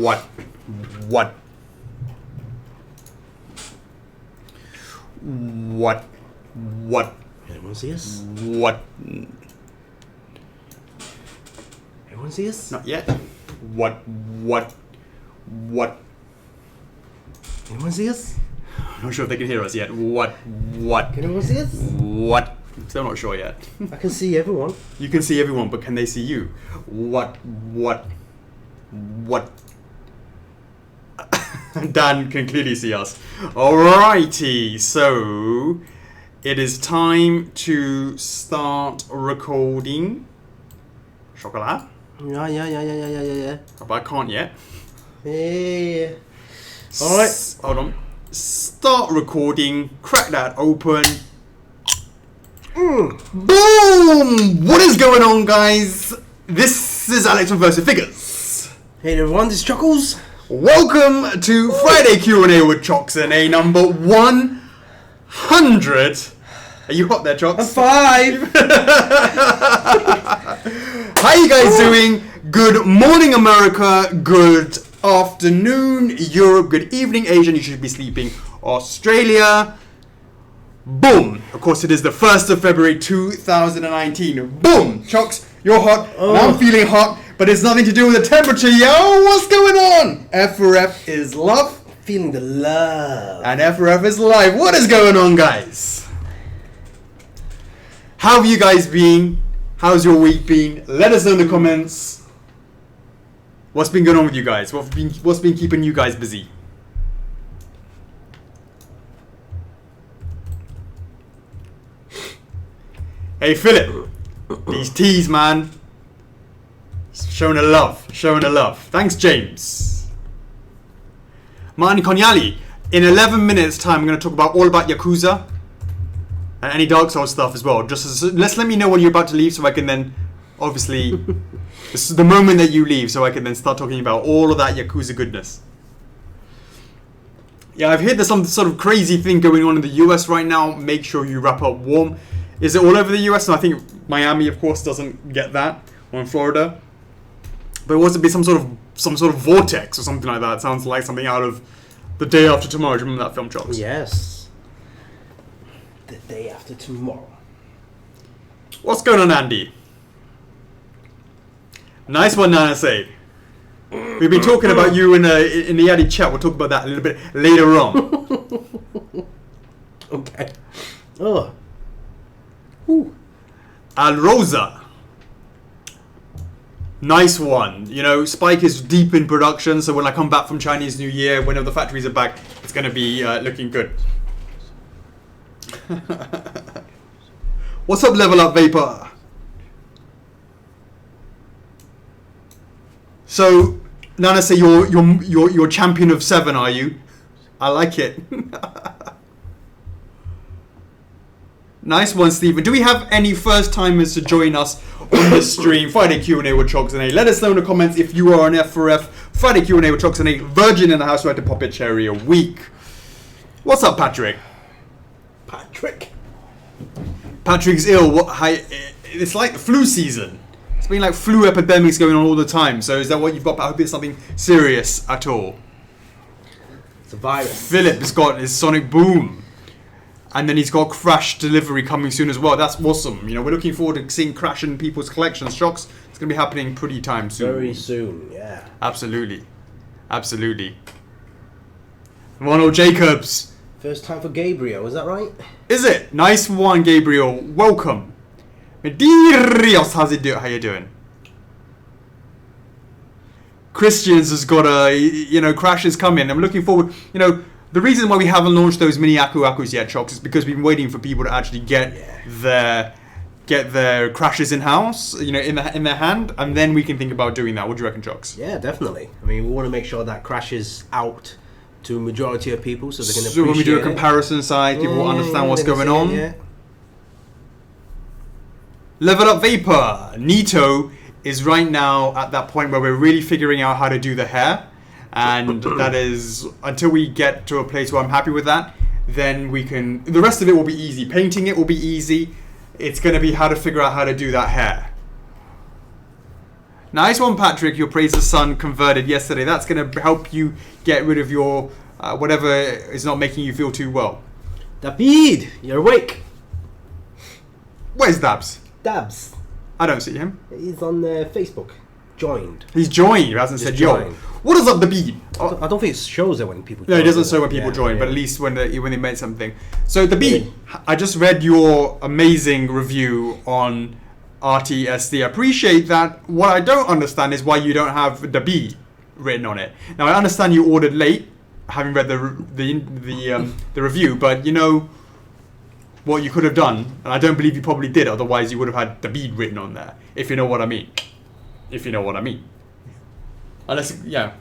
What? What? What? What? Anyone see us? What? Anyone see us? Not yet. What? What? What? Anyone see us? I'm not sure if they can hear us yet. What? What? Can anyone see us? What? Still not sure yet. I can see everyone. You can see everyone, but can they see you? What? What? What? Dan can clearly see us. Alrighty, so it is time to start recording. Chocolate? Yeah. But I can't yet. Yeah. Alright. Hold on. Start recording. Crack that open. Boom! What is going on, guys? This is Alex from Versus Figures. Hey everyone, this is CHOCKS. Welcome to Friday Q&A with CHOCKS and A number 100. Are you hot there, CHOCKS? I'm 5. How you guys doing? Good morning, America. Good afternoon, Europe. Good evening, Asia. You should be sleeping, Australia. Boom. Of course, it is the 1st of February 2019. Boom. CHOCKS, you're hot. And I'm feeling hot. But it's nothing to do with the temperature, yo. What's going on? F for F is love. Feeling the love. And F for F is life. What is going on, guys? How have you guys been? How's your week been? Let us know in the comments. What's been going on with you guys? What's been keeping you guys busy? Hey, Philip. These teas, man. Showing a love. Thanks, James. Martin Konyali. In 11 minutes time, I'm going to talk all about Yakuza. And any Dark Souls stuff as well. Let me know when you're about to leave so I can then, obviously, this is the moment that you leave so I can then start talking about all of that Yakuza goodness. Yeah, I've heard there's some sort of crazy thing going on in the US right now. Make sure you wrap up warm. Is it all over the US? And I think Miami, of course, doesn't get that. Or in Florida. But it was to be some sort of vortex or something like that. It sounds like something out of The Day After Tomorrow. Do you remember that film, CHOCKS? Yes. The Day After Tomorrow. What's going on, Andy? Nice one, Nana Say. We've been talking about you in the Yaddy chat. We'll talk about that a little bit later on. Okay. Oh. Whew. Al Rosa. Nice one. You know, Spike is deep in production, so when I come back from Chinese New Year, whenever the factories are back, it's going to be looking good. What's up, Level Up Vapor? So, Nana, say you're champion of 7, are you? I like it. Nice one, Stephen. Do we have any first timers to join us on the stream? Friday Q&A with CHOCKS and A. Let us know in the comments if you are an F for F. Friday Q&A with CHOCKS and A. Virgin in the house, right to Puppet Cherry a week. What's up, Patrick? Patrick's ill. It's like the flu season. It's been like flu epidemics going on all the time. So is that what you've got? I hope it's something serious at all. It's a virus. Philip's got his Sonic Boom. And then he's got Crash delivery coming soon as well. That's awesome. You know, we're looking forward to seeing Crash in people's collections. CHOCKS, it's going to be happening pretty time soon. Very soon, yeah. Absolutely. Ronald Jacobs. First time for Gabriel, is that right? Is it? Nice one, Gabriel. Welcome. Medirios, how you doing? Christians has got Crash is coming. I'm looking forward, the reason why we haven't launched those mini Akus yet, CHOCKS, is because we've been waiting for people to actually get their crashes in house, in their hand, and then we can think about doing that. What do you reckon, CHOCKS? Yeah, definitely. I mean, we want to make sure that Crash is out to a majority of people, so they can appreciate it. So when we do a comparison side, people will understand what's going on. Yeah. Level Up Vapor. Nito is right now at that point where we're really figuring out how to do the hair. And that is, until we get to a place where I'm happy with that, then we can, the rest of it will be easy. Painting it will be easy. It's going to be how to figure out how to do that hair. Nice one, Patrick. Your Praise's son converted yesterday. That's going to help you get rid of your whatever is not making you feel too well. David, you're awake. Where's Dabs? Dabs. I don't see him. He's on Facebook. Joined. He's joined. He hasn't said yo. What is up, David? I don't think it shows it when people join. No, it doesn't show when people join, but at least when they made something. So, David, I just read your amazing review on RTSD. I appreciate that. What I don't understand is why you don't have the B written on it. Now I understand you ordered late, having read the review, but you know what you could have done, and I don't believe you probably did. Otherwise, you would have had the B written on there. If you know what I mean. If you know what I mean. Unless, yeah.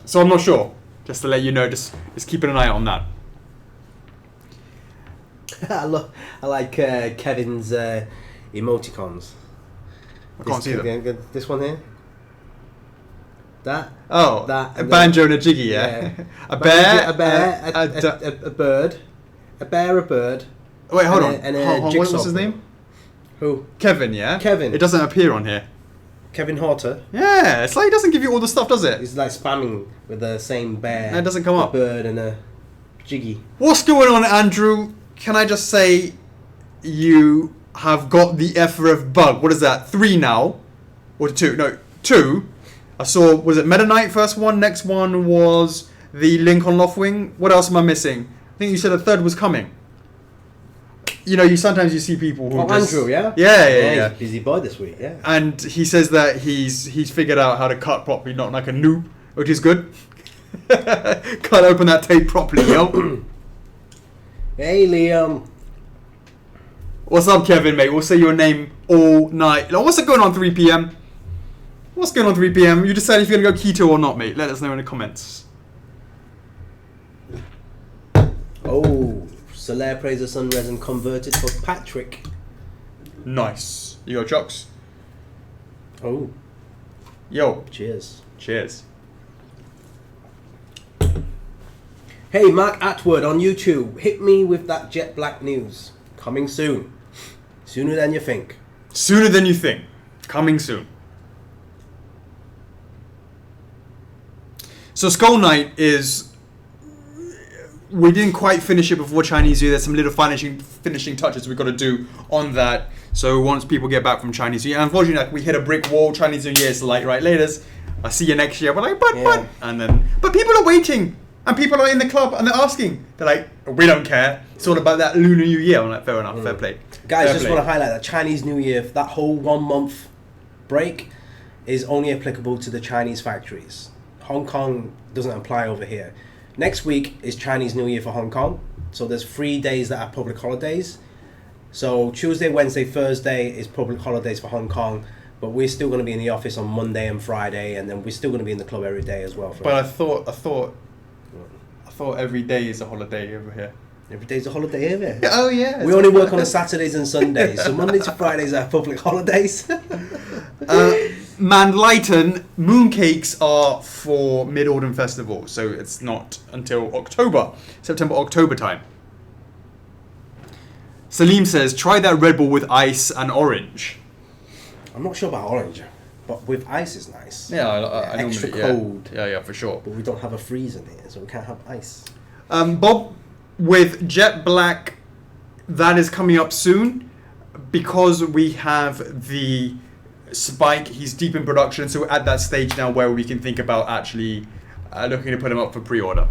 So I'm not sure. Just to let you know, just keeping an eye on that. I like Kevin's emoticons. I can't see them. This one here. That. Oh, that. A banjo and a jiggy, yeah. A bear, a bird, a bear, a bird. Wait, hold on. And a what's his name? Who? Kevin, yeah? Kevin. It doesn't appear on here. Kevin Horter. Yeah, it's like he doesn't give you all the stuff, does it? He's like spamming with the same bear. And it doesn't come up. A bird and a jiggy. What's going on, Andrew? Can I just say you have got the FRF bug? What is that? 3 now? Or 2? No, 2. I saw, was it Meta Knight first one? Next one was the Link on Loftwing. What else am I missing? I think you said a 3rd was coming. You know, you sometimes see people who just... Andrew, yeah? Yeah. He's a busy boy this week, yeah. And he says that he's figured out how to cut properly, not like a noob, which is good. Can't open that tape properly, yo. Hey, Liam. What's up, Kevin, mate? We'll say your name all night. Like, what's going on 3 p.m.? What's going on 3 p.m.? You decide if you're going to go keto or not, mate. Let us know in the comments. Oh, Solaire Praiser Sun Resin converted for Patrick. Nice. You go, Chocks. Oh. Yo. Cheers. Cheers. Hey, Mark Atwood on YouTube. Hit me with that Jet Black news. Coming soon. Sooner than you think. Sooner than you think. Coming soon. So Skull Knight is... We didn't quite finish it before Chinese New Year. There's some little finishing touches we've got to do on that. So once people get back from Chinese New Year, unfortunately, like, we hit a brick wall. Chinese New Year is like, right, laters. I'll see you next year. We're like, but, and then, but people are waiting, and people are in the club, and they're asking. They're like, we don't care. It's all about that Lunar New Year. I'm like, fair enough, fair play. Guys, fair just play. want to highlight that Chinese New Year, that whole 1 month break is only applicable to the Chinese factories. Hong Kong doesn't apply over here. Next week is Chinese New Year for Hong Kong. So there's 3 days that are public holidays. So Tuesday, Wednesday, Thursday is public holidays for Hong Kong. But we're still going to be in the office on Monday and Friday. And then we're still going to be in the club every day as well. But I thought every day is a holiday over here. Every day's a holiday here. Oh yeah. We only work on Saturdays and Sundays. So Monday to Fridays are public holidays. Manlighten mooncakes are for Mid-Autumn Festival, so it's not until September-October time. Salim says, try that Red Bull with ice and orange. I'm not sure about orange, but with ice is nice. Yeah, I extra normally, cold. Yeah, for sure. But we don't have a freezer here, so we can't have ice. Bob, with Jet Black, that is coming up soon because we have the Spike. He's deep in production, so we're at that stage now where we can think about actually looking to put him up for pre-order.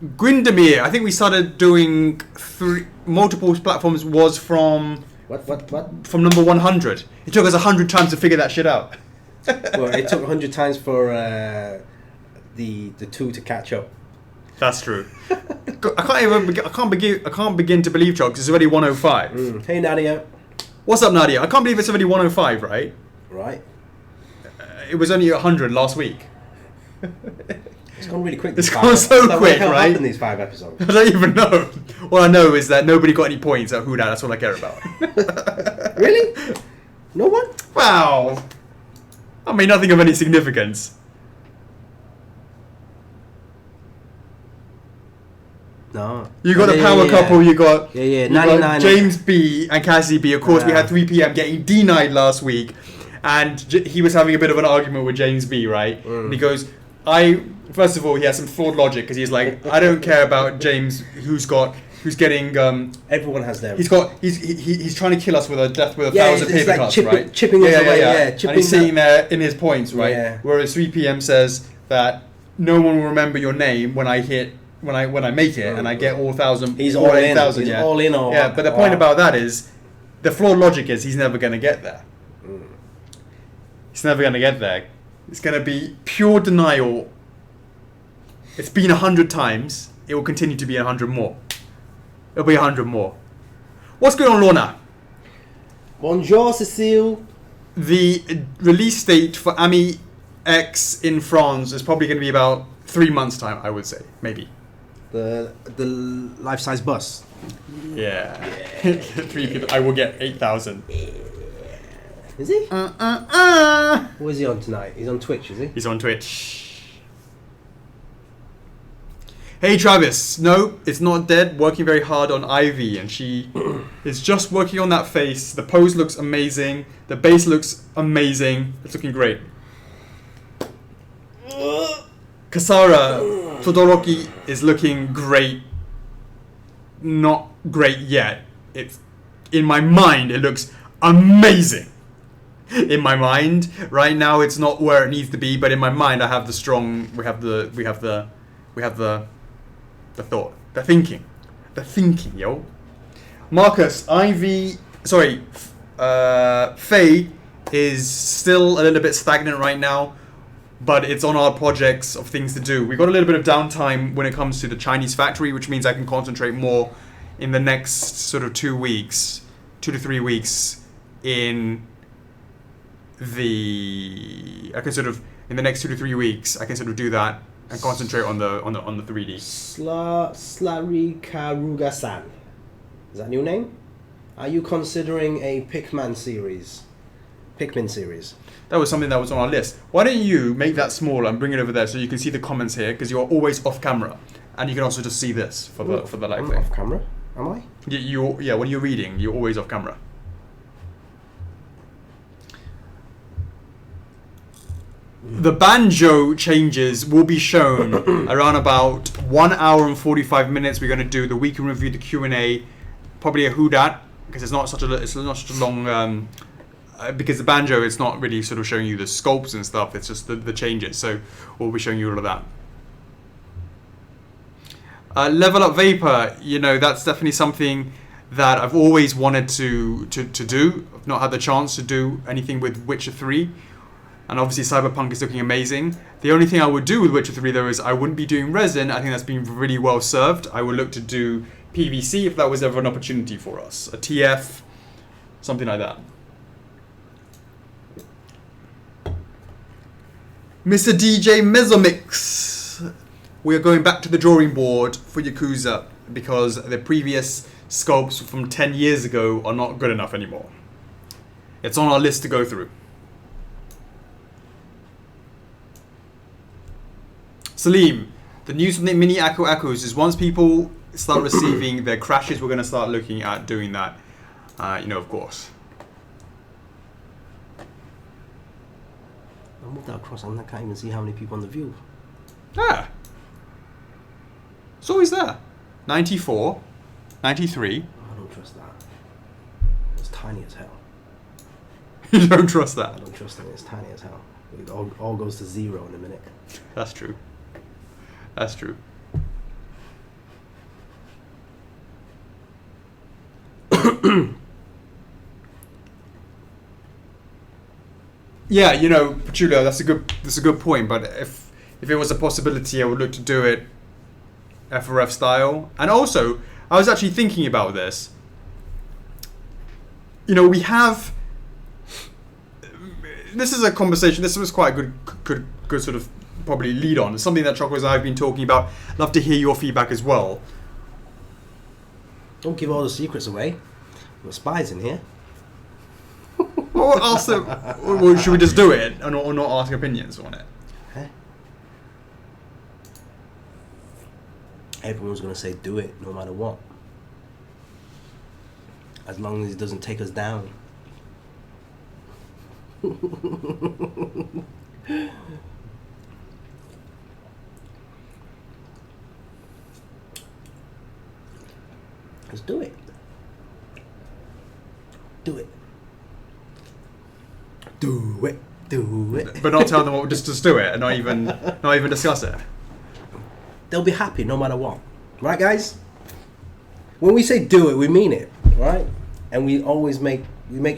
Gwindamir, I think we started doing multiple platforms. Was from what? From number 100. It took us 100 times to figure that shit out. Well, it took 100 times for the 2 to catch up. That's true. I can't begin to believe, Chocks. It's already 105. Hey Nadia. What's up, Nadia? I can't believe it's already 105, right? Right. It was only 100 last week. It's gone really quick. It's gone so quick, right? In these 5 episodes. I don't even know. All I know is that nobody got any points at Who Dat. That's all I care about. Really? No one? Wow. I mean, nothing of any significance. No. You got the power couple. You got yeah. you got 99. James B and Cassie B. Of course, we had 3 p.m. getting denied last week, and he was having a bit of an argument with James B. Right, and he goes, First of all, he has some flawed logic because he's like, I don't care about James who's getting. Everyone has their. He's trying to kill us with a 1,000 paper like cuts, chipping right? us away. And he's sitting there in his points, right? Yeah. Whereas 3 p.m. says that no one will remember your name when I make it and I get all 1,000. He's all in. 8,000, He's all in. Yeah, but the point about that is, the flawed logic is he's never going to get there. He's never going to get there. It's going to be pure denial. It's been 100 times. It will continue to be 100 more. It'll be 100 more. What's going on, Lorna? Bonjour, Cecile. The release date for Ami X in France is probably going to be about 3 months' time, I would say. Maybe. The life-size bus. Yeah. 3 people. I will get 8,000. Is he? What is he on tonight? He's on Twitch, is he? He's on Twitch. Hey Travis, no, it's not dead. Working very hard on Ivy, and she is just working on that face. The pose looks amazing. The base looks amazing. It's looking great. Kasara Todoroki is looking great. Not great yet. It's in my mind. It looks amazing. In my mind, right now, it's not where it needs to be. But in my mind, I have the strong. We have the thought, the thinking, yo. Marcus, Faye is still a little bit stagnant right now, but it's on our projects of things to do. We got a little bit of downtime when it comes to the Chinese factory, which means I can concentrate more in the next sort of 2 to 3 weeks in the next 2 to 3 weeks I can sort of do that and concentrate on the 3D. Slarikaruga-san. Is that a new name? Are you considering a Pikmin series? That was something that was on our list. Why don't you make that smaller and bring it over there so you can see the comments here, because you're always off camera, and you can also just see this for the live thing. Off camera? Am I? Yeah. When you're reading, you're always off camera. The banjo changes will be shown around about 1 hour and 45 minutes. We're going to do the weekend review, the Q&A, probably a who dat, because it's not such a long because the banjo, it's not really sort of showing you the sculpts and stuff. It's just the changes. So we'll be showing you all of that. Level Up Vapor, that's definitely something that I've always wanted to do. I've not had the chance to do anything with Witcher 3. And obviously Cyberpunk is looking amazing. The only thing I would do with Witcher 3 though is I wouldn't be doing resin. I think that's been really well served. I would look to do PVC if that was ever an opportunity for us. A TF, something like that. Mr. DJ Mesomix. We are going back to the drawing board for Yakuza because the previous sculpts from 10 years ago are not good enough anymore. It's on our list to go through. Salim, the news from the Mini Echoes is once people start receiving their crashes, we're going to start looking at doing that, of course. I'll move that across. I can't even see how many people on the view. Yeah. It's always there. 94, 93. I don't trust that. It's tiny as hell. You don't trust that? I don't trust it. It's tiny as hell. It all goes to 0 in a minute. That's true. That's true. Yeah, Petulio, that's a good point. But if it was a possibility, I would look to do it FRF style. And also, I was actually thinking about this. We have. This is a conversation. This was quite a good sort of probably lead on. It's something that Chocos and I have been talking about. Love to hear your feedback as well. Don't give all the secrets away. We've got spies in here. Or should we just do it or not ask opinions on it? Huh? Everyone's going to say do it no matter what. As long as it doesn't take us down. Let's do it. Do it. Do it. Do it. But not tell them what, just do it and not even discuss it. They'll be happy no matter what. Right, guys? When we say do it, we mean it, right? And we always make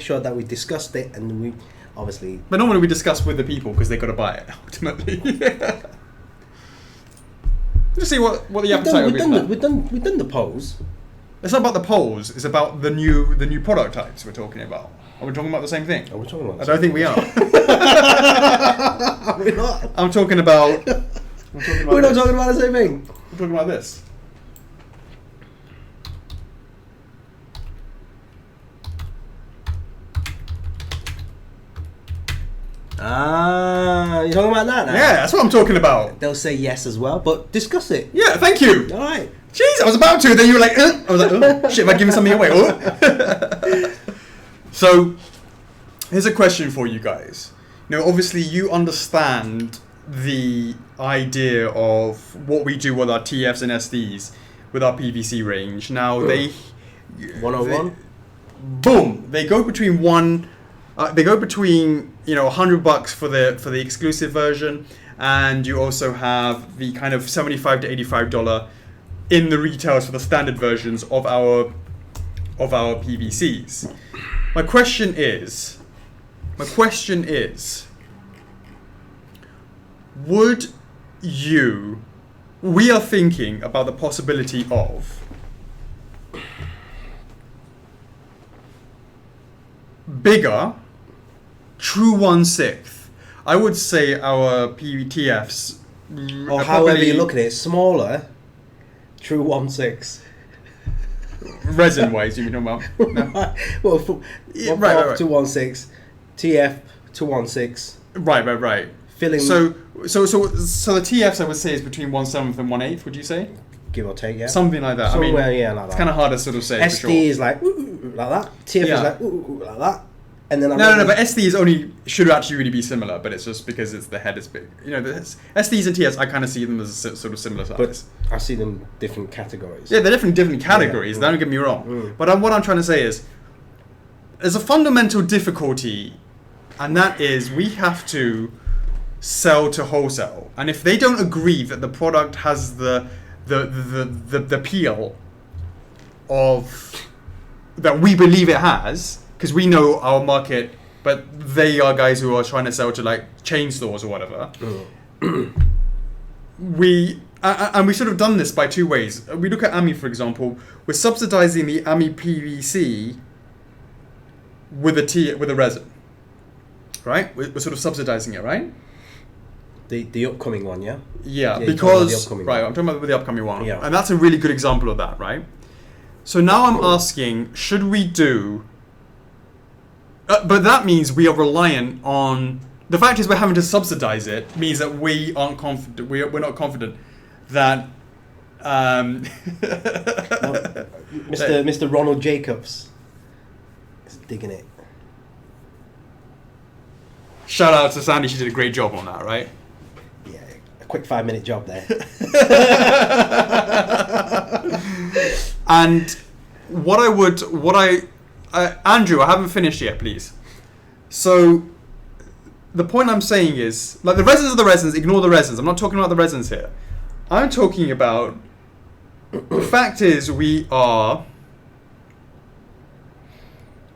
sure that we discussed it, and we obviously. But normally we discuss with the people because they got to buy it ultimately. Just see what the appetite will be. We've done the polls. It's not about the polls. It's about the new product types we're talking about. Are we talking about the same thing? Are we talking about? I don't think we are. Are we not? I'm talking about. We're not talking about the same thing. We're talking about this. Ah, you're talking about that now? Yeah, that's what I'm talking about. They'll say yes as well, but discuss it. Yeah, thank you. All right. Jeez, I was about to. Then you were like, I was like, oh, shit, am I giving something away? Oh. So, here's a question for you guys. Now, obviously, you understand the idea of what we do with our TFs and SDs with our PVC range. Now, they 101. Boom. They go between $100 for the exclusive version, and you also have the kind of $75 to $85 in the retails for the standard versions of our PVCs. My question is, we are thinking about the possibility of bigger, true 1/6. I would say our PVTFs, or however you look at it, smaller, true 1/6. Resin wise, you know about? No? Well, from right. to 1/6, TF to 1/6. Right. Filling. So the TFs I would say is between 1/7 and 1/8. Would you say? Give or take, yeah. Something like that. Somewhere, I mean, yeah, like that. It's kind of hard to sort of say. SD for sure. is like like that. TF is like like that. And then No, but SD should actually really be similar, but it's just because the head is big. You know, the SDs and TFs, I kind of see them as sort of similar size. But I see them different categories. Yeah, they're different categories. Yeah. Don't get me wrong. But what I'm trying to say is, there's a fundamental difficulty, and that is we have to sell to wholesale, and if they don't agree that the product has the appeal of that we believe it has. Because we know our market, but they are guys who are trying to sell to like chain stores or whatever. We sort of done this by two ways. We look at AMI, for example. We're subsidizing the AMI PVC with a resin, right? We're sort of subsidizing it, right? The upcoming one, yeah. Yeah, because I'm talking about the upcoming one, and that's a really good example of that, right? So now I'm asking, should we do? But that means we are reliant on the fact is we're having to subsidize it means that we aren't confident. We're not confident that Mr. Ronald Jacobs is digging it. Shout out to Sandy. She did a great job on that, right? Yeah, a quick 5-minute job there. And Andrew, I haven't finished yet, please. So, the point I'm saying is, like, the resins are the resins, ignore the resins. I'm not talking about the resins here. I'm talking about, the fact is, we are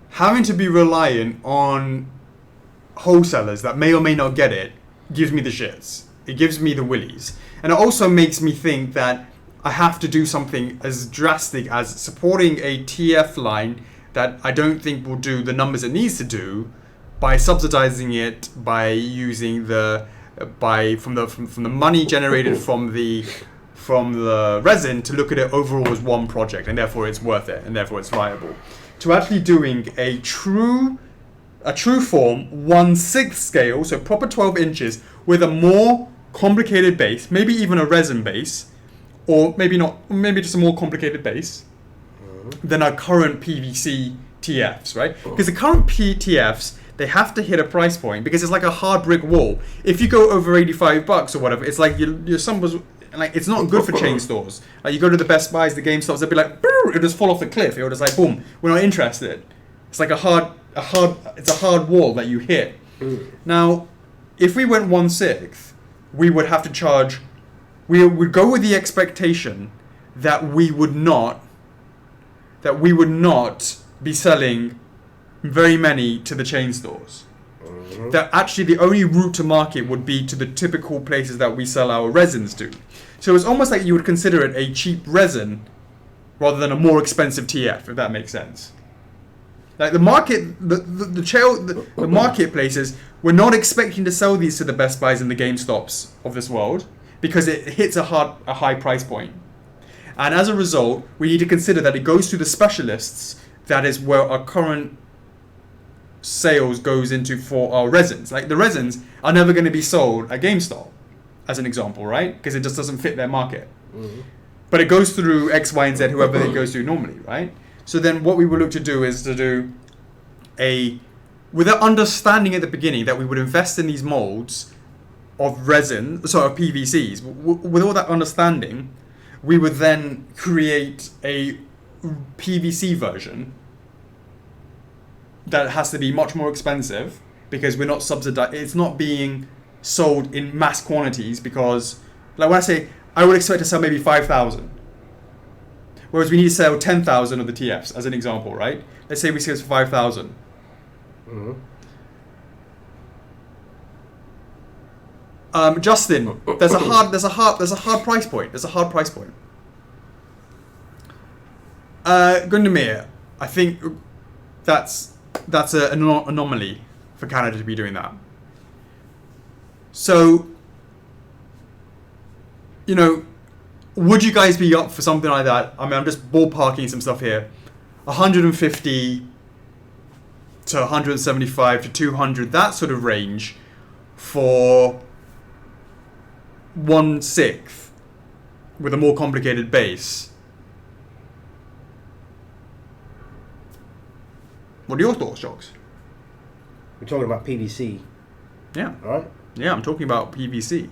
having to be reliant on wholesalers that may or may not get it, gives me the shits. It gives me the willies. And it also makes me think that I have to do something as drastic as supporting a TF line that I don't think will do the numbers it needs to do by subsidizing it by using from the money generated from the resin to look at it overall as one project, and therefore it's worth it and therefore it's viable. To actually doing a true form 1/6 scale, so proper 12 inches with a more complicated base, maybe even a resin base, or maybe not, maybe just a more complicated base than our current PVC TFs, right? Because the current PTFs, they have to hit a price point because it's like a hard brick wall. If you go over $85 or whatever, it's like your sum was like, it's not good for chain stores. Like you go to the Best Buys, the GameStops, they'll be like, it'll just fall off the cliff. It'll just like, boom, we're not interested. It's like it's a hard wall that you hit. Now, if we went 1/6, we would have to charge. We would go with the expectation that we would not be selling very many to the chain stores. That actually the only route to market would be to the typical places that we sell our resins to. So it's almost like you would consider it a cheap resin rather than a more expensive TF, if that makes sense. Like the market, the marketplaces, we're not expecting to sell these to the Best Buys and the GameStops of this world because it hits a high price point. And as a result, we need to consider that it goes to the specialists. That is where our current sales goes into for our resins. Like the resins are never going to be sold at GameStop, as an example, right? Because it just doesn't fit their market. But it goes through X, Y, and Z, whoever it goes through normally, right? So then what we would look to do is to do with an understanding at the beginning that we would invest in these molds of resin, of PVCs. With all that understanding, we would then create a PVC version that has to be much more expensive because we're not subsidized. It's not being sold in mass quantities because, like when I say, I would expect to sell maybe 5,000. Whereas we need to sell 10,000 of the TFs, as an example, right? Let's say we sell for 5,000. Justin, there's a hard price point. There's a hard price point. Gundamir, I think that's an anomaly for Canada to be doing that. So, would you guys be up for something like that? I mean, I'm just ballparking some stuff here. 150 to 175 to 200, that sort of range for 1/6 with a more complicated base. What are your thoughts, Chocks? We're talking about PVC. Yeah. Right? Yeah, I'm talking about PVC.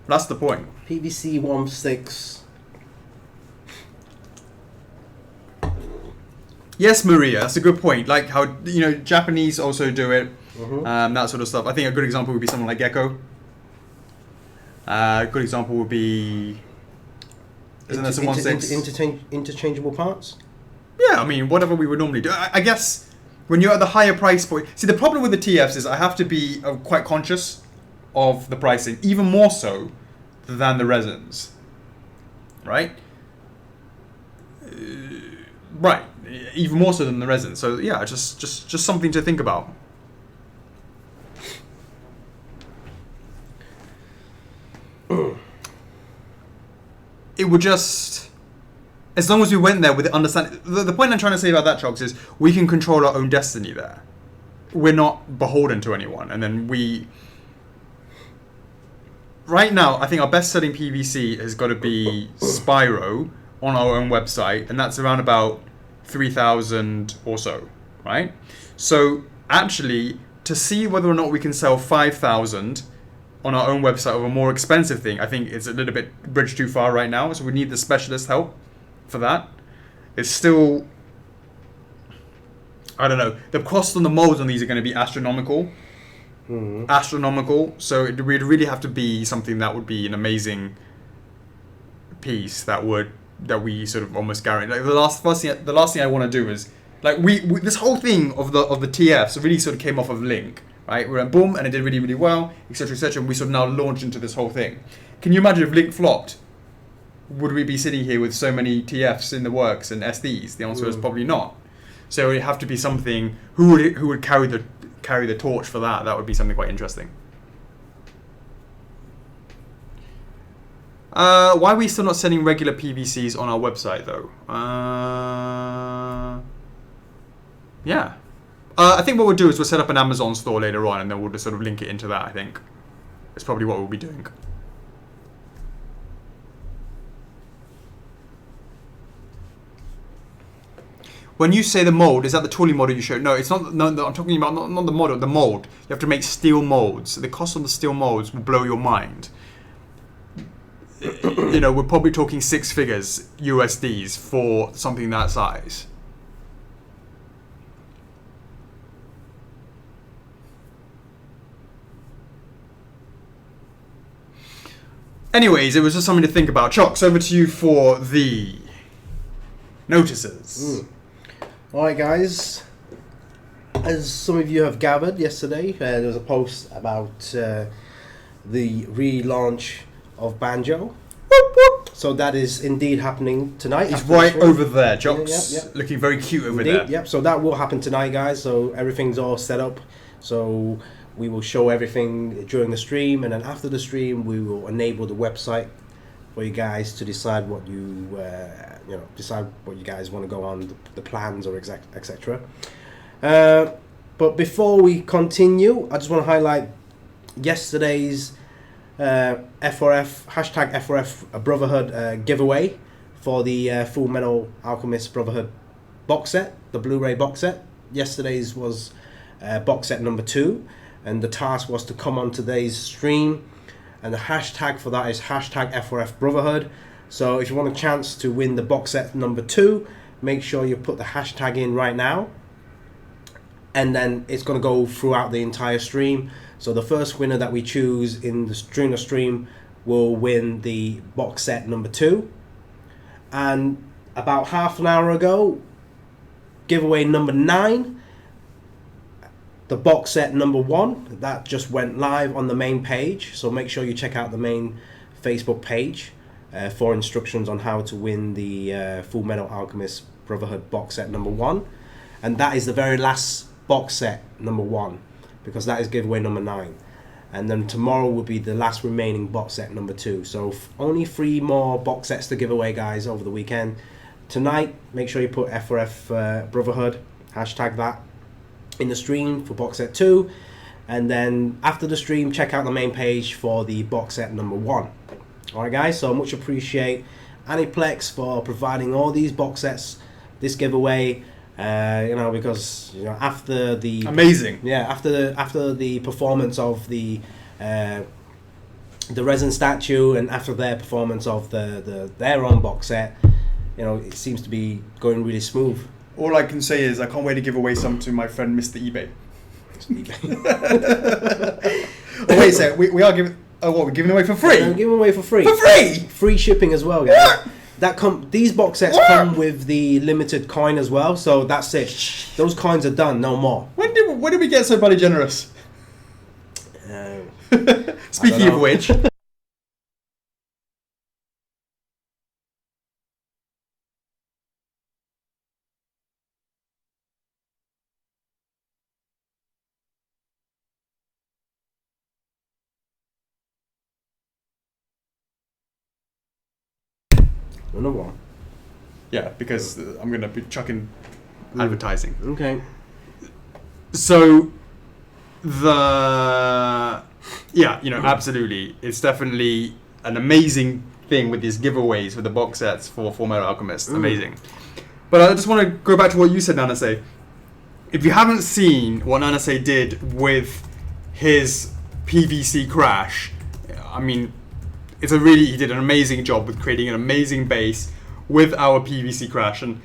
That's the point. PVC 1/6. Yes, Maria, that's a good point. Like how, Japanese also do it, that sort of stuff. I think a good example would be someone like Gecko. A good example would be... Isn't there some 1/6? Interchangeable parts? Yeah, I mean, whatever we would normally do. I guess when you're at the higher price point... See, the problem with the TFs is I have to be quite conscious of the pricing, even more so than the resins. Right? Right. Even more so than the resin. So yeah, just something to think about. It would just, as long as we went there with the understanding. The point I'm trying to say about that, Chocks, is we can control our own destiny there. We're not beholden to anyone, and then right now, I think our best-selling PVC has got to be Spyro on our own website, and that's around about 3,000 or so, right? So actually, to see whether or not we can sell 5,000 on our own website of a more expensive thing, I think it's a little bit bridge too far right now. So we need the specialist help for that. It's still, I don't know. The cost on the molds on these are going to be astronomical. Astronomical. So it would really have to be something that would be an amazing piece that we sort of almost guarantee. Like the last thing I want to do is like we this whole thing of the TFs really sort of came off of Link, right? We went boom and it did really, really well, etc., etc. And we sort of now launched into this whole thing. Can you imagine if Link flopped? Would we be sitting here with so many TFs in the works and SDs? The answer is probably not. So it would have to be something who would carry the torch for that. That would be something quite interesting. Why are we still not selling regular PVCs on our website though? Yeah. I think what we'll do is we'll set up an Amazon store later on, and then we'll just sort of link it into that. I think it's probably what we'll be doing. When you say the mold, is that the tooling model you showed? No, it's not. No, I'm talking about not the model. The mold. You have to make steel molds. The cost of the steel molds will blow your mind. You know, we're probably talking 6 figures USDs for something that size. Anyways, it was just something to think about. Chocks, over to you for the notices. Alright guys, as some of you have gathered yesterday, there was a post about the relaunch of Banjo. Whoop, whoop. So that is indeed happening tonight. He's right over there, Chocks. Yep. Looking very cute over Indeed, there. Yep, so that will happen tonight guys, so everything's all set up. So we will show everything during the stream, and then after the stream we will enable the website for you guys to decide what you decide what you guys want to go on, the plans or etc. But before we continue, I just want to highlight yesterday's F4F hashtag F4F Brotherhood giveaway for the Full Metal Alchemist Brotherhood box set, the Blu-ray box set. Yesterday's was box set number 2, and the task was to come on today's stream, and the hashtag for that is hashtag F4F Brotherhood. So if you want a chance to win the box set number 2, make sure you put the hashtag in right now, and then it's going to go throughout the entire stream. So the first winner that we choose during the stream will win the box set number 2. And about half an hour ago, giveaway number 9, the box set number 1, that just went live on the main page. So make sure you check out the main Facebook page for instructions on how to win the Full Metal Alchemist Brotherhood box set number 1. And that is the very last box set number 1, because that is giveaway number 9. And then tomorrow will be the last remaining box set number 2. So only 3 more box sets to give away guys over the weekend. Tonight, make sure you put F4F Brotherhood, hashtag that, in the stream for box set 2, and then after the stream check out the main page for the box set number 1. Alright guys, so much appreciate Aniplex for providing all these box sets, this giveaway, because after the amazing, after the performance of the resin statue, and after their performance of their own box set, it seems to be going really smooth. All I can say is I can't wait to give away some to my friend Mr. eBay. Oh wait a sec, we are giving. Oh, what, we're giving away for free? I'm giving away for free. For free! Free shipping as well, guys. These box sets come with the limited coin as well, so that's it. Those coins are done, no more. When did we get so bloody generous? Speaking of which. Another one. Yeah, because I'm going to be chucking advertising. Okay. So, absolutely. It's definitely an amazing thing with these giveaways for the box sets for Full Metal Alchemist. Amazing. But I just want to go back to what you said, Nanase. If you haven't seen what Nanase did with his PVC crash, I mean, he did an amazing job with creating an amazing base with our PVC crash, and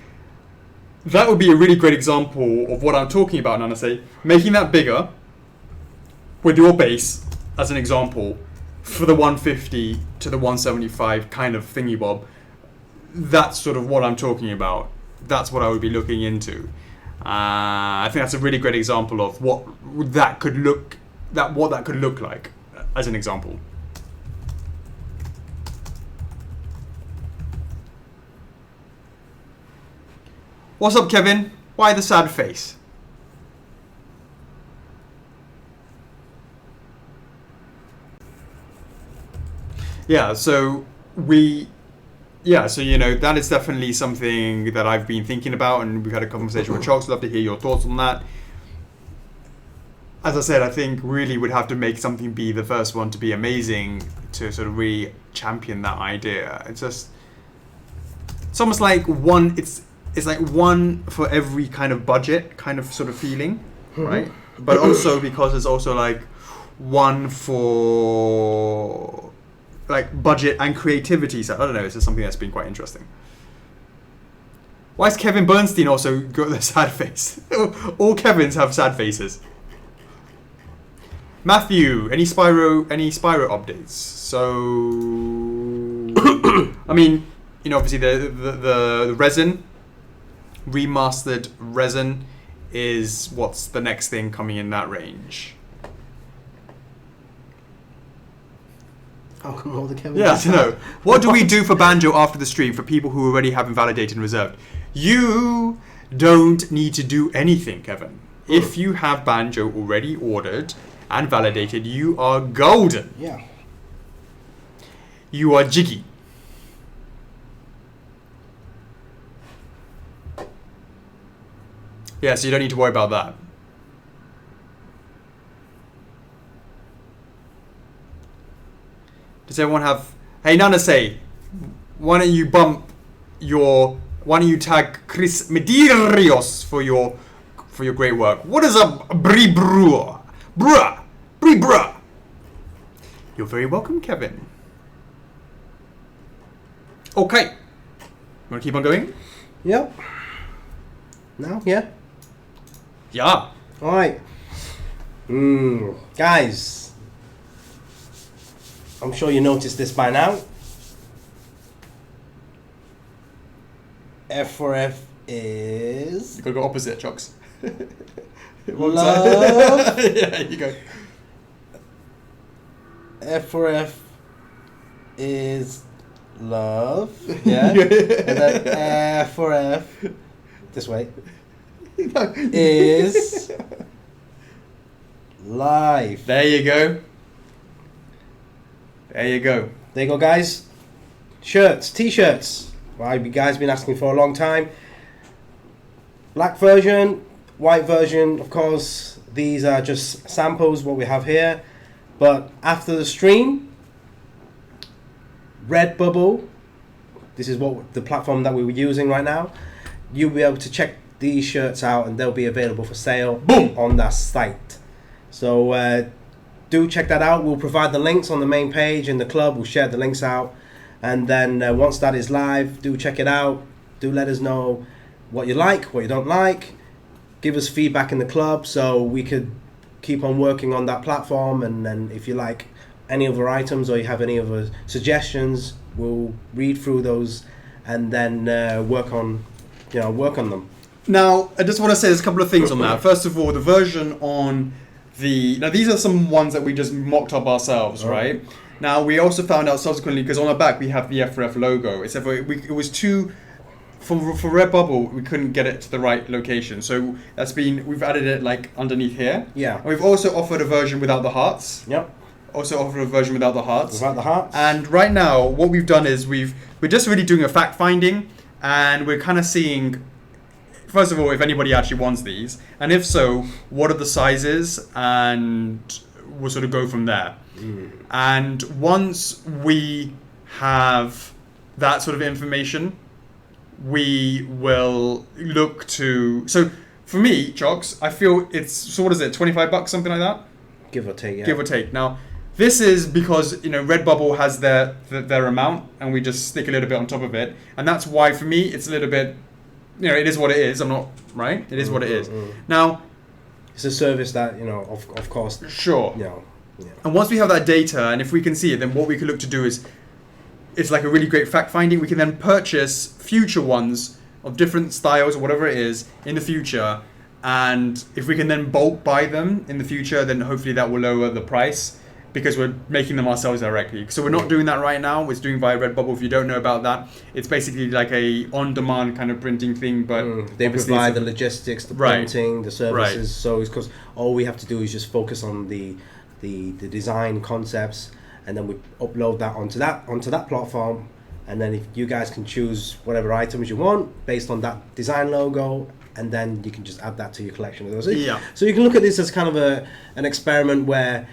that would be a really great example of what I'm talking about, Nanase. Making that bigger with your base as an example for the 150 to the 175 kind of thingy bob. That's sort of what I'm talking about. That's what I would be looking into. I think that's a really great example of what that could look like as an example. What's up, Kevin? Why the sad face? Yeah, so that is definitely something that I've been thinking about, and we've had a conversation with Chocks. I'd love to hear your thoughts on that. As I said, I think really would have to make something be the first one to be amazing to sort of really champion that idea. It's almost like it's like one for every kind of budget kind of sort of feeling, right? But also because it's also like one for like budget and creativity. So I don't know. It's just something that's been quite interesting. Why is Kevin Bernstein also got the sad face? All Kevins have sad faces. Matthew, any Spyro updates? So, I mean, you know, obviously the resin, remastered resin, is what's the next thing coming in that range. How come all the Kevin? Yeah, I don't know. What do we do for Banjo after the stream for people who already have invalidated and reserved? You don't need to do anything, Kevin. If you have Banjo already ordered and validated, you are golden. Yeah. You are jiggy. Yeah, so you don't need to worry about that. Does everyone have... Hey, Nana say, why don't you tag Chris Medeiros for your great work? What is a brie brewer? Bruh! Brie bruh! You're very welcome, Kevin. Okay. You want to keep on going? Yep. Now, yeah. Yeah. Alright. Guys. I'm sure you noticed this by now. F for F is... You gotta go opposite, Chocks. Love. Yeah, you go. F for F is love. Yeah. And then F for F, this way, is life. There you go. There you go. There you go, guys. Shirts, t-shirts. Well, you guys been asking for a long time. Black version, white version, of course. These are just samples, what we have here. But after the stream, Redbubble, this is what the platform that we were using right now. You'll be able to check these shirts out, and they'll be available for sale. Boom, on that site. So do check that out. We'll provide the links on the main page in the club. We'll share the links out, and then once that is live, do check it out. Do let us know what you like, what you don't like. Give us feedback in the club so we could keep on working on that platform. And then if you like any other items or you have any other suggestions, we'll read through those and then work on them. Now, I just want to say there's a couple of things on that. First of all, the version on now these are some ones that we just mocked up ourselves, right? Now, we also found out subsequently, because on our back we have the FRF logo. Except for it was too... For Redbubble, we couldn't get it to the right location. So we've added it like underneath here. Yeah. And we've also offered a version without the hearts. Yep. Also offered a version without the hearts. Without the hearts. And right now, what we've done is we're just really doing a fact finding, and we're kind of seeing, first of all, if anybody actually wants these, and if so, what are the sizes, and we'll sort of go from there. And once we have that sort of information, we will look to... So for me, Chocks, I feel it's... So what is it, $25, something like that? Give or take, yeah. Give or take. Now, this is because, Redbubble has their amount, and we just stick a little bit on top of it. And that's why, for me, it's a little bit... it is what it is. I'm not... Right? It is what it is. Now... It's a service that, of course... Sure. Yeah. And once we have that data, and if we can see it, then what we can look to do is... It's like a really great fact finding. We can then purchase future ones of different styles or whatever it is in the future. And if we can then bulk buy them in the future, then hopefully that will lower the price because we're making them ourselves directly. So we're not doing that right now. We're doing via Redbubble. If you don't know about that, it's basically like a on-demand kind of printing thing. But they provide the logistics, the printing, the services. Right. So it's because all we have to do is just focus on the design concepts. And then we upload that onto that platform, and then if you guys can choose whatever items you want based on that design logo, and then you can just add that to your collection. So you can look at this as kind of an experiment where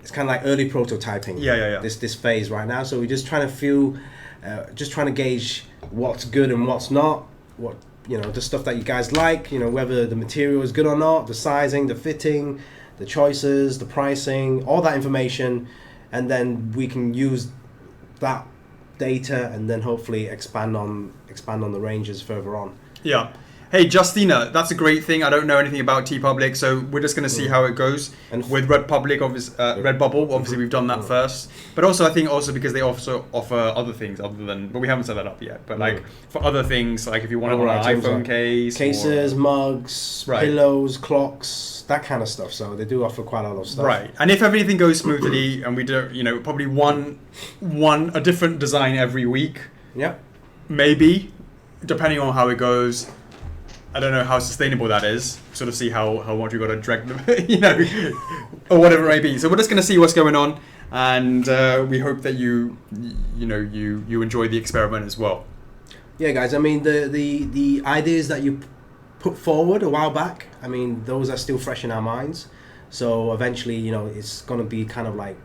it's kind of like early prototyping. Yeah. This phase right now. So we're just trying to gauge what's good and what's not, what the stuff that you guys like, whether the material is good or not, the sizing, the fitting, the choices, the pricing, all that information, and then we can use that data and then hopefully expand on the ranges further on. Yeah. Hey, Justina, that's a great thing. I don't know anything about TeePublic, so we're just going to see how it goes. And with Redbubble, obviously we've done that first. But also, I think because they also offer other things other than, but we haven't set that up yet. But like for other things, like if you want an iPhone case, cases, mugs, pillows, clocks, that kind of stuff. So they do offer quite a lot of stuff. Right. And if everything goes smoothly and we do, probably a different design every week. Yep. Maybe, depending on how it goes. I don't know how sustainable that is. Sort of see how much we got to drag them, or whatever it may be. So we're just going to see what's going on, and we hope that you enjoy the experiment as well. Yeah, guys. I mean, the ideas that you put forward a while back, I mean, those are still fresh in our minds. So eventually, it's going to be kind of like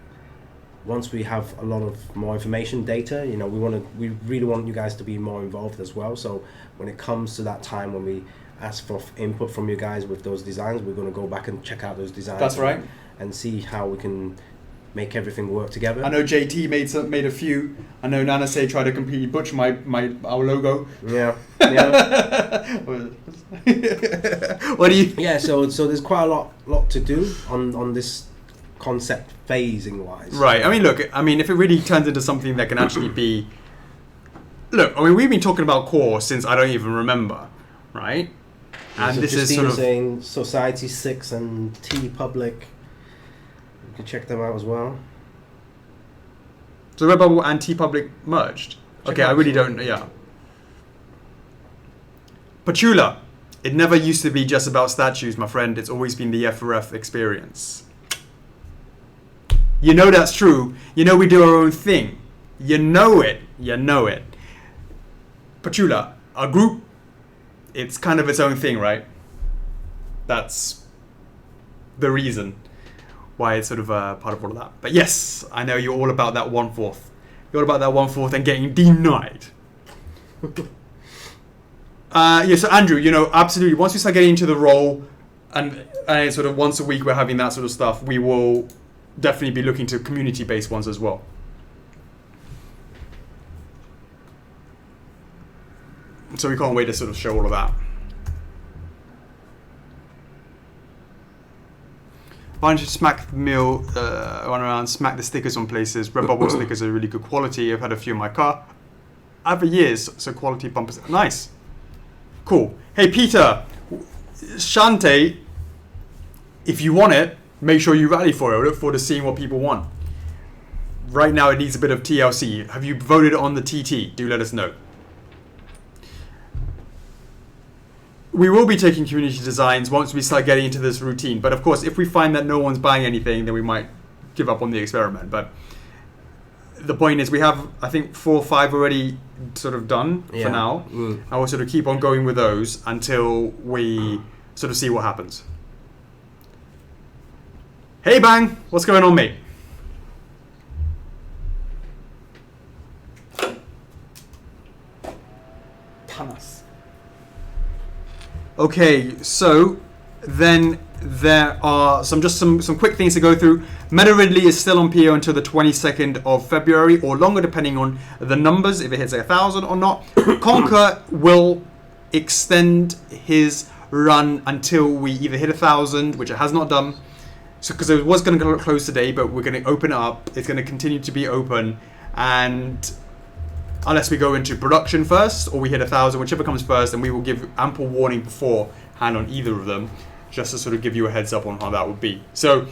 once we have a lot of more information, data, we really want you guys to be more involved as well. So when it comes to that time when we ask for input from you guys with those designs, we're going to go back and check out those designs. That's right. And see how we can make everything work together. I know JT made a few. I know Nanase tried to completely butcher our logo. Yeah. What do you? Yeah. So there's quite a lot to do on this concept phasing wise. Right. I mean, look. I mean, if it really turns into something that can actually be. Look. I mean, we've been talking about core since I don't even remember, right? And so this Justine is sort of saying Society 6 and TeePublic. You can check them out as well. So Redbubble and TeePublic merged. Okay, I really don't. Yeah. Pachula. It never used to be just about statues, my friend. It's always been the FRF experience. That's true. We do our own thing. You know it. Pachula, a group, it's kind of its own thing, right? That's the reason why it's sort of part of all of that. But yes, I know you're all about that 1/4. You're all about that 1/4 and getting denied. So Andrew, absolutely. Once we start getting into the role and sort of once a week we're having that sort of stuff, we will definitely be looking to community-based ones as well. So we can't wait to sort of show all of that. Why don't you smack the mill, run around, smack the stickers on places. Redbubble stickers are really good quality. I've had a few in my car. I've for years, so quality bumpers. Nice. Cool. Hey, Peter, Shante, if you want it, make sure you rally for it. I look forward to seeing what people want. Right now, it needs a bit of TLC. Have you voted on the TT? Do let us know. We will be taking community designs once we start getting into this routine. But of course, if we find that no one's buying anything, then we might give up on the experiment. But the point is we have, I think, 4 or 5 already sort of done for now. And we'll sort of keep on going with those until we sort of see what happens. Hey, Bang! What's going on, mate? Tanas. Okay, so then there are some quick things to go through. Meta Ridley is still on PO until the 22nd of February or longer, depending on the numbers, if it hits 1,000 or not. Conquer will extend his run until we either hit 1,000, which it has not done. So, because it was going to close today, but we're going to open it up. It's going to continue to be open, and unless we go into production first or we hit 1,000, whichever comes first, and we will give ample warning beforehand on either of them, just to sort of give you a heads up on how that would be. So,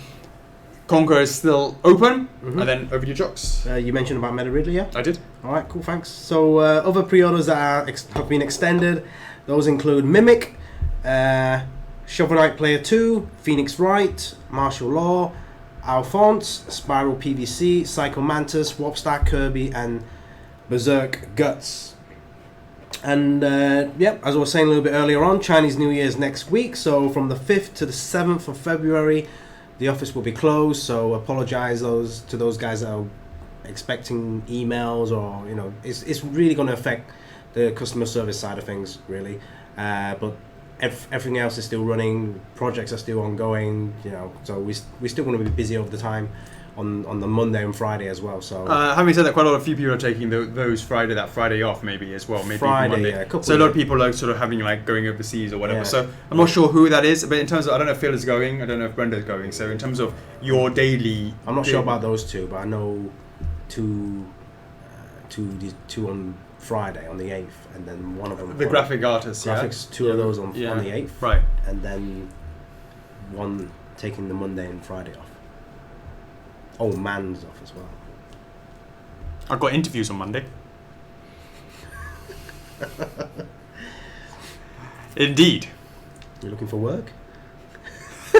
Conquer is still open, and then over to you, Chocks. You mentioned about Meta Ridley, yeah? I did. All right, cool, thanks. So, other pre-orders that have been extended, those include Mimic, Shovel Knight Player 2, Phoenix Wright, Martial Law, Alphonse, Spiral PVC, Psycho Mantis, Warpstar Kirby, and Berserk Guts. And as I was saying a little bit earlier on, Chinese New Year is next week, so from the 5th to the 7th of February the office will be closed, so apologize to those guys that are expecting emails, or it's really going to affect the customer service side of things, really. But everything else is still running. Projects are still ongoing. You know, so we still want to be busy all the time on the Monday and Friday as well. So having said that, quite a few people are taking that Friday off maybe as well. Maybe Friday, Monday. yeah, So a lot of people are sort of having like going overseas or whatever. Yeah. So I'm not sure who that is, but in terms of I don't know if Phil is going, I don't know if Brenda's going. So in terms of your daily, I'm not sure about those two, but I know two on Friday on the 8th, and then one of them the graphic artists, graphics. Two of those on the 8th, right? And then one taking the Monday and Friday off. Oh, man's off as well. I've got interviews on Monday. Indeed. You're looking for work? You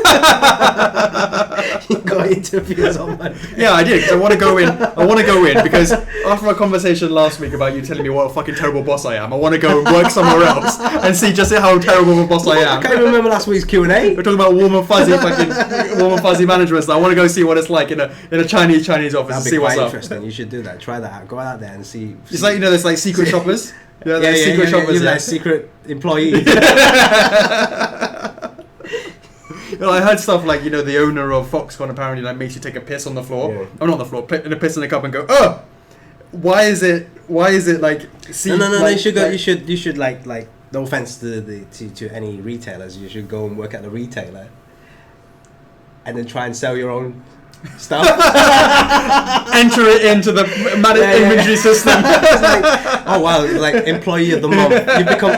got interviews on Monday. Yeah, I did, because I want to go in because after our conversation last week about you telling me what a fucking terrible boss I am, I want to go and work somewhere else and see just how terrible of a boss I am. I can't even remember last week's Q&A. We're talking about warm and fuzzy management. So I want to go see what it's like in a Chinese office. That'd and be see what's quite up. interesting. You should do that. Try that out. Go out there and see. It's like, you know, there's like secret shoppers. Secret shoppers. You're like secret employee. Well, I heard stuff like, you know, the owner of Foxconn apparently like makes you take a piss on the floor. Yeah. Oh, not the floor, a piss in a cup and go, oh, why is it like? No. Like, you should like no offense to any retailers. You should go and work at the retailer, and then try and sell your own stuff. enter it into the inventory system. It's like, oh wow, like employee of the month.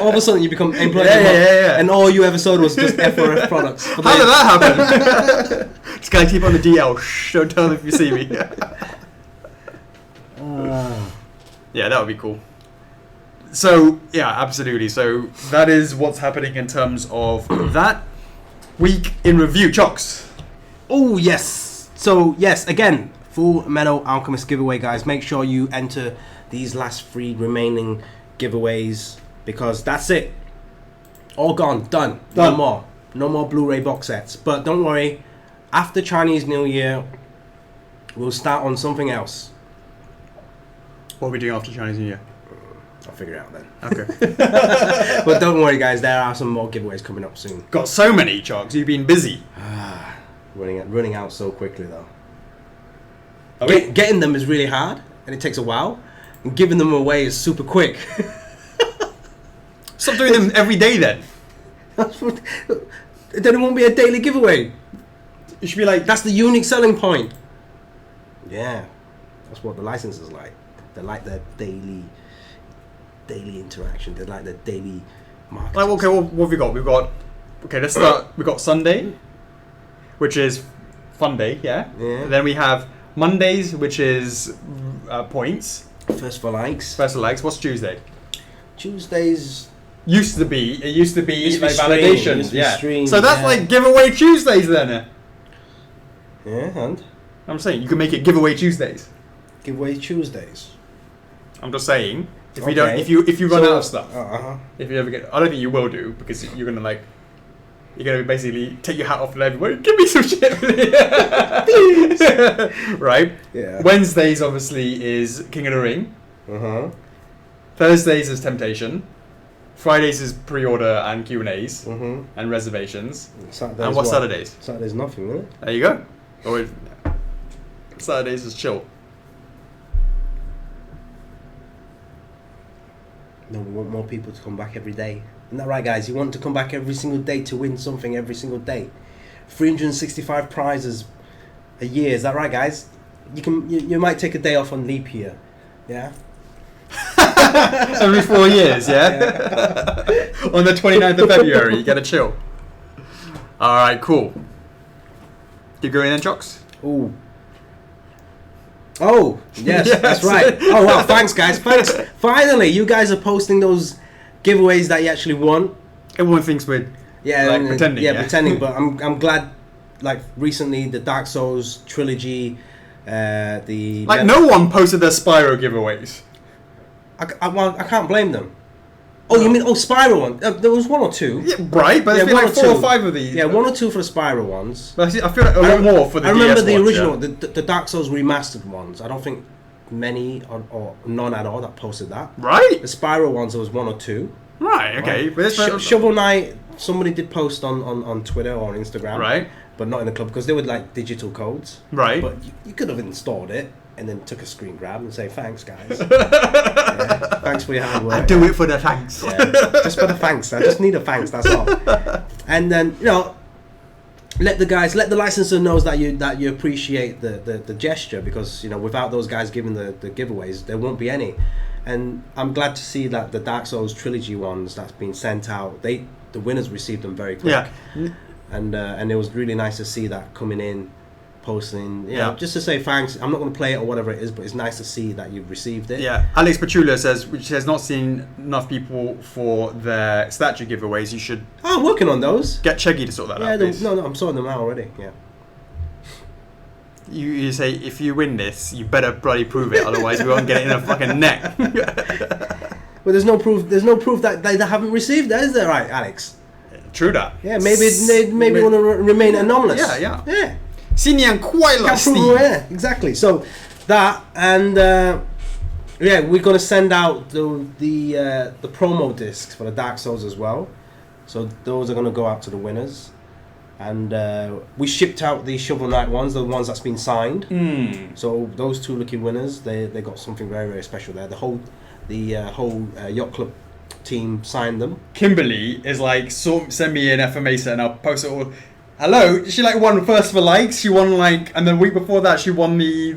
All of a sudden you become employee of the month, and all you ever sold was just F4F products. How did that happen? Just gotta keep on the DL. Shh, don't tell them if you see me. Yeah, that would be cool. So yeah, absolutely. So that is what's happening in terms of that week in review. Chocks. Oh yes. So yes, again, Full Metal Alchemist giveaway, guys. Make sure you enter these last 3 remaining giveaways because that's it. All gone, done. No more Blu-ray box sets. But don't worry, after Chinese New Year, we'll start on something else. What are we doing after Chinese New Year? I'll figure it out then. Okay. But don't worry, guys. There are some more giveaways coming up soon. Got so many, Chocks. You've been busy. Running out so quickly though. Getting them is really hard and it takes a while, and giving them away is super quick. Stop doing them every day then. Then it won't be a daily giveaway. It should be like, that's the unique selling point. Yeah, that's what the licenses like. They like the daily interaction. They like the daily marketing. like, okay, what have we got? Let's start. We've got Sunday, which is fun day, yeah. Yeah. Then we have Mondays, which is points. First for likes. What's Tuesday? Tuesdays Used to be like stream, validations, yeah. stream, so that's like giveaway Tuesdays then. Yeah, and I'm saying you can make it giveaway Tuesdays. giveaway Tuesdays. I'm just saying if you Okay. don't, if you run out of stuff, Uh-huh. if you ever get, I don't think you will do because you're gonna basically take your hat off to everybody. Give me some shit, right? Yeah. Wednesdays obviously is King of the Ring. Uh-huh. Thursdays is Temptation. Fridays is pre-order and Q&As and reservations. Saturdays And what's Saturdays? Saturday's nothing, isn't it? There you go. Or Saturdays is chill. No, we want more people to come back every day. Isn't that right, guys? You want to come back every single day to win something every single day. 365 prizes a year. Is that right, guys? You might take a day off on leap year. Yeah? Every 4 years, yeah? On the 29th of February, you get a chill. Alright, cool. Keep going then, Chocks? Ooh. Oh, yes, Yes. that's right. Oh, wow, thanks, guys. Thanks. Finally, you guys are posting those giveaways that you actually won. Everyone thinks we're pretending. Yeah, pretending, but I'm glad, like, recently, the Dark Souls trilogy, no one posted their Spyro giveaways. I can't blame them. Oh, you mean Spyro one? There was 1 or 2. Yeah, right, but there's been like 4 or 5 of these. Yeah, 1 or 2 for the Spyro ones. But I feel like a lot more for the I remember DS the ones, original, yeah. the Dark Souls remastered ones. I don't think many or none at all that posted that. Right? The Spyro ones, there was 1 or 2. Right. Okay. Right? But this Shovel Knight, somebody did post on Twitter or on Instagram. Right. But not in the club because they were like digital codes. Right. But you could have installed it and then took a screen grab and say, thanks, guys. Yeah, thanks for your hard work. I do it for the thanks. Yeah, just for the thanks. I just need a thanks, that's all. And then, let the licensor knows that you appreciate the gesture because, without those guys giving the giveaways, there won't be any. And I'm glad to see that the Dark Souls trilogy ones that's been sent out, the winners received them very quick. Yeah. And it was really nice to see that coming in, posting, just to say thanks. I'm not going to play it or whatever it is, but it's nice to see that you've received it. Yeah. Alex Petrulla says, which has not seen enough people for their statue giveaways. You should. Oh, I'm working on those. Get Cheggy to sort that out. Please. No, I'm sorting them out already. Yeah. You say if you win this, you better bloody prove it. Otherwise, we won't get it in a fucking neck. But there's no proof. There's no proof that they haven't received that, is there, right, Alex? True that. Yeah, maybe they want to remain anonymous. Yeah. Sinian Quaila. Yeah, exactly. So that and we're gonna send out the promo discs for the Dark Souls as well. So those are gonna go out to the winners. And we shipped out the Shovel Knight ones, the ones that's been signed. So those two lucky winners, they got something very, very special there. The whole yacht club team signed them. Kimberly is like, send me an FMA set and I'll post it all. Hello, she won first for likes. She won and the week before that she won the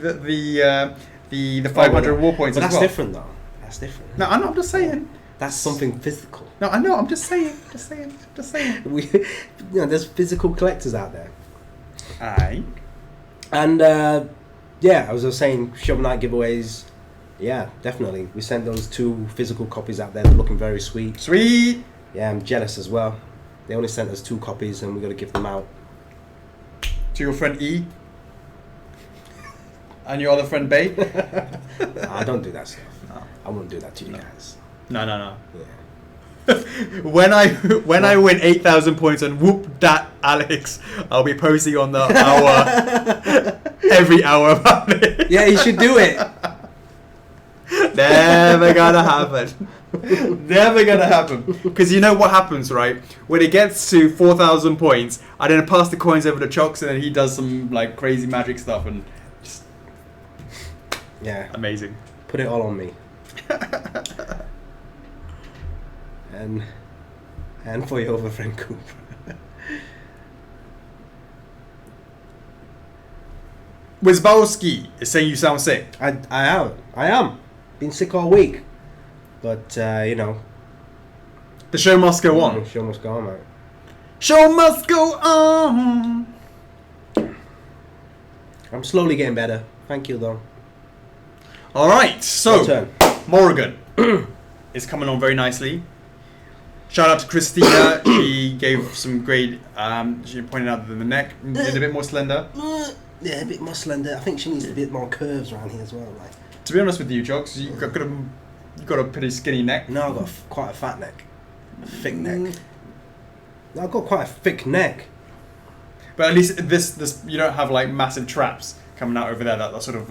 500 war points. But as that's well. different though. That's different. No, I'm just saying. That's something physical. No, I know. I'm just saying. There's physical collectors out there. Aye. And I was just saying, Shovel Knight giveaways. Yeah, definitely. We sent those 2 physical copies out there. They're looking very sweet. Sweet. Yeah, I'm jealous as well. They only sent us 2 copies, and we got to give them out to your friend E. And your other friend Bay. I don't do that stuff. No. I wouldn't do that to you guys. No. Yeah. when I win 8,000 points and whoop that Alex, I'll be posting on the hour every hour about it. Yeah, you should do it. Never gonna happen. Never gonna happen. Because you know what happens, right? When it gets to 4,000 points, I then pass the coins over to Chocks, and then he does some crazy magic stuff, and just amazing. Put it all on me. and for your other friend Coop. Wizbowski is saying you sound sick. I am. Been sick all week. But, The show must go on. The show must go on, mate. Show must go on. I'm slowly getting better. Thank you, though. Alright, so Your turn. Morrigan is coming on very nicely. Shout out to Christina. She gave some great. She pointed out that the neck is a bit more slender. Yeah, a bit more slender. I think she needs a bit more curves around here as well. To be honest with you, Jocks, you've got a pretty skinny neck. No, I've got quite a fat neck. A thick neck. I've got quite a thick neck. But at least this you don't have massive traps coming out over there. That sort of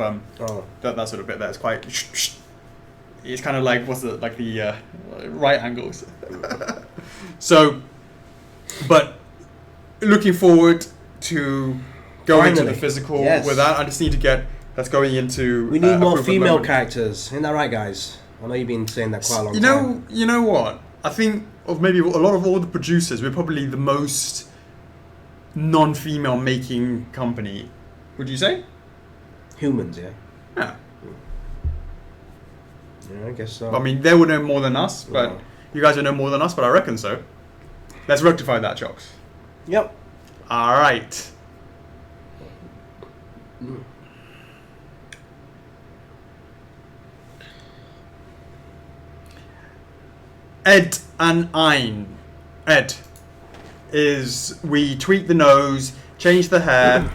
that sort of bit there is quite. It's kind of the right angles. So, but looking forward to going to the physical with that. I just need to get. That's going into. We need more female characters. Isn't that right, guys? I know you've been saying that quite a long time. You know what? I think of maybe a lot of all the producers, we're probably the most non-female making company. Would you say? Humans, yeah. Yeah. Yeah, I guess so. I mean, they would know more than us, but you guys would know more than us, but I reckon so. Let's rectify that, Chocks. Yep. All right. Ed and Ein. Ed is we tweak the nose, change the hair.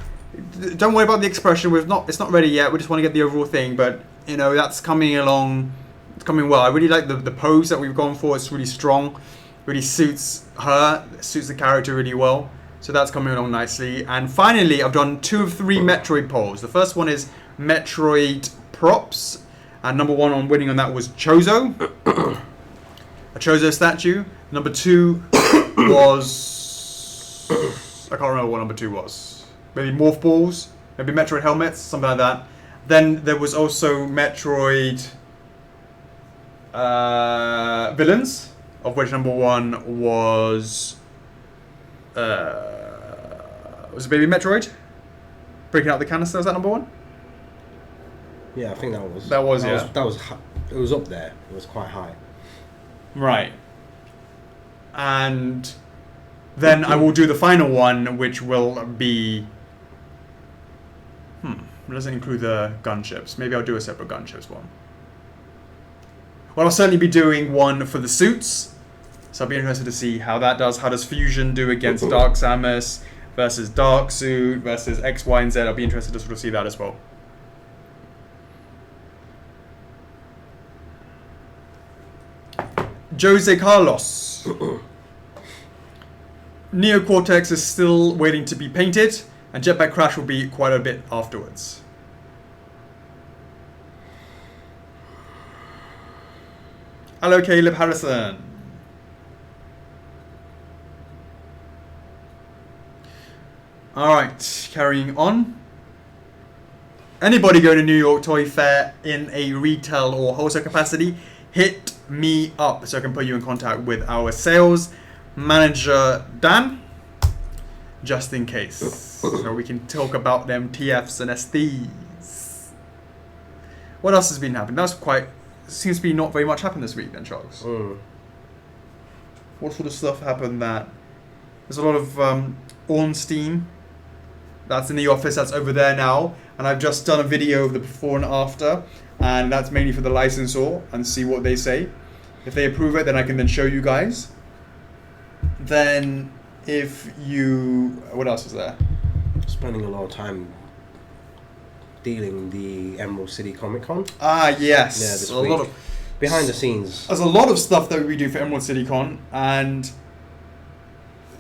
Don't worry about the expression. It's not ready yet. We just want to get the overall thing, but that's coming along. It's coming well. I really like the pose that we've gone for. It's really strong. Really suits her. Suits the character really well. So that's coming along nicely. And finally, I've done 2 of 3 Metroid polls. The first one is Metroid props, and number 1 on winning on that was Chozo. a Chozo statue. Number 2 was... I can't remember what number 2 was. Maybe Morph Balls, maybe Metroid helmets, something like that. Then there was also Metroid villains, of which number 1 was it Baby Metroid? Breaking out the canister, was that number 1? Yeah, I think that was. That was It was up there. It was quite high. Right. And then I will do the final one, which will be... It doesn't include the gunships. Maybe I'll do a separate gunships one. Well, I'll certainly be doing one for the suits. So I'll be interested to see how that does. How does Fusion do against Dark Samus versus Dark Suit versus X, Y, and Z? I'll be interested to sort of see that as well. Jose Carlos. Neo Cortex is still waiting to be painted, and Jetpack Crash will be quite a bit afterwards. Hello, Caleb Harrison. Alright, carrying on. Anybody going to New York Toy Fair in a retail or wholesale capacity, hit me up so I can put you in contact with our sales manager, Dan, just in case. So we can talk about them TFs and SDs. What else has been happening? That's quite... Seems to be not very much happened this week then, Charles. What sort of stuff happened that... There's a lot of Ornstein. That's in the office, that's over there now. And I've just done a video of the before and after. And that's mainly for the licensor and see what they say. If they approve it, then I can then show you guys. Then if you... What else is there? Spending a lot of time dealing the Emerald City Comic Con. Ah, yes. Yeah, this a week. lot of behind the scenes. There's a lot of stuff that we do for Emerald City Con, and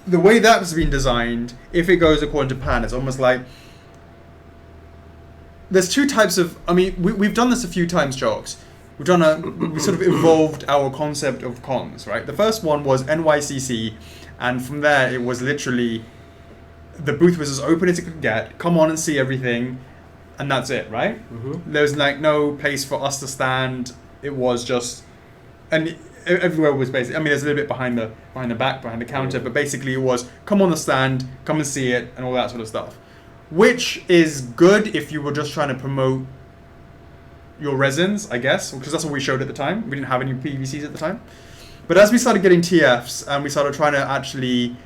the way that's been designed, if it goes according to plan, it's almost like there's two types of... I mean, we've done this a few times, Chocks. We sort of evolved our concept of cons, right? The first one was NYCC, and from there it was literally the booth was as open as it could get. Come on and see everything, and that's it, right? There was like no place for us to stand. It was just, and everywhere was basically... I mean, there's a little bit behind the counter, but basically it was come on the stand, come and see it, and all that sort of stuff. Which is good if you were just trying to promote your resins, I guess, because that's what we showed at the time. We didn't have any PVCs at the time. But as we started getting TFs and we started trying to actually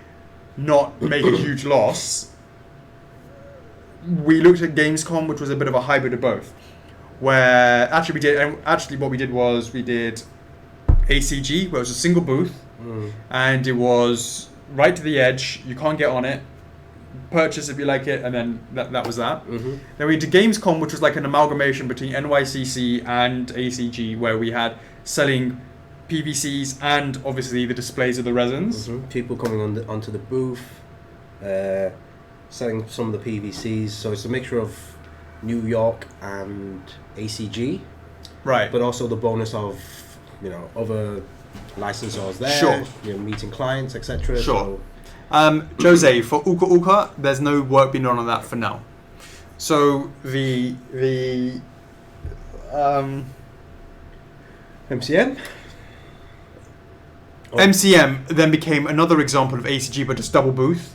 not make a huge loss, we looked at Gamescom, which was a bit of a hybrid of both. Where actually what we did was we did ACG, where it was a single booth, and it was right to the edge. You can't get on it. Purchase if you like it, and then that was that. Then we did Gamescom, which was like an amalgamation between NYCC and ACG, where we had selling PVCs and obviously the displays of the resins. People coming onto the booth, selling some of the PVCs. So it's a mixture of New York and ACG, right? But also the bonus of other licensors there, sure. Meeting clients, etc. Sure. Jose, for Uka Uka, there's no work being done on that for now. So the MCM? MCM then became another example of ACG, but just double booth.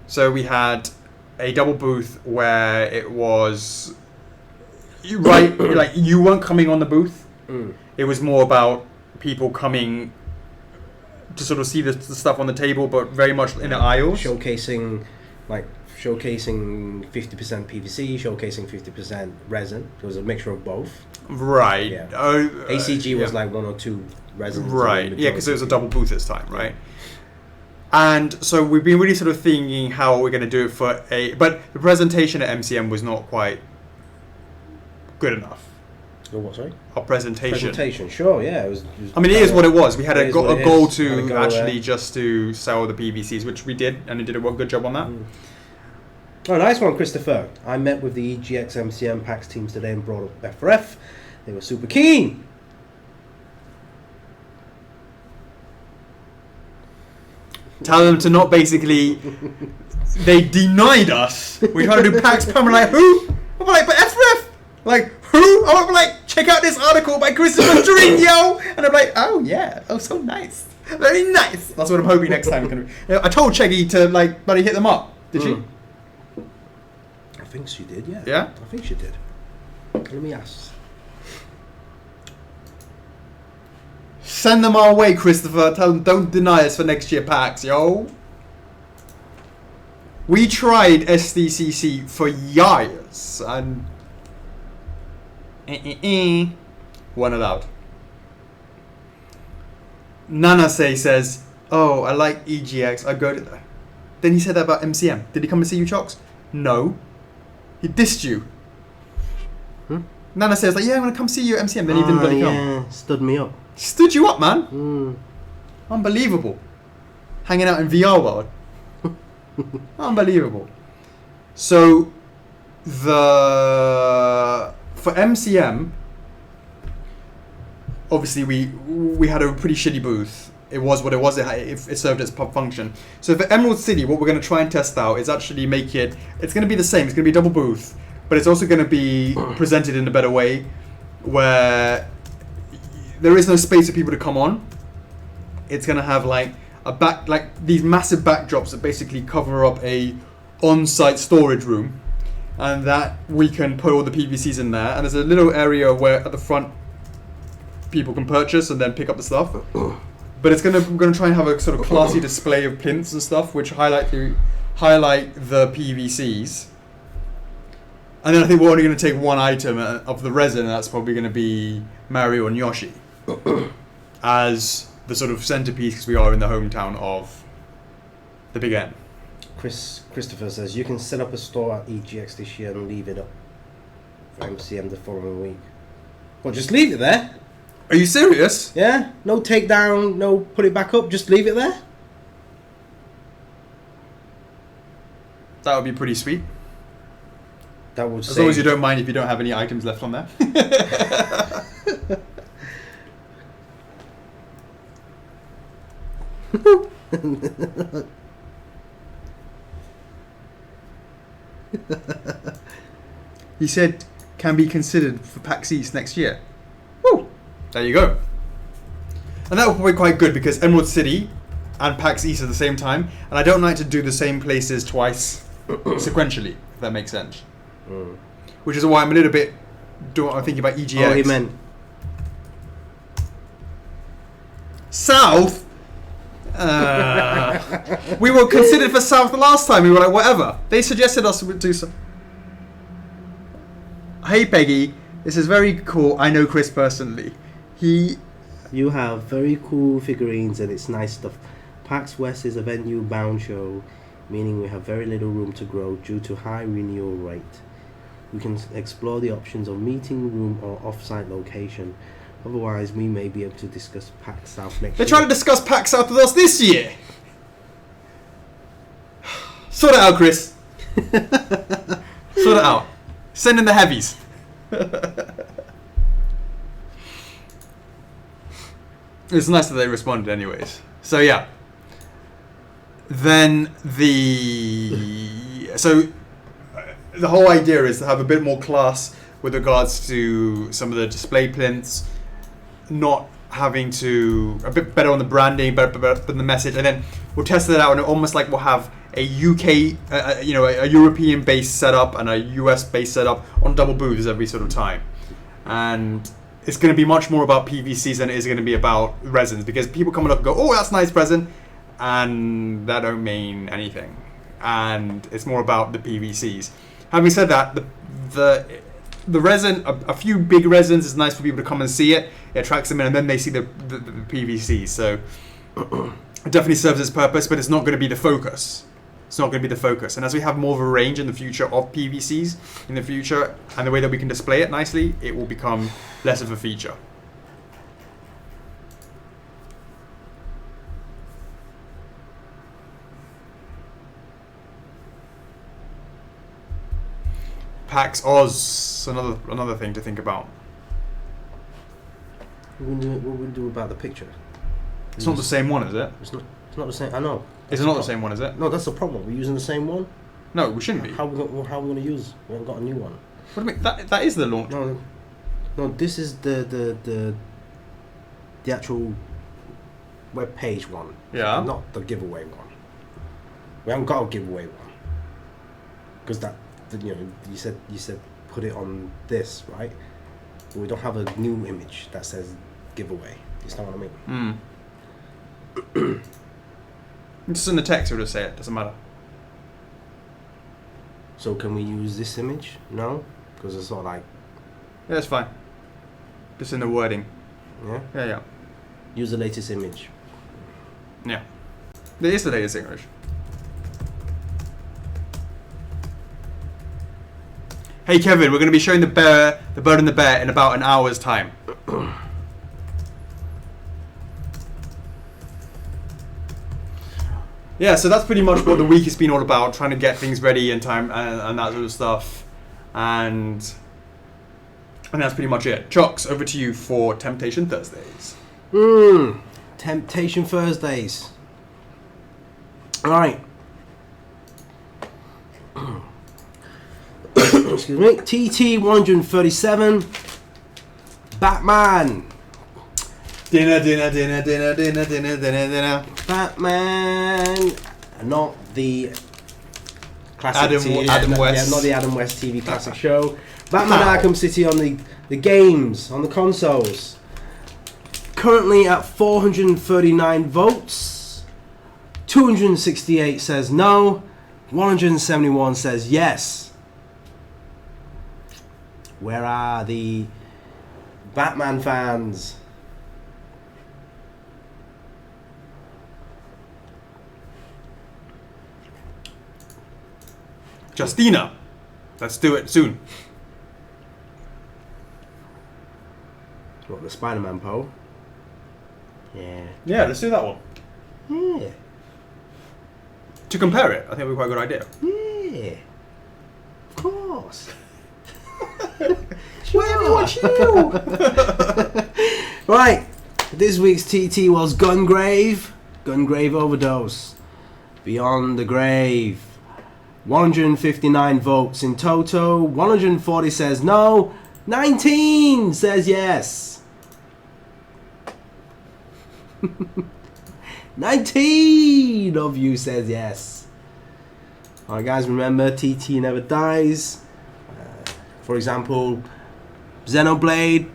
So we had a double booth where it was like you weren't coming on the booth. It was more about people coming to sort of see the stuff on the table, but very much in the aisles. Showcasing 50% PVC, showcasing 50% resin. It was a mixture of both. Right. Yeah. ACG was like 1 or 2 resins. Right. Yeah, because it was a double booth this time, right? And so we've been really sort of thinking how we're going to do it for but the presentation at MCM was not quite good enough. Oh, what, sorry? Our presentation. Sure, yeah. It was I mean, it is what it was. We had a goal to actually just to sell the PVCs, which we did, and it did a good job on that. Oh, nice one, Christopher. I met with the EGX MCM PAX teams today and brought up FRF. They were super keen. Tell them to not basically. They denied us. We tried to do PAX Pam. We're like, who? I'm like, but FRF. Like, who? I'm like, check out this article by Christopher Trino. And I'm like, oh yeah, oh so nice, very nice. That's what I'm hoping next time. I told Cheggy to like, bloody hit them up. Did she? I think she did. Yeah. Yeah. I think she did. Let me ask. Send them our way, Christopher. Tell them don't deny us for next year PAX, yo. We tried SDCC for years and weren't allowed. Nanase says, oh, I like EGX, I go to that. Then he said that about MCM. Did he come and see you, Chocks? No. He dissed you. Nana says, like, yeah, I'm going to come see you at MCM. Then he didn't bloody come. Yeah, stood me up. Stood you up, man. Unbelievable. Hanging out in VR world. Unbelievable. So, for MCM, obviously we had a pretty shitty booth. It was what it was. It served its function. So for Emerald City, what we're going to try and test out is actually make it. It's going to be the same. It's going to be a double booth, but it's also going to be presented in a better way, where there is no space for people to come on. It's going to have like these massive backdrops that basically cover up a on-site storage room, and that we can put all the PVCs in there. And there's a little area where at the front people can purchase and then pick up the stuff. But we're gonna try and have a sort of classy display of plinths and stuff, which highlight the PVCs. And then I think we're only going to take one item of the resin, and that's probably going to be Mario and Yoshi as the sort of centerpiece, because we are in the hometown of the Big N. Christopher says you can set up a store at EGX this year and leave it up for MCM the following week. Well, just leave it there. Are you serious? Yeah, no takedown, no put it back up, just leave it there. That would be pretty sweet. That would as long as you don't mind if you don't have any items left on there. He said can be considered for PAX East next year. Woo! There you go. And that will be quite good because Emerald City and PAX East at the same time, and I don't like to do the same places twice sequentially, if that makes sense. Which is why I'm a little bit I'm thinking about EGX. Oh, he meant South? We were considered for South last time. We were like, whatever. They suggested us to do some. Hey, Peggy. This is very cool. I know Chris personally. You have very cool figurines and it's nice stuff. PAX West is a venue-bound show, meaning we have very little room to grow due to high renewal rate. We can explore the options of meeting room or off-site location. Otherwise, we may be able to discuss PAX South next year. They're trying to discuss PAX South with us this year. Sort it out, Chris. Sort it out. Send in the heavies. It's nice that they responded anyways. So yeah. Then the whole idea is to have a bit more class with regards to some of the display plinths, not having to a bit better on the branding, better on the message, and then we'll test it out, and almost like we'll have a UK, a European based setup and a US based setup on double booths every sort of time, and it's going to be much more about PVCs than it is going to be about resins, because people come up and go, oh, that's nice resin, and that don't mean anything, and it's more about the PVCs. Having said that, the resin, a few big resins is nice for people to come and see it. It attracts them in, and then they see the PVCs. So it definitely serves its purpose, but it's not going to be the focus. It's not going to be the focus. And as we have more of a range in the future of PVCs in the future, and the way that we can display it nicely, it will become less of a feature. PAX Oz, another thing to think about. What would we do about the picture? It's not the same one, is it? It's not It's not the same. I know. It's not the same one, is it? No, that's the problem. We're using the same one. No, we shouldn't be. How we gonna use? We haven't got a new one. What do you mean? That is the launch. No. This is the actual web page one. Yeah. Not the giveaway one. We haven't got a giveaway one. Because you said put it on this, right? But we don't have a new image that says giveaway. You know what I mean? Just in the text, we'll just say it. Doesn't matter. So can we use this image? No, because it's not like. Yeah, that's fine. Just in the wording. Yeah. Yeah. Use the latest image. Yeah. It is the latest English. Hey Kevin, we're going to be showing the bird and the bear in about an hour's time. Yeah, so that's pretty much what the week has been all about, trying to get things ready in time and that sort of stuff. And that's pretty much it. Chocks, over to you for Temptation Thursdays. Temptation Thursdays. Alright. Excuse me. TT 137. Batman. Dinner. Batman. Not the classic Adam West. Yeah, not the Adam West TV classic show. Batman Arkham City on the games, on the consoles. Currently at 439 votes. 268 says no. 171 says yes. Where are the Batman fans? Justina, let's do it soon. What, the Spider-Man poll? Yeah. Yeah, let's do that one. Yeah. To compare it, I think it would be quite a good idea. Yeah. Of course. Whatever watch you. Right. This week's TT was Gungrave. Gungrave Overdose. Beyond the Grave. 159 votes in total. 140 says no. 19 says yes. 19 of you says yes. Alright guys, remember TT never dies. For example, Xenoblade.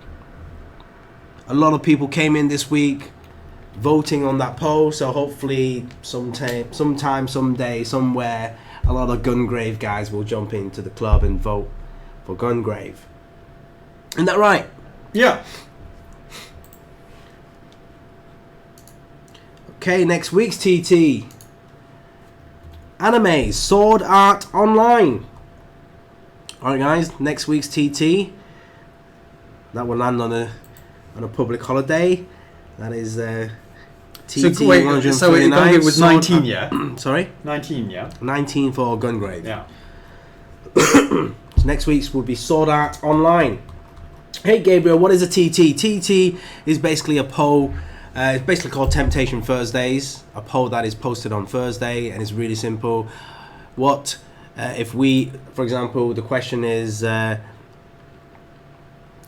A lot of people came in this week voting on that poll, so hopefully sometime, someday, somewhere, a lot of Gungrave guys will jump into the club and vote for Gungrave. Isn't that right? Yeah. Okay, next week's TT. Anime Sword Art Online. Alright guys, next week's TT. That will land on a public holiday. That is TT so wait, 139. so it was 19, yeah? Sorry? 19, yeah? 19 for Gungrave. Yeah. So next week's will be Sword Art Online. Hey Gabriel, what is a TT? TT is basically a poll. It's basically called Temptation Thursdays. A poll that is posted on Thursday, and it's really simple. What if we, for example, the question is,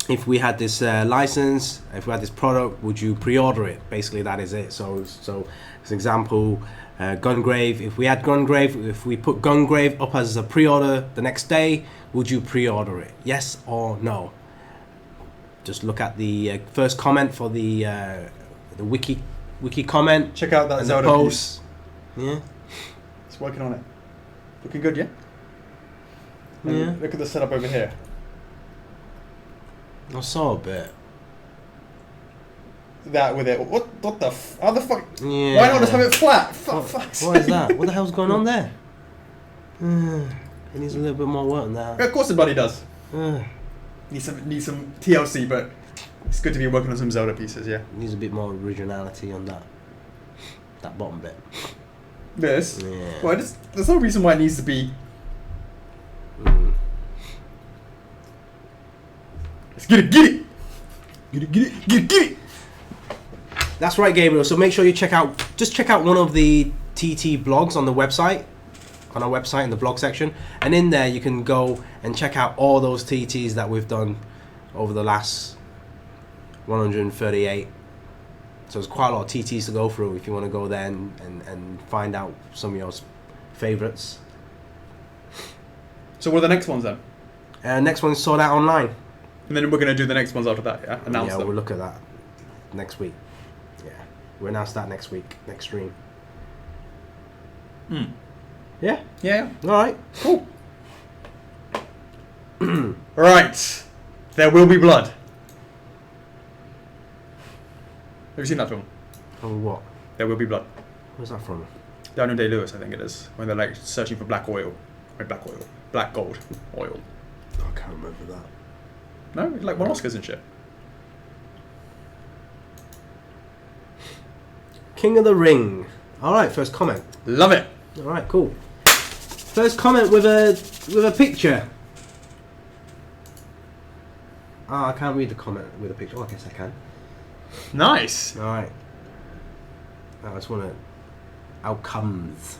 if we had this license, if we had this product, would you pre-order it? Basically, that is it. So as an example, Gungrave. If we had Gungrave, if we put Gungrave up as a pre-order the next day, would you pre-order it? Yes or no? Just look at the first comment for the wiki comment. Check out that and Zelda post. piece. Yeah. It's working on it. Looking good, yeah? And Yeah. look at the setup over here. I saw a bit. That with it. What the how the fuck? Yeah. Why not just have it flat? What is that? What the hell's going on there? It needs a little bit more work than that. Of course the buddy does. Uh, Need some TLC, but it's good to be working on some Zelda pieces, yeah. needs a bit more originality on that bottom bit. This? Yeah. Well, there's no reason why it needs to be. Let's get it! Get it! Get it! That's right, Gabriel. So make sure you check out one of the TT blogs on the website, on our website in the blog section, and in there you can go and check out all those TTs that we've done over the last 138. So there's quite a lot of TTs to go through if you want to go there and find out some of your favourites. So what are the next ones then? Next one's sold out online. And then we're going to do the next ones after that, yeah? Announce them. We'll look at that next week. Yeah, we'll announce that next week, next stream. Yeah? Yeah. All right. Cool. Right. There will be blood. Have you seen that film? Oh, what? There Will Be Blood. Where's that from? Daniel Day-Lewis, I think it is. When they're like searching for black oil. Black gold oil. I can't remember that. No? It's like won Oscars and shit. King of the Ring. All right, first comment. Love it. All right, cool. First comment with a picture. Ah, I can't read the comment with a picture. Oh, I guess I can. Nice. All right. I just want to outcomes.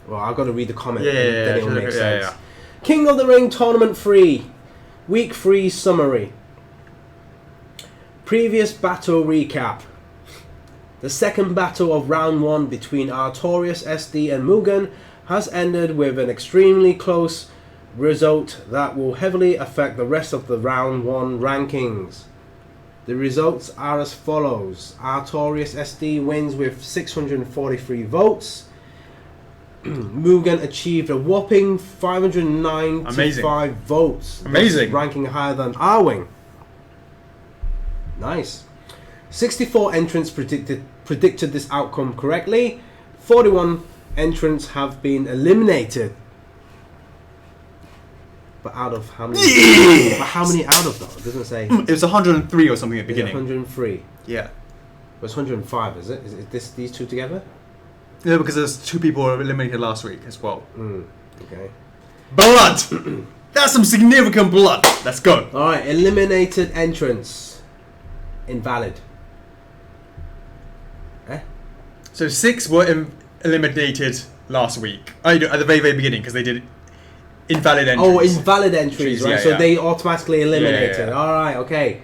Well, I've got to read the comment. Then it'll make sense. Yeah. King of the Ring Tournament 3. Week 3 summary. Previous battle recap. The second battle of round 1 between Artorias SD and Mugen has ended with an extremely close result that will heavily affect the rest of the round 1 rankings. The results are as follows. Artorias SD wins with 643 votes. Mugen achieved a whopping 595 votes. Amazing. Ranking higher than Arwing. Nice. 64 entrants predicted this outcome correctly. 41 entrants have been eliminated. But out of how many? But how many out of that? It doesn't say. It was 103 or something at the beginning. 103. Yeah. Well, it's 105, is it? Is it these two together? Yeah, because there's 2 people who were eliminated last week as well. Okay. Blood! That's some significant blood. Let's go. Alright, eliminated entrants. Invalid. So 6 were eliminated last week. At the very, very beginning, because they did invalid entries. Oh, invalid entries, right? Yeah, so yeah. they automatically eliminated. Yeah. Alright, okay.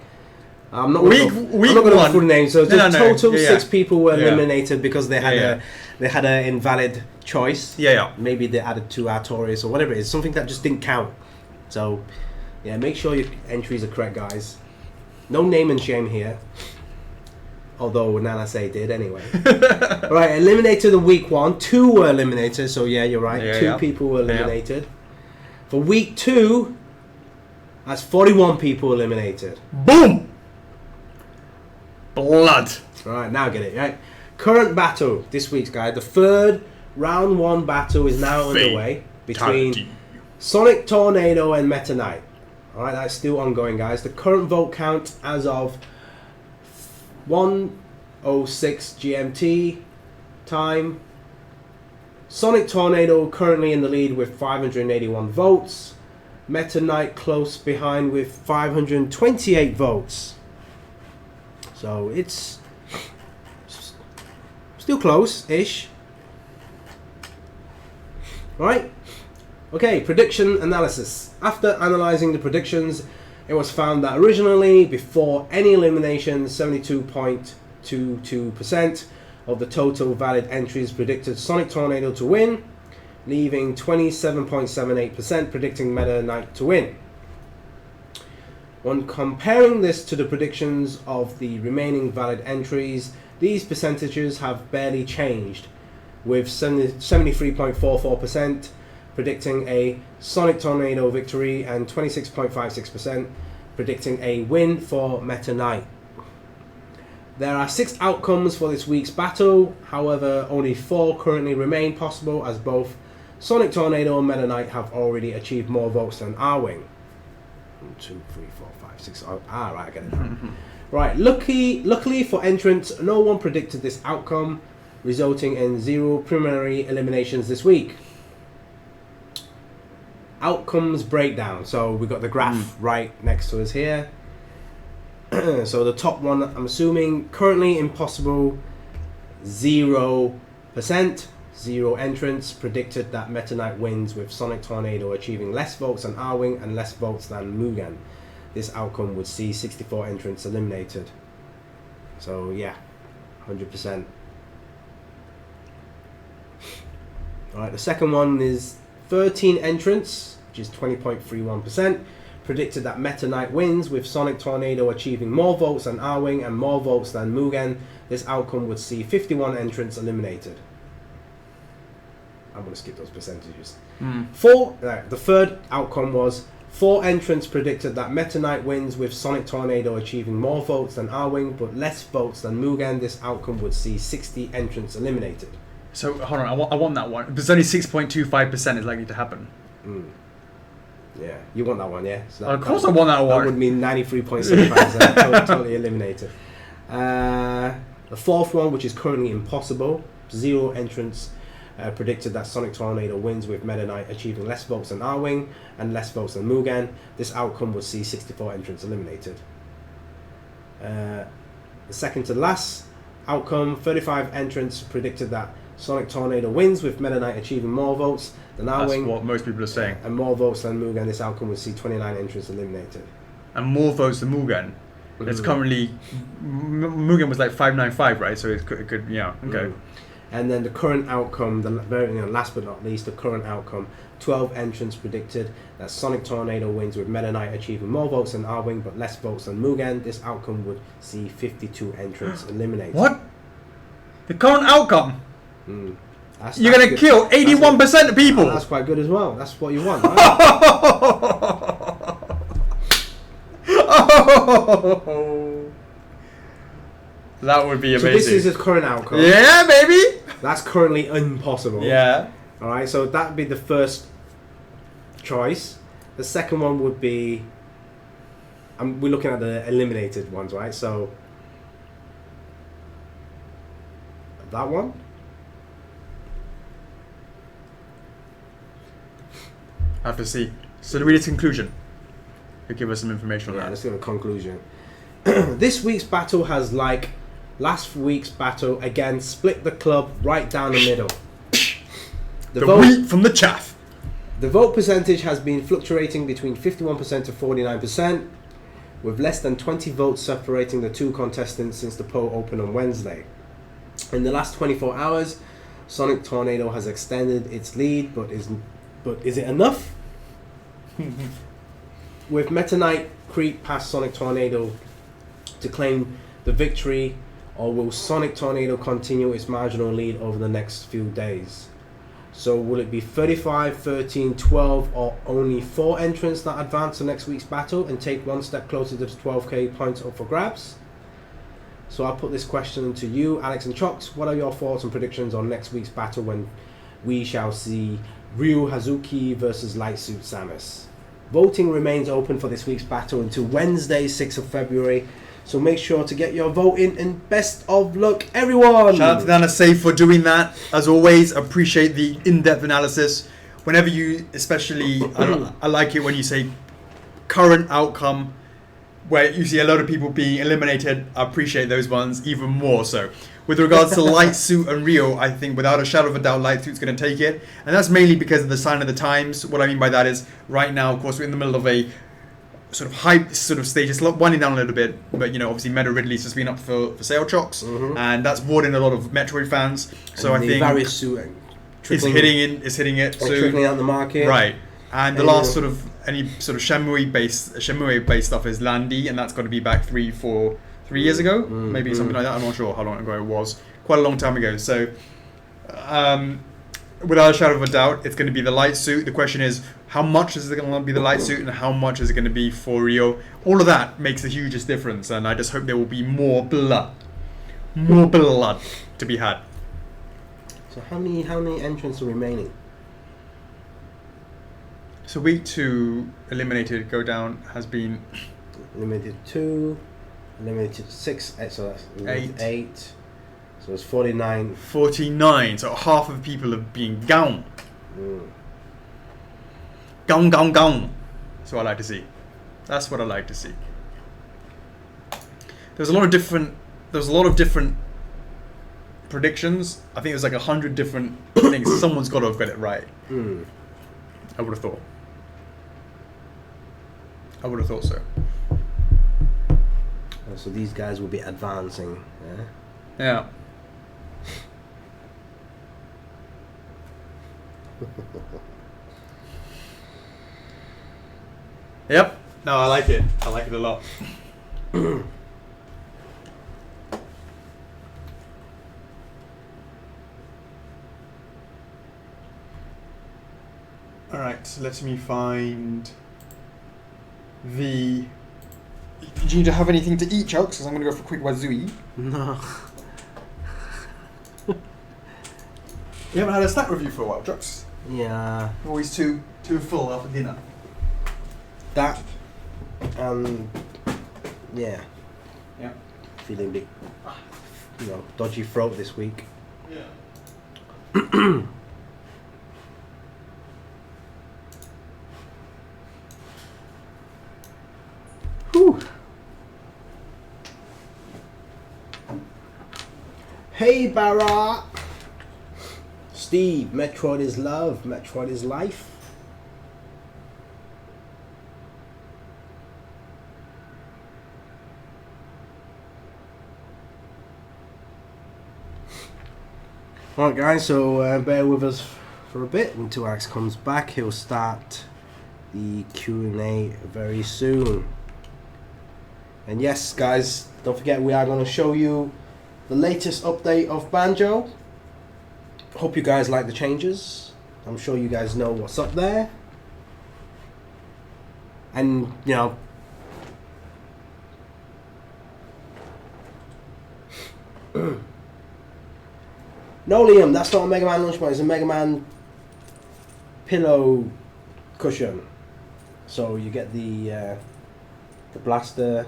I'm not Week going to go through the names. So the total 6 people were eliminated because they had an invalid choice. Yeah. Maybe they added 2 Artorias or whatever it is. Something that just didn't count. So, yeah, make sure your entries are correct, guys. No name and shame here. Although Nana say did anyway. Right, eliminated in week 1. 2 were eliminated. So, yeah, you're right. 2 people were eliminated. Yeah. For week 2, that's 41 people eliminated. Boom! Blood. Right, now get it, right? Current battle this week's guy. The third round 1 battle is now underway between Sonic Tornado and Meta Knight. Alright, that's still ongoing, guys. The current vote count as of 1:06 GMT time. Sonic Tornado currently in the lead with 581 votes. Meta Knight close behind with 528 votes. So it's still close-ish. Right? Okay, prediction analysis. After analysing the predictions, it was found that originally, before any elimination, 72.22% of the total valid entries predicted Sonic Tornado to win, leaving 27.78% predicting Meta Knight to win. When comparing this to the predictions of the remaining valid entries, these percentages have barely changed, with 73.44% predicting a Sonic Tornado victory and 26.56% predicting a win for Meta Knight. There are 6 outcomes for this week's battle, however only 4 currently remain possible as both Sonic Tornado and Meta Knight have already achieved more votes than Arwing. 2, 3, 4, 5, 6. Oh, right, I get it now. Right, luckily for entrants, no one predicted this outcome, resulting in 0 preliminary eliminations this week. outcomes breakdown. So we've got the graph right next to us here. So the top one, I'm assuming, currently impossible, 0%, 0 entrants. Predicted that Meta Knight wins with Sonic Tornado achieving less votes than Arwing and less votes than Mugen. This outcome would see 64 entrants eliminated. So yeah, 100%. Alright, the second one is 13 entrants, which is 20.31%. Predicted that Meta Knight wins with Sonic Tornado achieving more votes than Arwing and more votes than Mugen. This outcome would see 51 entrants eliminated. I'm going to skip those percentages. The third outcome was 4 entrants predicted that Meta Knight wins with Sonic Tornado achieving more votes than Arwing but less votes than Mugen. This outcome would see 60 entrants eliminated. So hold on, I want that one. There's only 6.25% is likely to happen. Yeah, you want that one, yeah? So of course I want that one. That would mean 93.75% totally eliminated. The fourth one, which is currently impossible, 0 entrants predicted that Sonic Tornado wins with Meta Knight achieving less votes than Arwing and less votes than Mugen. This outcome would see 64 entrants eliminated. The second to last outcome, 35 entrants predicted that Sonic Tornado wins with Meta Knight achieving more votes than Arwing. That's what most people are saying. And more votes than Mugen. This outcome would see 29 entrants eliminated. And more votes than Mugen. It's currently... Mugen was like 595, right? So it could yeah, okay. And then the current outcome, the very last but not least, the current outcome, 12 entrants predicted that Sonic Tornado wins with Meta Knight achieving more votes than Arwing but less votes than Mugen. This outcome would see 52 entrants eliminated. What? The current outcome? That's You're going to kill 81% of people. That's quite good as well. That's what you want, right? That would be amazing. So this is the current outcome. Yeah, baby. That's currently impossible. Yeah. All right, so that would be the first choice. The second one would be... we're looking at the eliminated ones, right? So... that one? I have to see. So read its conclusion. You'll give us some information on that. Let's give a conclusion. This week's battle has, like last week's battle, again split the club right down the middle. The wheat from the chaff. The vote percentage has been fluctuating between 51% to 49%, with less than 20 votes separating the two contestants since the poll opened on Wednesday. In the last 24 hours, Sonic Tornado has extended its lead, but is it enough? With Meta Knight creep past Sonic Tornado to claim the victory, or will Sonic Tornado continue its marginal lead over the next few days? So will it be 35, 13, 12, or only 4 entrants that advance to next week's battle and take one step closer to the 12k points up for grabs? So I'll put this question to you, Alex and Chocks. What are your thoughts and predictions on next week's battle when we shall see Ryu Hazuki versus Lightsuit Samus? Voting remains open for this week's battle until Wednesday, 6th of February. So make sure to get your vote in, and best of luck, everyone! Shout out to Nana Safe for doing that. As always, appreciate the in-depth analysis. Whenever you, especially, I like it when you say current outcome, where you see a lot of people being eliminated. I appreciate those ones even more so. With regards to Lightsuit and Rio, I think without a shadow of a doubt, Lightsuit's going to take it. And that's mainly because of the sign of the times. What I mean by that is, right now, of course, we're in the middle of a sort of hype sort of stage. It's winding down a little bit, but obviously Meta Ridley's just been up for sale, Chocks, and that's brought in a lot of Metroid fans. So and I think various suit it's hitting it soon. Trickling out the market, right? And the last sort of any sort of Shenmue based stuff is Landy, and that's got to be back 3 years ago, maybe something like that. I'm not sure how long ago it was. Quite a long time ago. So, without a shadow of a doubt, it's going to be the light suit. The question is, how much is it going to be the light suit, and how much is it going to be for Rio? All of that makes the hugest difference, and I just hope there will be more blood to be had. So how many entrants are remaining? So week 2 eliminated go down has been eliminated 2, eliminated 6, so that's 8. So it's 49. 49. So half of the people have been gone. Gong, gong, gong. That's what I like to see. That's what I like to see. There's a lot of different predictions. I think it was like 100 different things. Someone's got to have got it right. I would have thought. I would have thought so. So these guys will be advancing. Yeah. Yep. No, I like it. I like it a lot. Alright, let me find the... Do you need to have anything to eat, Chokes? Because I'm going to go for a quick wazooie. No. You haven't had a snack review for a while, Chokes? Yeah. Always too full after dinner. That, yeah. Yeah. Feeling a bit, dodgy throat this week. Yeah. Whew. Hey, Barra. Steve, Metroid is love, Metroid is life. Alright guys, so bear with us for a bit until Alex comes back. He'll start the Q&A very soon. And yes guys, don't forget we are going to show you the latest update of Banjo. Hope you guys like the changes. I'm sure you guys know what's up there. And, no, Liam, that's not a Mega Man lunchbox, it's a Mega Man pillow cushion. So you get the blaster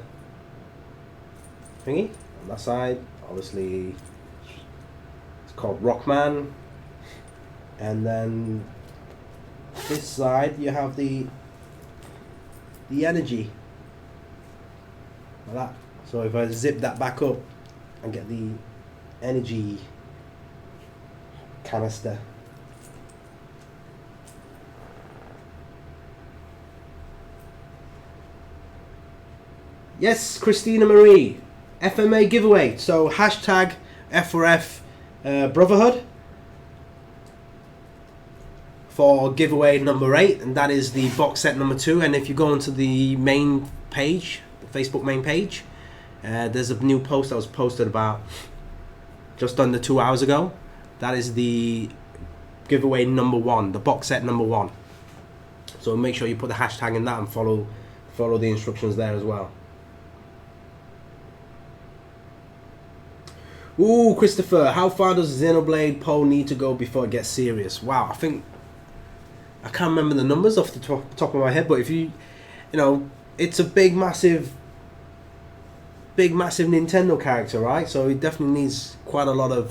thingy on that side. Obviously, it's called Rockman. And then this side, you have the energy. Like that. So if I zip that back up and get the energy canister. Yes, Christina Marie, FMA giveaway. So hashtag F4F Brotherhood for giveaway number 8, and that is the box set number 2. And if you go into the main page, the Facebook main page, there's a new post that was posted about just under 2 hours ago. That is the giveaway number 1, the box set number 1. So make sure you put the hashtag in that and follow the instructions there as well. Ooh, Christopher, how far does Xenoblade Poe need to go before it gets serious? Wow, I can't remember the numbers off the top of my head, but if you it's a big massive Nintendo character, right? So it definitely needs quite a lot of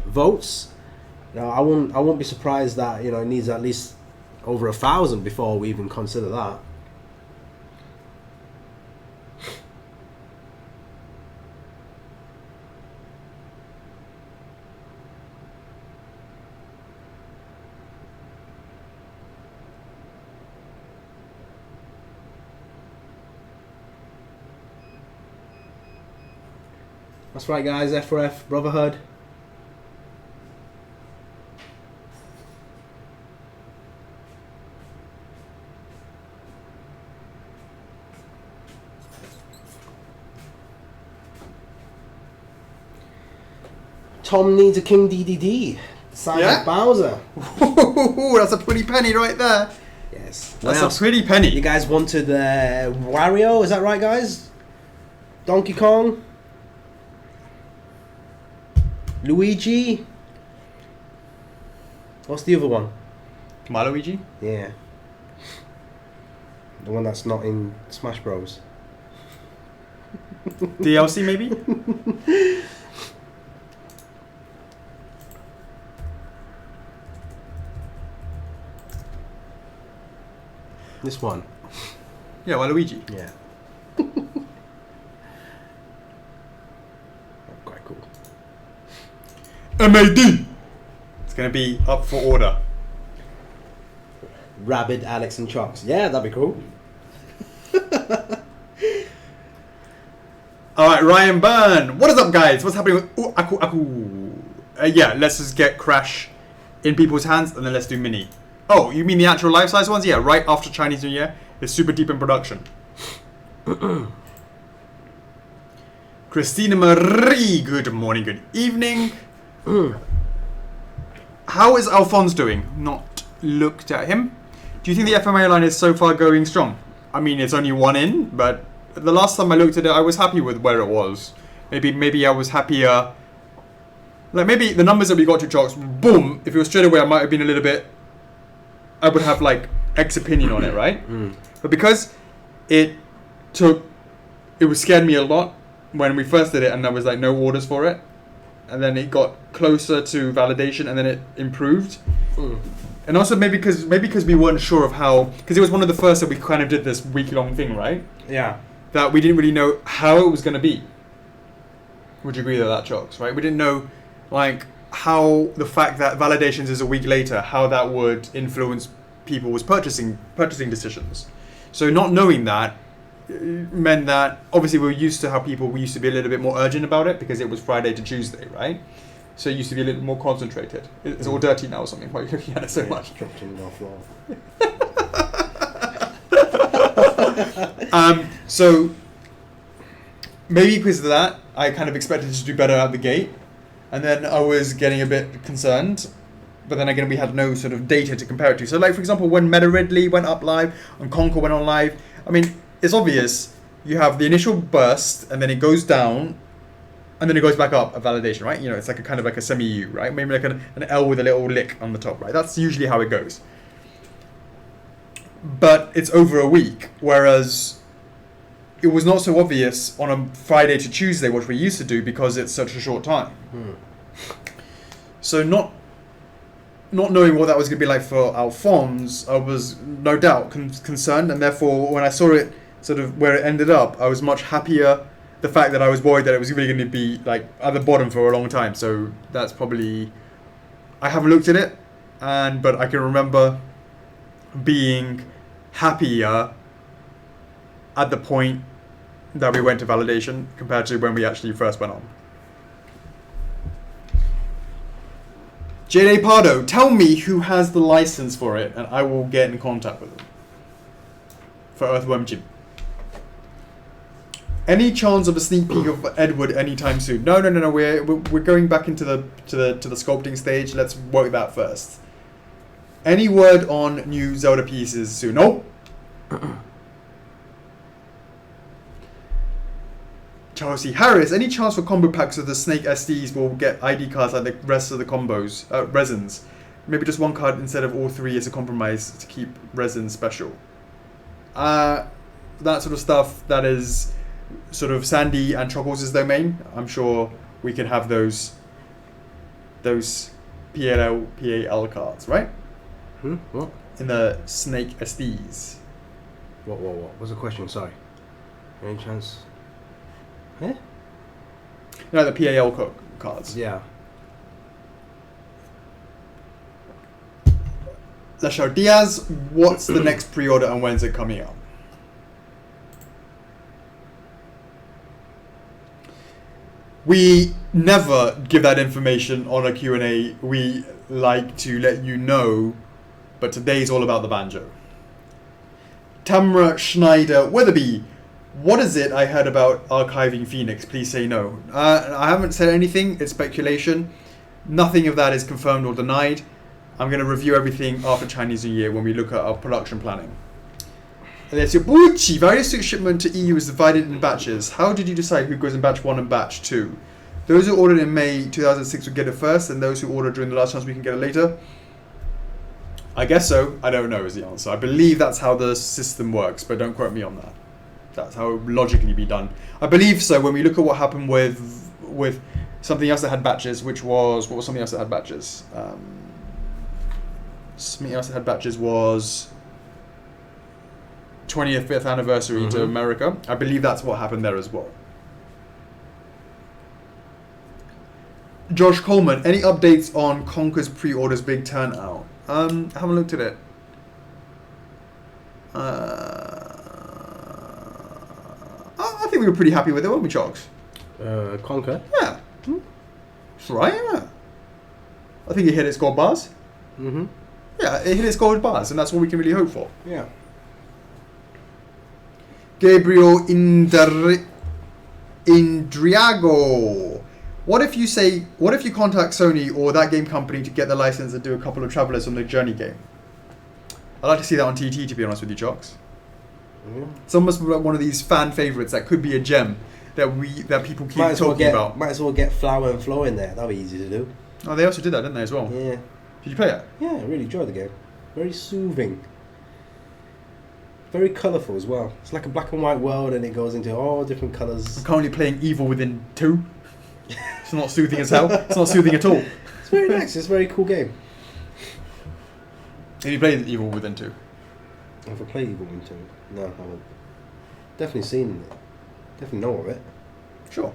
votes. I won't be surprised that it needs at least over 1,000 before we even consider that. That's right, guys. F4F Brotherhood. Tom needs a King DDD. Signed by Bowser. Ooh, that's a pretty penny right there. Yes. That's a pretty penny. You guys wanted Wario, is that right, guys? Donkey Kong. Luigi. What's the other one? Waluigi? Yeah. The one that's not in Smash Bros. DLC maybe? This one. Yeah, Waluigi. Yeah. Quite cool. MAD! It's going to be up for order. Rabid, Alex, and Chocks. Yeah, that'd be cool. Alright, Ryan Byrne. What is up, guys? What's happening with Aku? Yeah, let's just get Crash in people's hands and then let's do Mini. Oh, you mean the actual life-size ones? Yeah, right after Chinese New Year. It's super deep in production. Christina Marie. Good morning, good evening. How is Alphonse doing? Not looked at him. Do you think the FMA line is so far going strong? I mean, it's only one in, but the last time I looked at it, I was happy with where it was. Maybe I was happier. Like, maybe the numbers that we got to Chocks, boom, if it was straight away, I might have been a little bit... I would have, like, X opinion on it, right? But because it scared me a lot when we first did it, and there was, like, no orders for it. And then it got closer to validation, and then it improved. And also maybe because we weren't sure of how... Because it was one of the first that we kind of did this week-long thing, right? Yeah. That we didn't really know how it was going to be. Would you agree with that, Chocks, right? We didn't know, like, how the fact that validations is a week later, how that would influence people's purchasing decisions. So not knowing that meant that, obviously we were used to how we used to be a little bit more urgent about it because it was Friday to Tuesday, right? So it used to be a little more concentrated. It's all dirty now or something. Why are you looking at it so much? Dropped in the floor. So maybe because of that, I kind of expected to do better out the gate, and then I was getting a bit concerned. But then again, we had no sort of data to compare it to. So, like for example, when Meta Ridley went up live and Conquer went on live, I mean, it's obvious. You have the initial burst, and then it goes down, and then it goes back up at validation, right? You know, it's like a kind of like a semi-U, right? Maybe like an L with a little lick on the top, right? That's usually how it goes. But it's over a week, whereas it was not so obvious on a Friday to Tuesday, which we used to do because it's such a short time. So not knowing what that was going to be like for Alphonse, I was no doubt concerned, and therefore when I saw it sort of where it ended up, I was much happier. The fact that I was worried that it was really going to be like at the bottom for a long time. So that's probably, I haven't looked at it, but I can remember being happier at the point that we went to validation compared to when we actually first went on. J.A. Pardo, tell me who has the license for it, and I will get in contact with them for Earthworm Jim. Any chance of a sneak peek of Edward anytime soon? No. We're going back into the sculpting stage. Let's work that first. Any word on new Zelda pieces soon? No. Chelsea Harris, any chance for combo packs of the Snake SDs will get ID cards like the rest of the combos, resins? Maybe just one card instead of all three as a compromise to keep resin special. That sort of stuff, that is sort of Sandy and Chockles' domain. I'm sure we can have those PAL cards, right? What? In the Snake SDs. What? What's the question? Sorry. Any chance? Eh? No, the PAL cards. Yeah. Lashar Diaz, what's the next pre-order and when's it coming out? We never give that information on a Q&A. We like to let you know, but today's all about the banjo. Tamra Schneider Weatherby, what is it I heard about archiving Phoenix? Please say no. I haven't said anything. It's speculation. Nothing of that is confirmed or denied. I'm going to review everything after Chinese New Year when we look at our production planning. Alessio Bucci, various suit shipment to EU is divided in batches. How did you decide who goes in batch 1 and batch 2? Those who ordered in May 2006 would get it first, and those who ordered during the last chance we can get it later? I guess so. I don't know is the answer. I believe that's how the system works, but don't quote me on that. That's how it would logically be done. I believe so. When we look at what happened with something else that had batches, which was... What was something else that had batches? Something else that had batches was... 25th anniversary to America. I believe that's what happened there as well. Josh Coleman, any updates on Conker's pre-orders big turnout? I haven't looked at it. I think we were pretty happy with it, weren't we, Chocks? Conker? Yeah. It's right, yeah. I think it hit its gold bars. Mm-hmm. Yeah, it hit its gold bars, and that's what we can really hope for. Yeah. Gabriel Indriago. What if you contact Sony or that game company to get the license and do a couple of Travelers on the Journey game? I'd like to see that on TT, to be honest with you, Chocks. It's almost like one of these fan favourites that could be a gem that people keep talking about. Might as well get Flower and Flow in there. That'll be easy to do. Oh, they also did that, didn't they, as well? Yeah. Did you play it? Yeah, I really enjoyed the game. Very soothing. Very colourful as well. It's like a black and white world and it goes into all different colours. I'm currently playing Evil Within 2. It's not soothing as hell. It's not soothing at all. It's very nice. It's a very cool game. Have you played Evil Within 2? Have I played Evil Within 2? No, I haven't. Definitely seen it. Definitely know of it. Sure.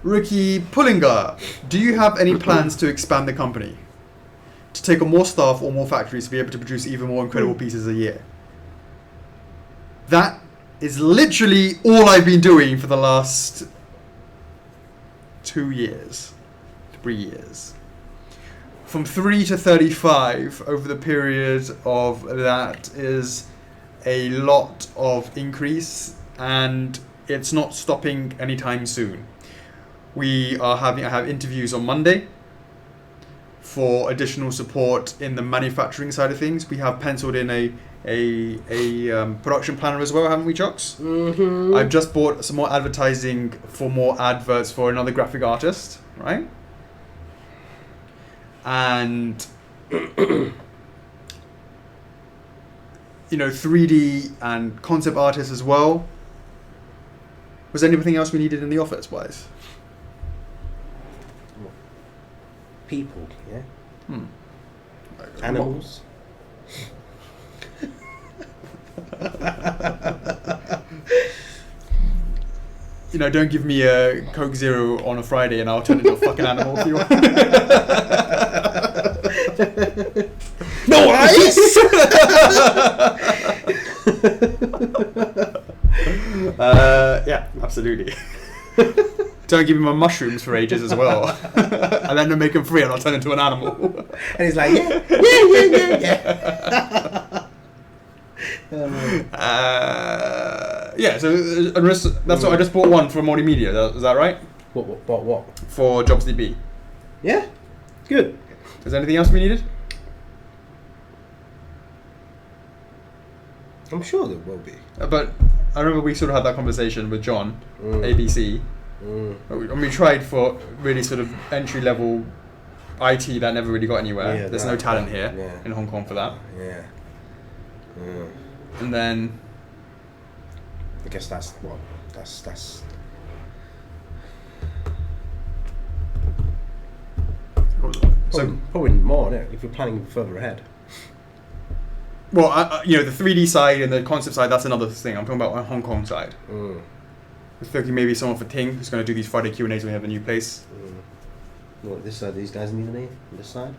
Ricky Pullinger, do you have any plans to expand the company? To take on more staff or more factories to be able to produce even more incredible pieces a year? That is literally all I've been doing for the last 2 years. 3 years. From 3 to 35 over the period of that is a lot of increase, and it's not stopping anytime soon. I have interviews on Monday for additional support in the manufacturing side of things. We have penciled in a production planner as well, haven't we, Chocks? Mm-hmm. I've just bought some more advertising for more adverts for another graphic artist, right? And 3D and concept artists as well. Was there anything else we needed in the office wise? People, yeah. Animals. Don't give me a Coke Zero on a Friday and I'll turn into a fucking animal if you want. No ice! Yeah, absolutely. Don't give me my mushrooms for ages as well. And then make them free and I'll turn into an animal. And he's like, yeah. Yeah, so that's what I just bought one for multimedia. Is that right? What? For JobsDB. Yeah, good. Is there anything else we needed? I'm sure there will be. But I remember we sort of had that conversation with John, ABC. And we tried for really sort of entry-level IT that never really got anywhere. Yeah, There's no talent here in Hong Kong for that. Yeah. And then I guess that's so probably more, isn't it, if you're planning further ahead. Well, the 3D side and the concept side, that's another thing. I'm talking about the Hong Kong side. We're thinking maybe someone for Ting who's going to do these Friday Q&As when we have a new place. What, this side, these guys need any? This side?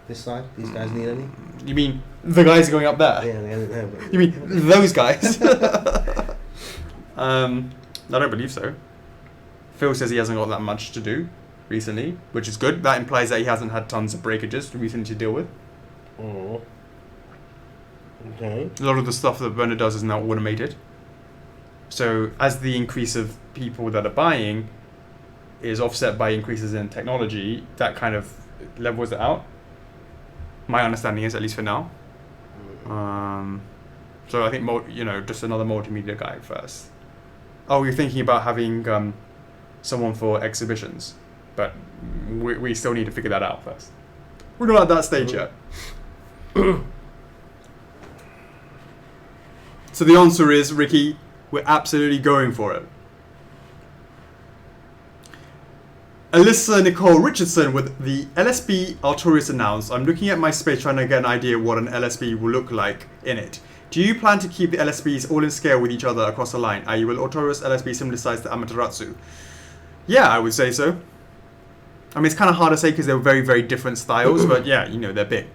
This side, these guys need any? You mean the guys going up there? Yeah. You mean those guys? I don't believe so. Phil says he hasn't got that much to do recently, which is good. That implies that he hasn't had tons of breakages recently to deal with. Okay. A lot of the stuff that Bernard does is now automated. So as the increase of people that are buying is offset by increases in technology, that kind of levels it out. My understanding is, at least for now. So I think just another multimedia guy first. Oh, you're thinking about having someone for exhibitions, but we still need to figure that out first. We're not at that stage yet. So the answer is, Ricky, we're absolutely going for it. Alyssa Nicole Richardson with the LSB Artorias announced. I'm looking at my space trying to get an idea what an LSB will look like in it. Do you plan to keep the LSBs all in scale with each other across the line? Are you will Artorias LSB similar size to Amaterasu? Yeah, I would say so. I mean, it's kind of hard to say because they're very, very different styles, but yeah, you know, they're big.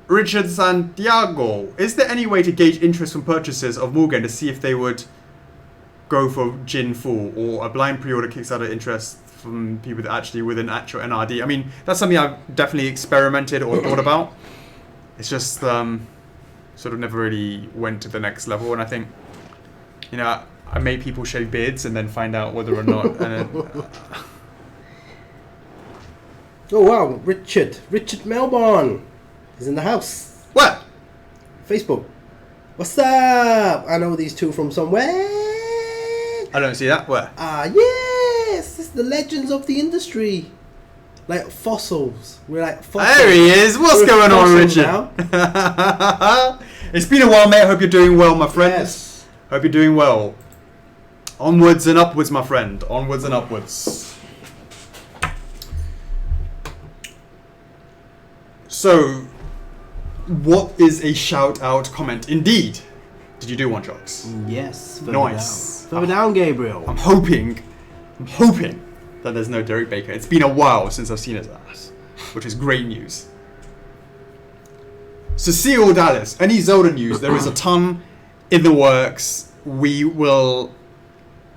Richard Santiago. Is there any way to gauge interest from purchasers of Mugen to see if they would go for Jin full or a blind pre-order Kickstarter interest from people that actually with an actual NRD? I mean, that's something I've definitely experimented or thought about. It's just sort of never really went to the next level, and I think, you know, I made people shave beards and then find out whether or not. Oh wow, Richard Melbourne is in the house. What? Facebook. What's up? I know these two from somewhere. I don't see that. Where? Yes, it's the legends of the industry. Like fossils. We're like fossils. There he is. What's going on, Richard? It's been a while, mate. I hope you're doing well, my friend. Yes. Hope you're doing well. Onwards and upwards, my friend. Onwards and upwards. So, what is a shout-out comment? Indeed. Did you do one, Chocks? Yes. Nice. Further down, Gabriel. I'm hoping that there's no Derek Baker. It's been a while since I've seen his ass, which is great news. Cecile Dallas, any Zelda news? There is a ton in the works. We will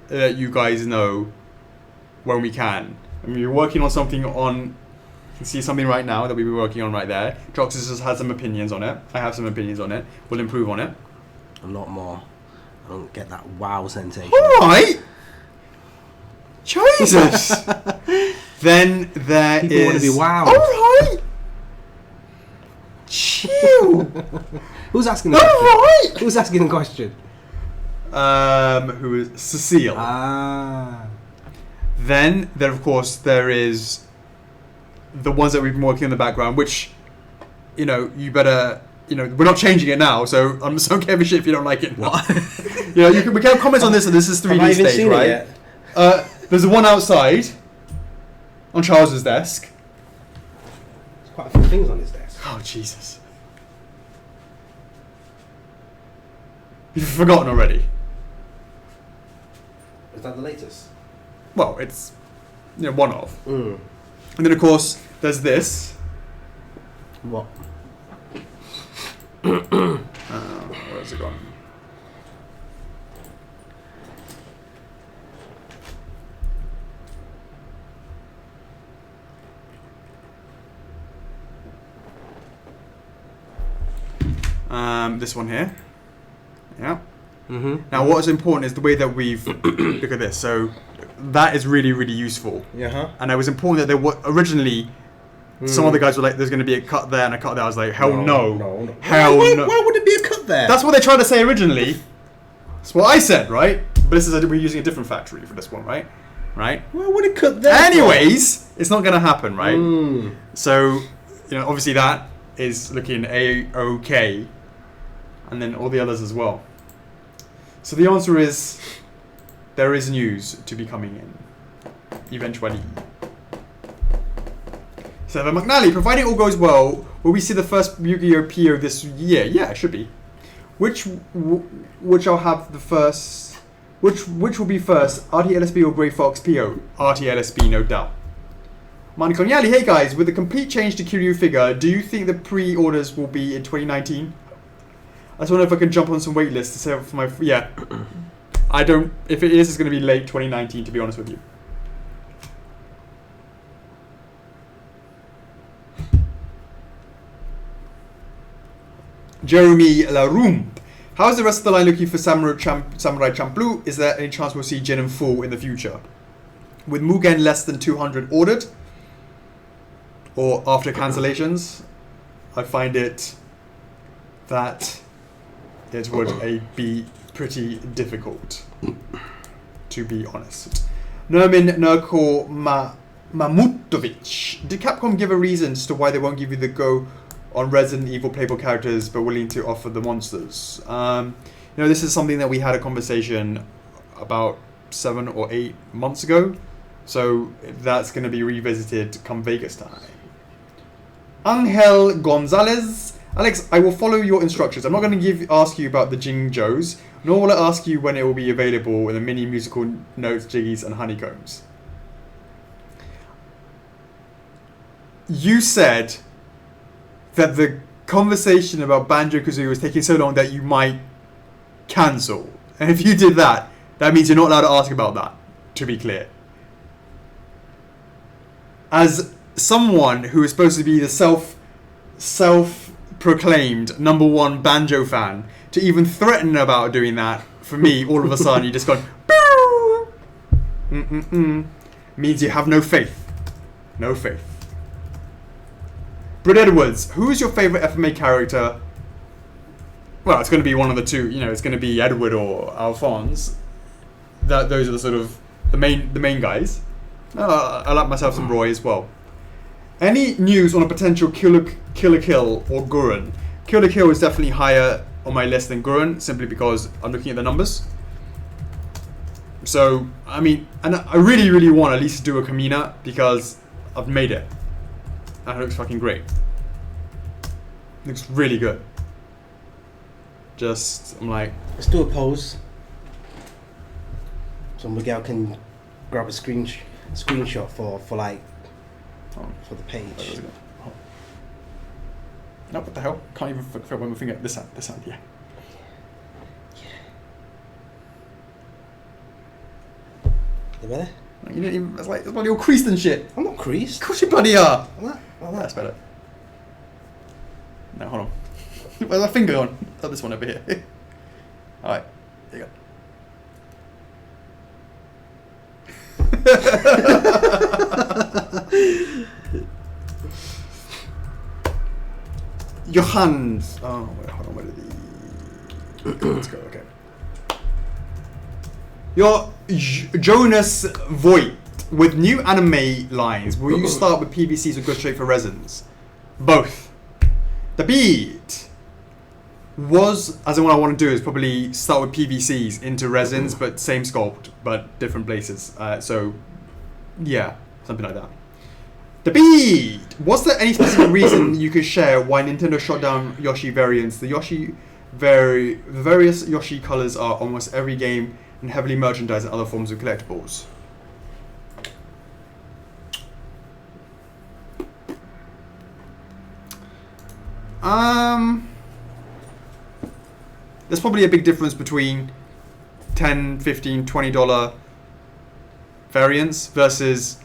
let you guys know when we can. I mean, we're working on something on... You can see something right now that we've been working on right there. Drox just has some opinions on it. I have some opinions on it. We'll improve on it. A lot more. I don't get that wow sensation. Alright! Jesus! Then there People is... want to be wowed. Alright! Chill! Who's asking the question? Alright! Who's asking the question? Who is Cecile. Then there, of course, there is the ones that we've been working in the background, which, you know, you better, you know, we're not changing it now, so I'm so give a shit if you don't like it. What? You know, we can have comments on this, and this is 3D Have I even stage, seen right? it yet? There's one outside on Charles's desk. There's quite a few things on his desk. Oh, Jesus. You've forgotten already. Is that the latest? Well, it's, you know, one of. Mm. And then, of course, there's this. What? Where's it gone? This one here. Yeah. Mm-hmm. Now, what is important is the way that we've... Look at this. So, that is really, really useful. Yeah. And it was important that there were... Originally, some of the guys were like, there's going to be a cut there and a cut there. I was like, hell no. Hell why, no. Why would it be a cut there? That's what they tried to say originally. That's what I said, right? But this is we're using a different factory for this one, right? Right? Why would it cut there? Anyways, it's not going to happen, right? Mm. So, you know, obviously that is looking A-OK. And then all the others as well. So the answer is, there is news to be coming in. Eventually. So McNally, providing all goes well, will we see the first Yu-Gi-Oh! PO this year? Yeah, it should be. Which I'll have the first... Which will be first, RTLSB or Grey Fox PO? RTLSB, no doubt. Maniconiali, hey guys, with the complete change to Kiryu figure, do you think the pre-orders will be in 2019? I just wonder if I can jump on some wait lists to save for my... Yeah. I don't... If it is, it's going to be late 2019, to be honest with you. Jeremy Laroom. How is the rest of the line looking for Samurai Champloo? Is there any chance we'll see Jin in full in the future? With Mugen less than 200 ordered, or after cancellations, I find it that it would be pretty difficult, to be honest. Nermin Nurko Mamutovic. Did Capcom give a reason as to why they won't give you the go on Resident Evil playable characters but willing to offer the monsters? You know, this is something that we had a conversation about 7 or 8 months ago. So that's going to be revisited come Vegas time. Angel Gonzalez. Alex, I will follow your instructions. I'm not going to ask you about the Jingjoes, nor will I ask you when it will be available in the mini musical notes, jiggies, and honeycombs. You said that the conversation about Banjo-Kazooie was taking so long that you might cancel. And if you did that, that means you're not allowed to ask about that, to be clear. As someone who is supposed to be the self-proclaimed #1 Banjo fan, to even threaten about doing that, for me, all of a sudden, you just go, means you have no faith. No faith. Britt Edwards, who is your favourite FMA character? Well, it's going to be one of the two. You know, it's going to be Edward or Alphonse. Those are the sort of the main guys. I like myself some Roy as well. Any news on a potential Kill or Kill or Gurren? Kill or Kill is definitely higher on my list than Gurren, simply because I'm looking at the numbers. So, I mean, and I really, really want at least to do a Kamina because I've made it. And it looks fucking great. Looks really good. I'm like... Let's do a pose. So Miguel can grab a screenshot for the page. No, what the hell? Can't even feel my finger. This hand, yeah. You better? You didn't even, it's bloody all creased and shit. I'm not creased. Of course you bloody are. Like That's better. No, hold on. Where's my finger on? Oh, this one over here. Alright, there you go. Your hands. Oh, wait, hold on. Where did the... Let's go, okay. Your Jonas Voigt. With new anime lines, will you start with PVCs or go straight for resins? Both. The beat was, as in what I want to do is probably start with PVCs into resins, but same sculpt, but different places. So, yeah, something like that. The beat! Was there any specific reason you could share why Nintendo shot down Yoshi variants? The various Yoshi colors are almost every game and heavily merchandised in other forms of collectibles. There's probably a big difference between $10, $15, $20 variants versus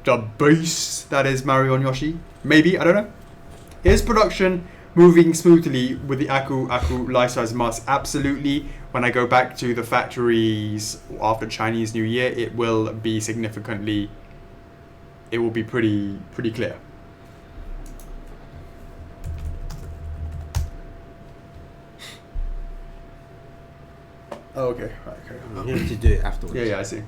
the base that is Mario and Yoshi. Maybe, I don't know. Is production moving smoothly with the Aku life-size masks? Absolutely. When I go back to the factories after Chinese New Year, it will be significantly, it will be pretty clear. Oh, okay. Right, okay. You have to do it afterwards. Yeah, I see.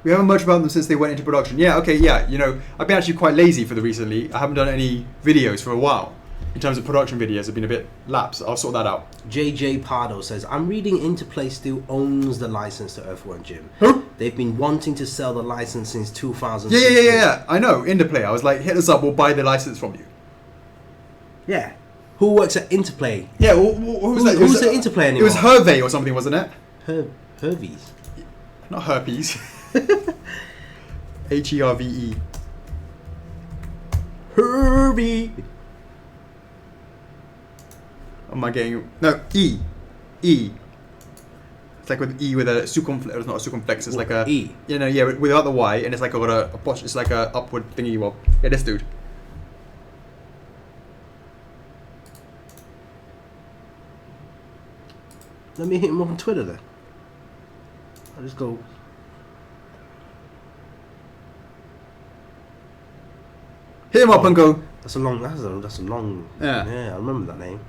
We haven't much about them since they went into production. Yeah, okay, yeah. You know, I've been actually quite lazy for the recently. I haven't done any videos for a while. In terms of production videos, I've been a bit lapsed. I'll sort that out. JJ Pardo says, I'm reading Interplay still owns the license to Earthworm Jim. Who? They've been wanting to sell the license since 2000. Yeah. I know, Interplay. I was like, hit us up, we'll buy the license from you. Yeah. Who works at Interplay? Yeah, who's that? Who's at Interplay anymore? It was Hervé or something, wasn't it? Hervey's. Not herpes. Herve. Hervey. Am I getting... No, E. It's like with E with a circumflex. It's not a circumflex, it's like a... E. You know, yeah, without the Y, and it's like got a push. It's like a upward thingy. Well, yeah, this dude. Let me hit him up on Twitter then. I'll just go... Hit him up and go... That's a long... Yeah, I remember that name.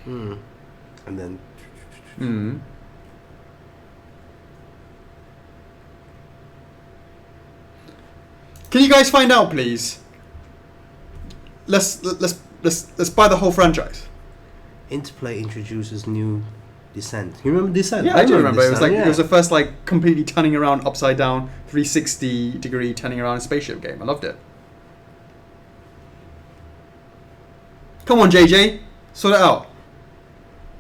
And then... Can you guys find out, please? let's buy the whole franchise. Interplay introduces new Descent. You remember Descent? Yeah, I do remember. It was Descent, like it was the first like completely turning around upside down, 360-degree turning around spaceship game. I loved it. Come on, JJ, sort it out.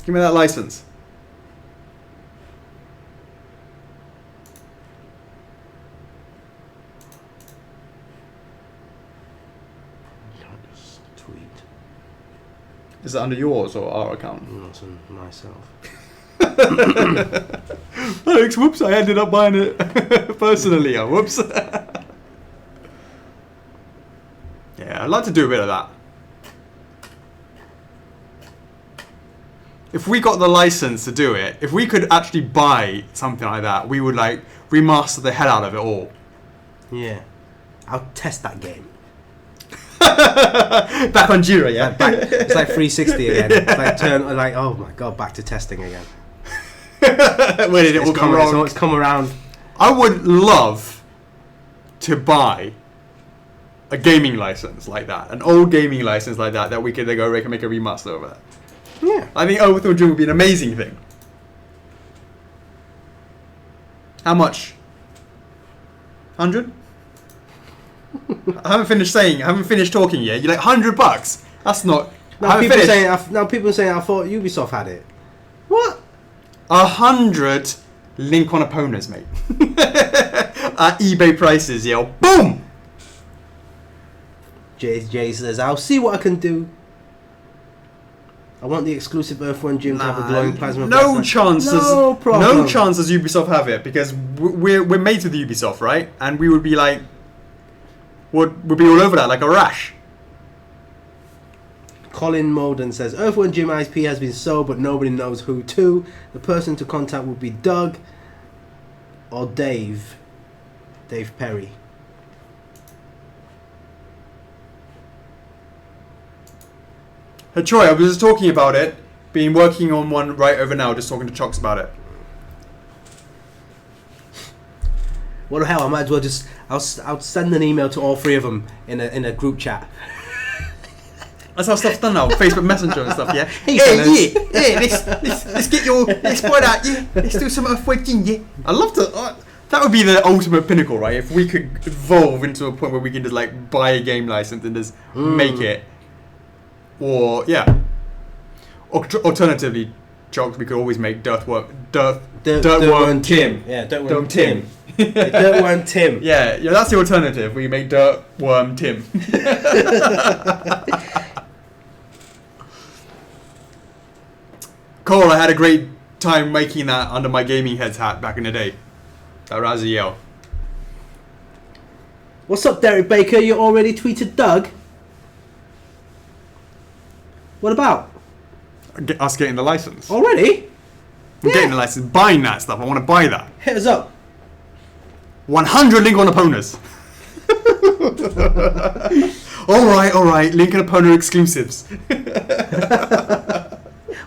Give me that license. Tweet. Is it under yours or our account? Not on myself. Alex, whoops, I ended up buying it personally. Whoops. Yeah, I'd like to do a bit of that. If we got the license to do it, if we could actually buy something like that, we would like remaster the hell out of it all. Yeah. I'll test that game. Back on Jira, yeah? It's like 360 again. It's like oh my god, back to testing again. Where did it all come wrong? It's come around. I would love to buy a gaming license like that, an old gaming license like that we could go make a remaster of it. Yeah. I think Overthrown Jim would be an amazing thing. How much? 100? I haven't finished talking yet. You're like $100? That's not. Now people are saying I thought Ubisoft had it. What? 100 link on opponents, mate. At eBay prices, yo. Boom! Jay says, I'll see what I can do. I want the exclusive Earth-1 Gym to have a glowing plasma. No chances. No problem. No chances Ubisoft have it because we're mates with Ubisoft, right? And we would be like, would be all over that like a rash. Colin Molden says, Earth-1 Gym IP has been sold, but nobody knows who to. The person to contact would be Doug or Dave Perry. Hey Troy, I was just talking about it. Been working on one right over now, just talking to Chocks about it. What the hell? I might as well just. I'll send an email to all three of them in a group chat. That's how stuff's done now, Facebook Messenger and stuff. Yeah. Hey, let's get your boy out. Yeah, let's do some Earth-1 yeah. I love to. That would be the ultimate pinnacle, right? If we could evolve into a point where we can just like buy a game license and just make it. Or yeah. Alternatively, Chocks, we could always make Dirtworm Tim. Yeah, Dirtworm Tim. Tim. Dirtworm Tim. Yeah, that's the alternative. We make Dirtworm Tim. Cole, I had a great time making that under my gaming heads hat back in the day. That Raziel. What's up, Derek Baker? You already tweeted Doug? What about? Us getting the license. Already? I'm getting the license, buying that stuff. I want to buy that. Hit us up. 100 link on opponents. all right. Link on opponent exclusives.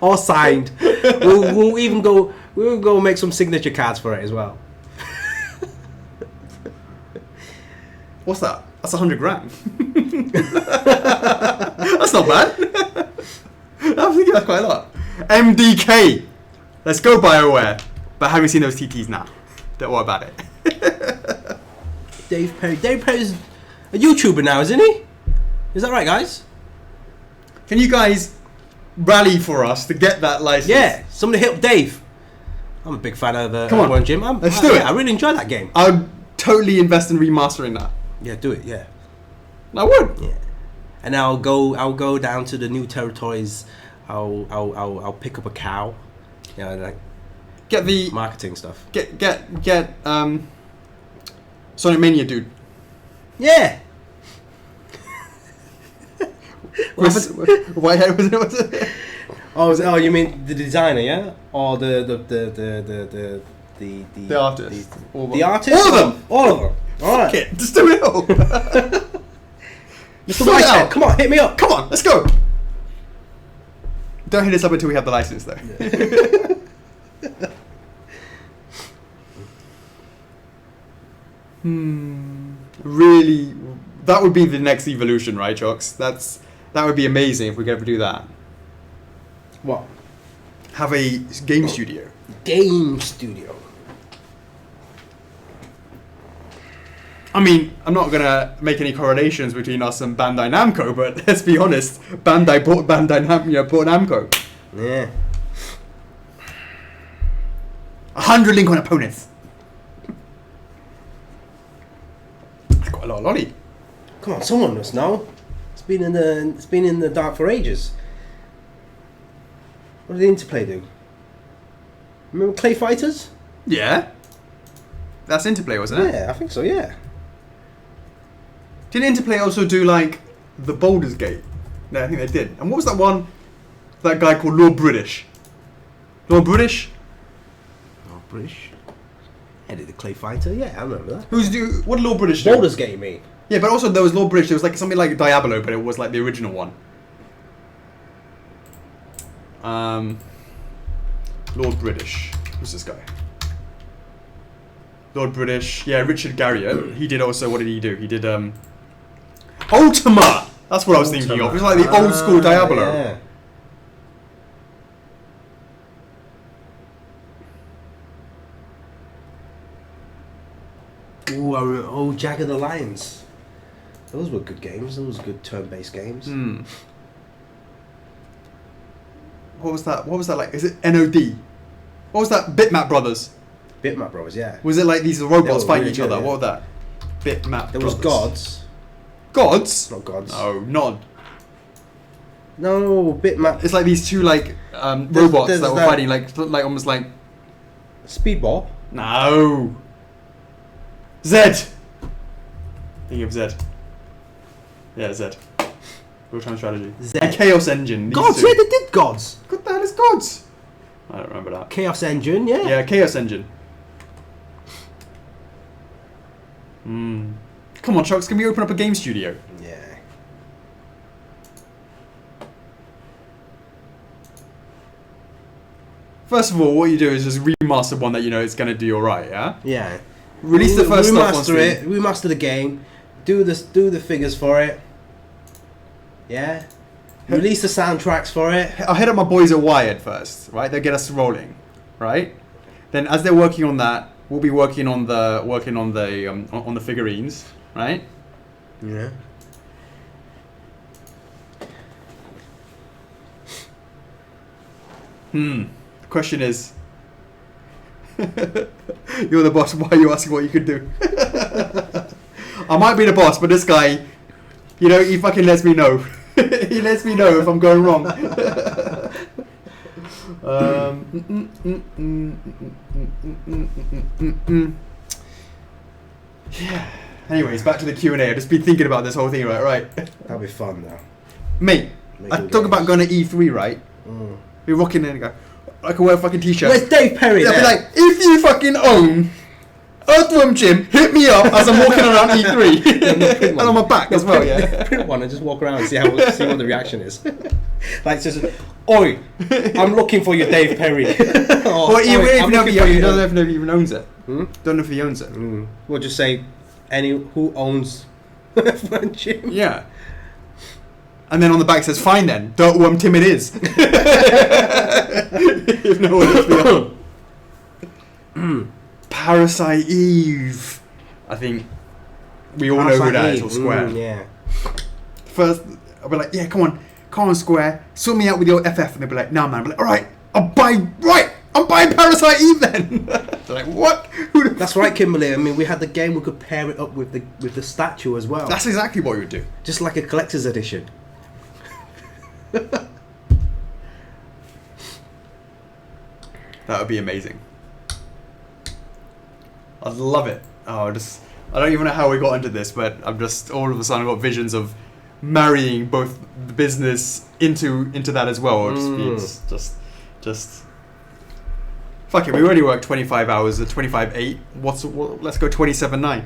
All signed. We'll even go. We'll go make some signature cards for it as well. What's that? That's 100 grand. That's not bad. I'm thinking that's quite a lot. MDK. Let's go BioWare. But have you seen those TTs now? Don't worry about it. Dave Perry. Dave Perry's a YouTuber now, isn't he? Is that right, guys? Can you guys rally for us to get that license? Yeah. Somebody hit up Dave. I'm a big fan of Come on, Jim. Let's do it. I really enjoy that game. I would totally invest in remastering that. Yeah, do it. Yeah. I would. Yeah. And I'll go down to the new territories. I'll pick up a cow. Yeah, like get the marketing stuff. Get Sonic Mania dude. Yeah. Whitehead was it? Oh, you mean the designer, yeah, or the artist. The artist. All of them. All right. It. Just do it all. Mr. Whitehead, come on, hit me up. Come on, let's go. Don't hit us up until we have the license, though. Really, that would be the next evolution, right, Chocks? That would be amazing if we could ever do that. What? Have a game studio. Game studio. I mean, I'm not gonna make any correlations between us and Bandai Namco, but let's be honest, Bandai bought bought Namco. Yeah. 100 Link on opponents. That's quite a lot of lolly. Come on, someone must know. It's been in the dark for ages. What did the Interplay do? Remember Clay Fighters? Yeah. That's Interplay, wasn't it? Yeah, I think so. Yeah. Didn't Interplay also do like the Baldur's Gate? No, I think they did. And what was that one? That guy called Lord British. Lord British? Oh, British. Headed the Clay Fighter. Yeah, I remember that. What did Lord British do? Baldur's Gate, me. Yeah, but also there was Lord British. There was like something like Diablo, but it was like the original one. Lord British. Who's this guy? Lord British. Yeah, Richard Garriott. He did also. What did he do? He did Ultima. That's what I was thinking of. It was like the old school Diablo. Yeah. Ooh, Jagged Alliance. Those were good games. Those were good turn-based games. Hmm. What was that? What was that like? Is it NOD? What was that? Bitmap Brothers. Bitmap Brothers, yeah. Was it like these robots fighting really each good, other? yeah. What was that? Bitmap There Brothers. was Gods. Gods? Not Gods. No, not. No, Bitmap. It's like these two like robots there's that were that- fighting like almost like. Speedball. No. Zed. Think of Zed. Yeah, Zed. Real-time strategy. Zed. And Chaos Engine. These Gods, two. yeah, they did Gods. What the hell is Gods? I don't remember that. Chaos Engine, yeah. Yeah, Chaos Engine. Hmm. Come on, Chocks, can we open up a game studio? Yeah. First of all, what you do is just remaster one that you know is going to do alright, yeah? Yeah. Release the first stuff on remaster Steam. it. Remaster the game. Do the figures for it. Yeah. Release the soundtracks for it. I'll head up my boys at Wired first, right? They'll get us rolling, right? Then as they're working on that, we'll be working on the figurines, right? Yeah. The question is, you're the boss. Why are you asking what you could do? I might be the boss, but this guy, you know, he fucking lets me know. He lets me know if I'm going wrong. Yeah. Anyways, back to the Q&A. I've just been thinking about this whole thing, right? That'll be fun though. Mate, I Making talk games. about going to E3, right? We're rocking in and go, I can wear a fucking t-shirt. Where's Dave Perry? They'll be there? like, if you fucking own Earthworm Jim, hit me up as I'm walking around E3. And on my back as well, yeah. Print one and just walk around and see what the reaction is. Like just, oi, I'm looking for your Dave Perry. Well, Oi, even if I'm you looking don't for you. know if he even owns it. Hmm? Don't know if he owns it. We'll just say who owns Earthworm Jim. Yeah. And then on the back says, fine then, Dirtworm Tim it is. If no one else be Parasite Eve. I think we all know who that is, or Square. Yeah. First, I'll be like, yeah, come on, Square, sort me out with your FF. And they'll be like, nah, man. I'll be like, alright, I'm buying Parasite Eve then. They're like, what? That's right, Kimberly. I mean, we had the game. We could pair it up with the statue as well. That's exactly what we would do. Just like a collector's edition. That would be amazing. I'd love it. I don't even know how we got into this, but I'm just all of a sudden got visions of marrying both the business into that as well. Or just fuck it. We already work 25 hours at 25.8. Let's go 27.9.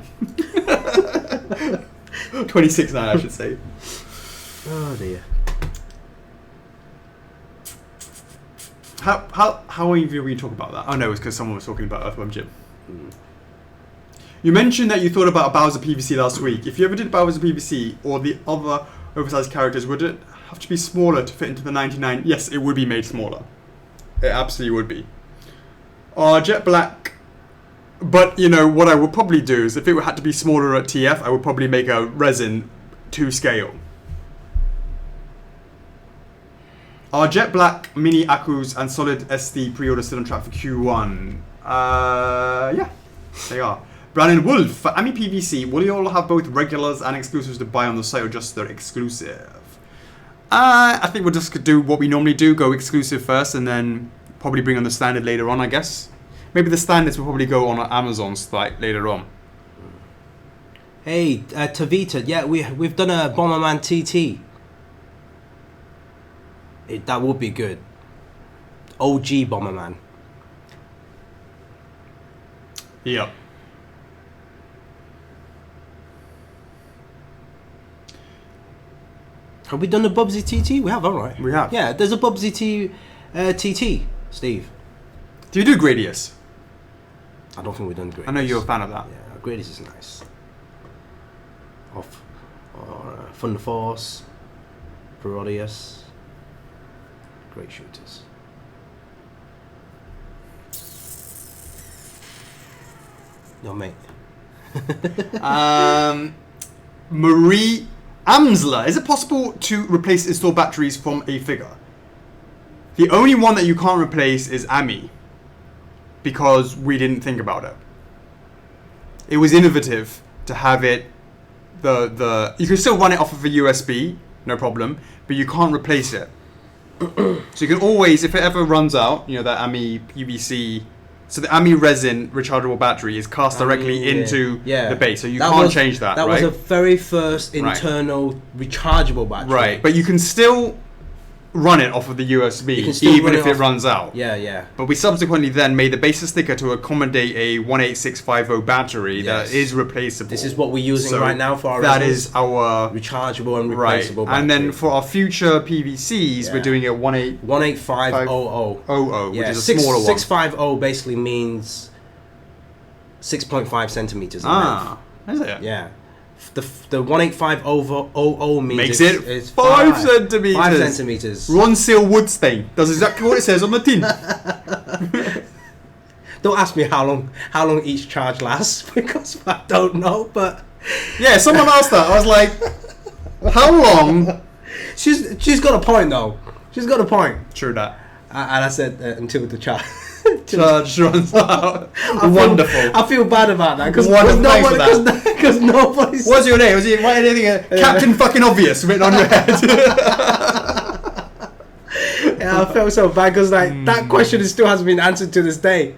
26.9, I should say. Oh dear. How have you been talking about that? Oh no, it's because someone was talking about Earthworm Jim. You mentioned that you thought about Bowser PVC last week. If you ever did Bowser PVC or the other oversized characters, would it have to be smaller to fit into the 99? Yes, it would be made smaller. It absolutely would be. Jet Black. But, you know, what I would probably do is if it had to be smaller at TF, I would probably make a resin to scale. Are Jet Black, Mini Acus, and Solid SD pre-order still on track for Q1? Yeah, they are. Brandon Wolf, for AMI PVC, will you all have both regulars and exclusives to buy on the site or just their exclusive? I think we'll just do what we normally do, go exclusive first and then probably bring on the standard later on, I guess. Maybe the standards will probably go on Amazon site later on. Hey, Tavita, yeah, we've done a Bomberman TT. That would be good. OG Bomberman. Yep. Have we done a Bubsy TT? We have, alright. We have. Yeah, there's a Bubsy TT, Steve. Do you do Gradius? I don't think we've done Gradius. I know you're a fan of that. Yeah, Gradius is nice. Thunder Force, Parodius. Great shooters. Yo, mate. Marie Amsler. Is it possible to replace installed batteries from a figure? The only one that you can't replace is AMI. Because we didn't think about it. It was innovative to have it. You can still run it off of a USB, no problem, but you can't replace it. So you can always, if it ever runs out, you know, that AMI PVC, so the AMI resin rechargeable battery is cast directly into the base, so you can't change that. That right? was the very first internal rechargeable battery. Right, but you can still run it off of the USB, even if it runs out. Yeah, yeah. But we subsequently then made the base sticker to accommodate a 18650 battery that is replaceable. This is what we're using right now for our That is our rechargeable and replaceable battery. And then for our future PVCs, we're doing it 18500, which is a smaller one. 650 basically means 6.5 centimeters in length. Is it? Yeah. The 18500 means makes it 5 centimeters. 5 centimeters. Ron Seal Woodstein does exactly what it says on the tin. Don't ask me how long each charge lasts because I don't know. But yeah, someone asked that. I was like, how long? She's got a point though. She's got a point. True that. And I said until the charge runs out. Wonderful. I feel bad about that because nobody's. What's your name? Was it anything? Captain fucking Obvious written on your head. Yeah, I felt so bad because that question still hasn't been answered to this day.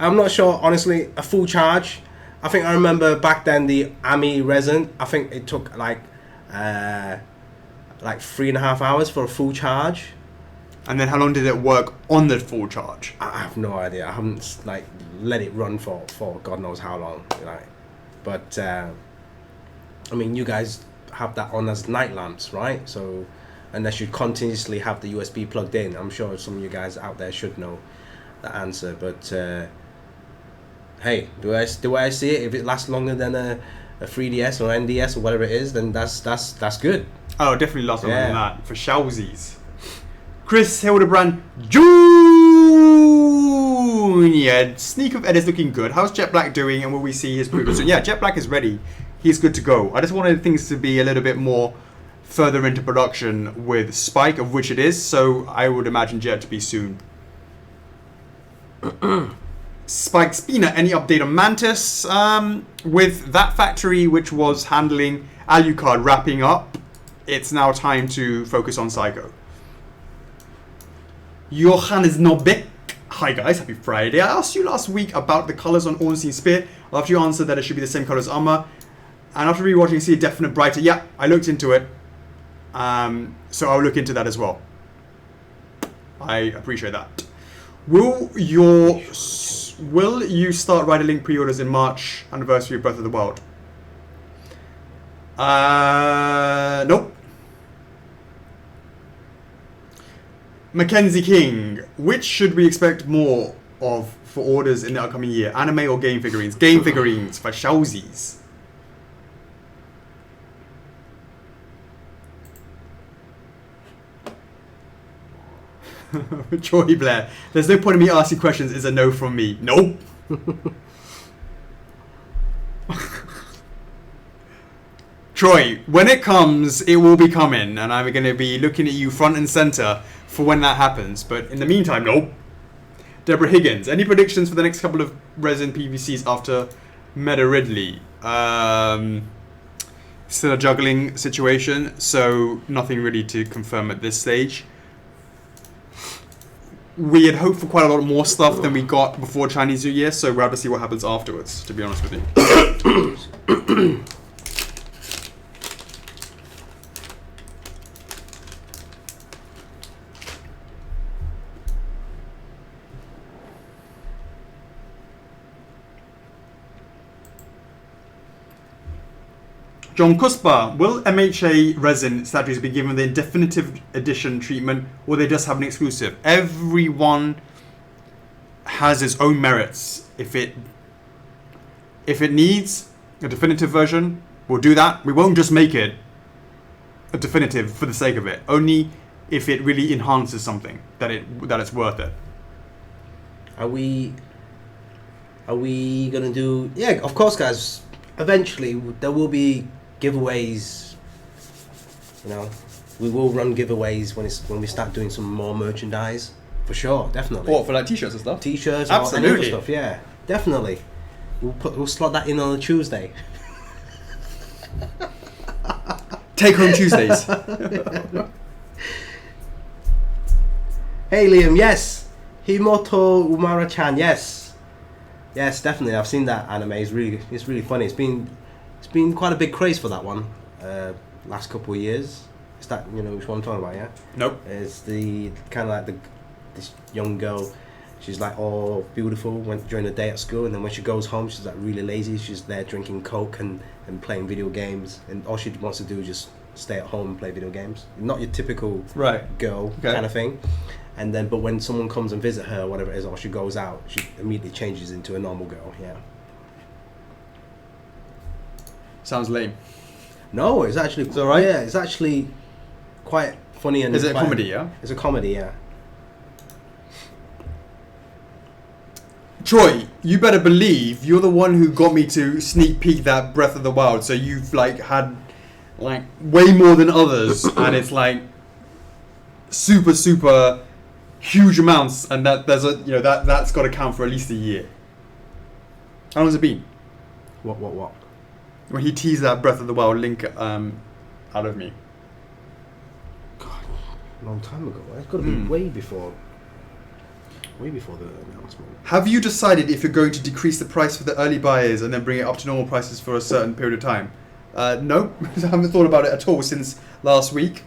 I'm not sure, honestly. A full charge. I think I remember back then the AMI resin. I think it took like 3.5 hours for a full charge. And then how long did it work on the full charge? I have no idea. I haven't let it run for God knows how long. But I mean, you guys have that on as night lamps, right? So unless you continuously have the USB plugged in, I'm sure some of you guys out there should know the answer. But hey, do I see it? If it lasts longer than a 3DS or NDS or whatever it is, then that's good. Oh, definitely lasts longer than that for Showsies. Chris Hildebrand Jr. Sneak of Ed is looking good. How's Jet Black doing, and will we see his progress? Yeah, Jet Black is ready. He's good to go. I just wanted things to be a little bit more further into production with Spike, of which it is. So I would imagine Jet to be soon. Spike Spina, any update on Mantis? With that factory which was handling Alucard wrapping up, it's now time to focus on Psycho. Johannes Nobek. Hi guys, happy Friday. I asked you last week about the colours on Ornstein Spear. After you answered that it should be the same colour as armour. And after rewatching, you see a definite brighter. Yeah, I looked into it. So I'll look into that as well. I appreciate that. Will you start Rider Link pre-orders in March anniversary of Breath of the Wild? Nope. Mackenzie King, which should we expect more of for orders in the upcoming year? Anime or game figurines? Game figurines for Showsies. Troy Blair. There's no point in me asking questions. It's a no from me. Nope. Troy, when it comes, it will be coming, and I'm going to be looking at you front and center for when that happens. But in the meantime, nope. Deborah Higgins, any predictions for the next couple of resin PVCs after Meta Ridley? Still a juggling situation, so nothing really to confirm at this stage. We had hoped for quite a lot more stuff than we got before Chinese New Year, so we'll have to see what happens afterwards, to be honest with you. John Kuspa, will MHA resin statues be given the definitive edition treatment, or they just have an exclusive? Everyone has its own merits. If it needs a definitive version, we'll do that. We won't just make it a definitive for the sake of it. Only if it really enhances something that it's worth it. Are we gonna do? Yeah, of course, guys. Eventually, there will be giveaways. You know, we will run giveaways when we start doing some more merchandise. For sure, definitely. What, for like t-shirts and stuff? T-shirts, absolutely. Or any other stuff. Yeah, definitely. We'll slot that in on a Tuesday. Take home Tuesdays. Hey Liam, yes. Himoto Umara-chan, yes. Yes, definitely. I've seen that anime. It's really funny. It's been quite a big craze for that one. Last couple of years. Is that, you know which one I'm talking about? Yeah. Nope. It's the kind of like this young girl. She's like all beautiful during the day at school, and then when she goes home, she's like really lazy. She's there drinking Coke and playing video games, and all she wants to do is just stay at home and play video games. Not your typical girl kind of thing. And then, but when someone comes and visit her, or whatever it is, or she goes out, she immediately changes into a normal girl. Yeah. Sounds lame. No, it's actually. It's alright. Yeah, it's actually quite funny and. Is it a comedy? Yeah. It's a comedy. Yeah. Troy, you better believe you're the one who got me to sneak peek that Breath of the Wild. So you've like had like way more than others, and it's like super huge amounts, and that's got to count for at least a year. How long has it been? What? When he teased that Breath of the Wild link out of me. God, a long time ago. It's got to be way before the announcement. Have you decided if you're going to decrease the price for the early buyers and then bring it up to normal prices for a certain period of time? No, I haven't thought about it at all since last week.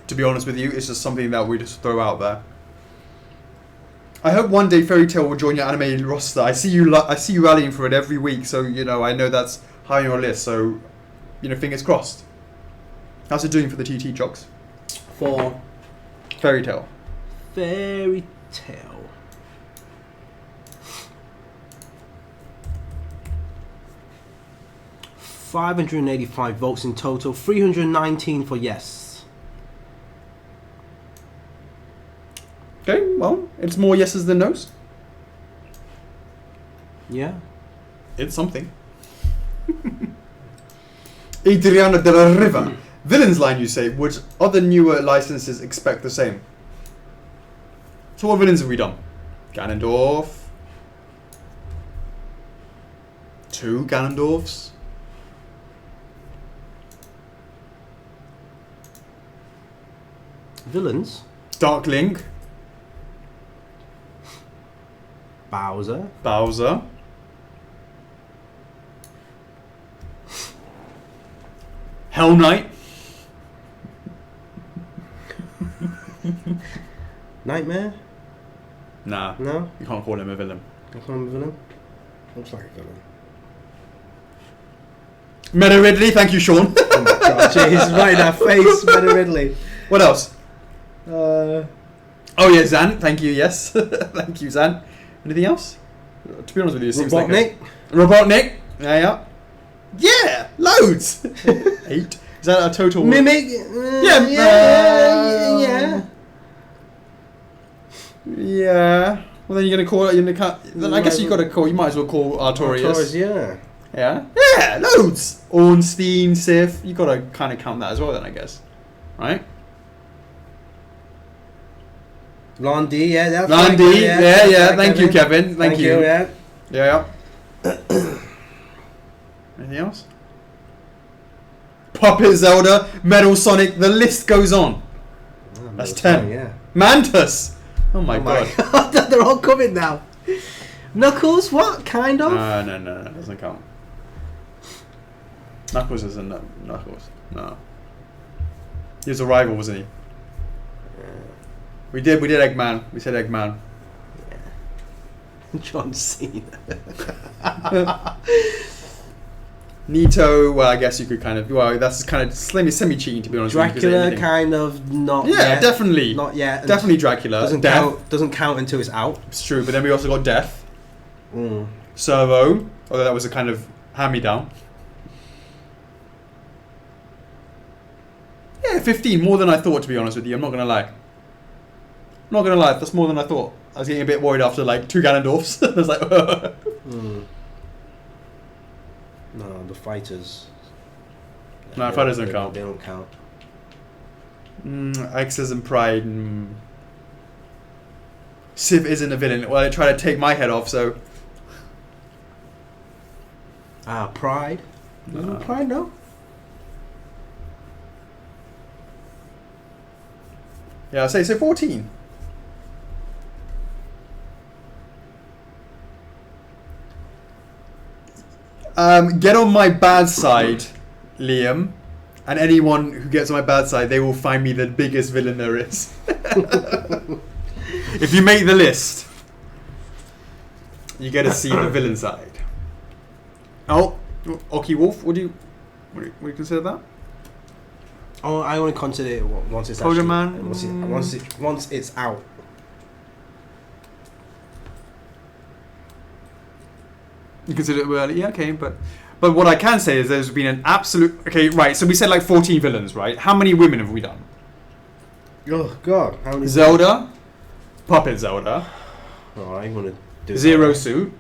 To be honest with you, it's just something that we just throw out there. I hope one day Fairy Tail will join your anime roster. I see you rallying for it every week, so I know that's high on your list. So, fingers crossed. How's it doing for the TT Chocks? For Fairy Tail. Fairy Tail. $585 votes in total. 319 for yes. Okay, well, it's more yeses than nos. Yeah. It's something. Adriana de la Riva. Villains line, you say. Would other newer licenses expect the same? So what villains have we done? Ganondorf. 2 Ganondorfs. Villains? Dark Link. Bowser. Hell Knight. Nightmare? Nah. No? You can't call him a villain. You call him a villain? Looks like a villain. Meta Ridley, thank you, Sean. Oh my god, jeez, right in our face, Meta Ridley. What else? Oh yeah, Zan, thank you, yes. Thank you, Zan. Anything else? To be honest with you, it seems Robotnik? Robotnik? Yeah. Yeah, loads. 8. Is that a total? Mimic? Yeah. Yeah. Well, then you're gonna call it. Then I guess you got to call. You might as well call Artorias. Artorias, yeah. Yeah. Yeah. Loads. Ornstein, Sif. You got to kind of count that as well. Then I guess. Right. Landy, yeah. That's Landy, right, yeah. Thank you, Kevin. Thank you. Yeah. Yeah. Anything else? Puppet Zelda, Metal Sonic. The list goes on. Oh, That's 10. Yeah. Mantis. Oh my god. They're all coming now. Knuckles, what? Kind of? No. Doesn't count. Knuckles isn't Knuckles. No. He was a rival, wasn't he? We did Eggman. We said Eggman. Yeah. John Cena. Nito, well, I guess you could kind of... Well, that's kind of semi-cheating, to be honest. Dracula, kind of not Yeah, yet. definitely. Not yet. Definitely Dracula. Doesn't count until it's out. It's true, but then we also got Death. Mm. Servo, although that was a kind of hand-me-down. Yeah, 15, more than I thought, to be honest with you. I'm not going to lie. That's more than I thought. I was getting a bit worried after, like, 2 Ganondorfs. I was like, No, the fighters. No, fighters don't count. They don't count. X's and Pride. Civ isn't a villain. Well, it tried to take my head off, so... Pride? No. Pride, no? Yeah, I'll say so 14. Get on my bad side, Liam. And anyone who gets on my bad side, they will find me the biggest villain there is. If you make the list, you get to see the villain side. Oh, Oki Wolf, would you consider that? Oh, I only consider it once it's Soldier actually... Man? Once it's out. You consider it early? Yeah, okay, but what I can say is there's been an absolute... Okay, right, so we said like 14 villains, right? How many women have we done? Oh, God. How many... Zelda, Puppet Zelda, Oh, I want to do Zero that. Suit,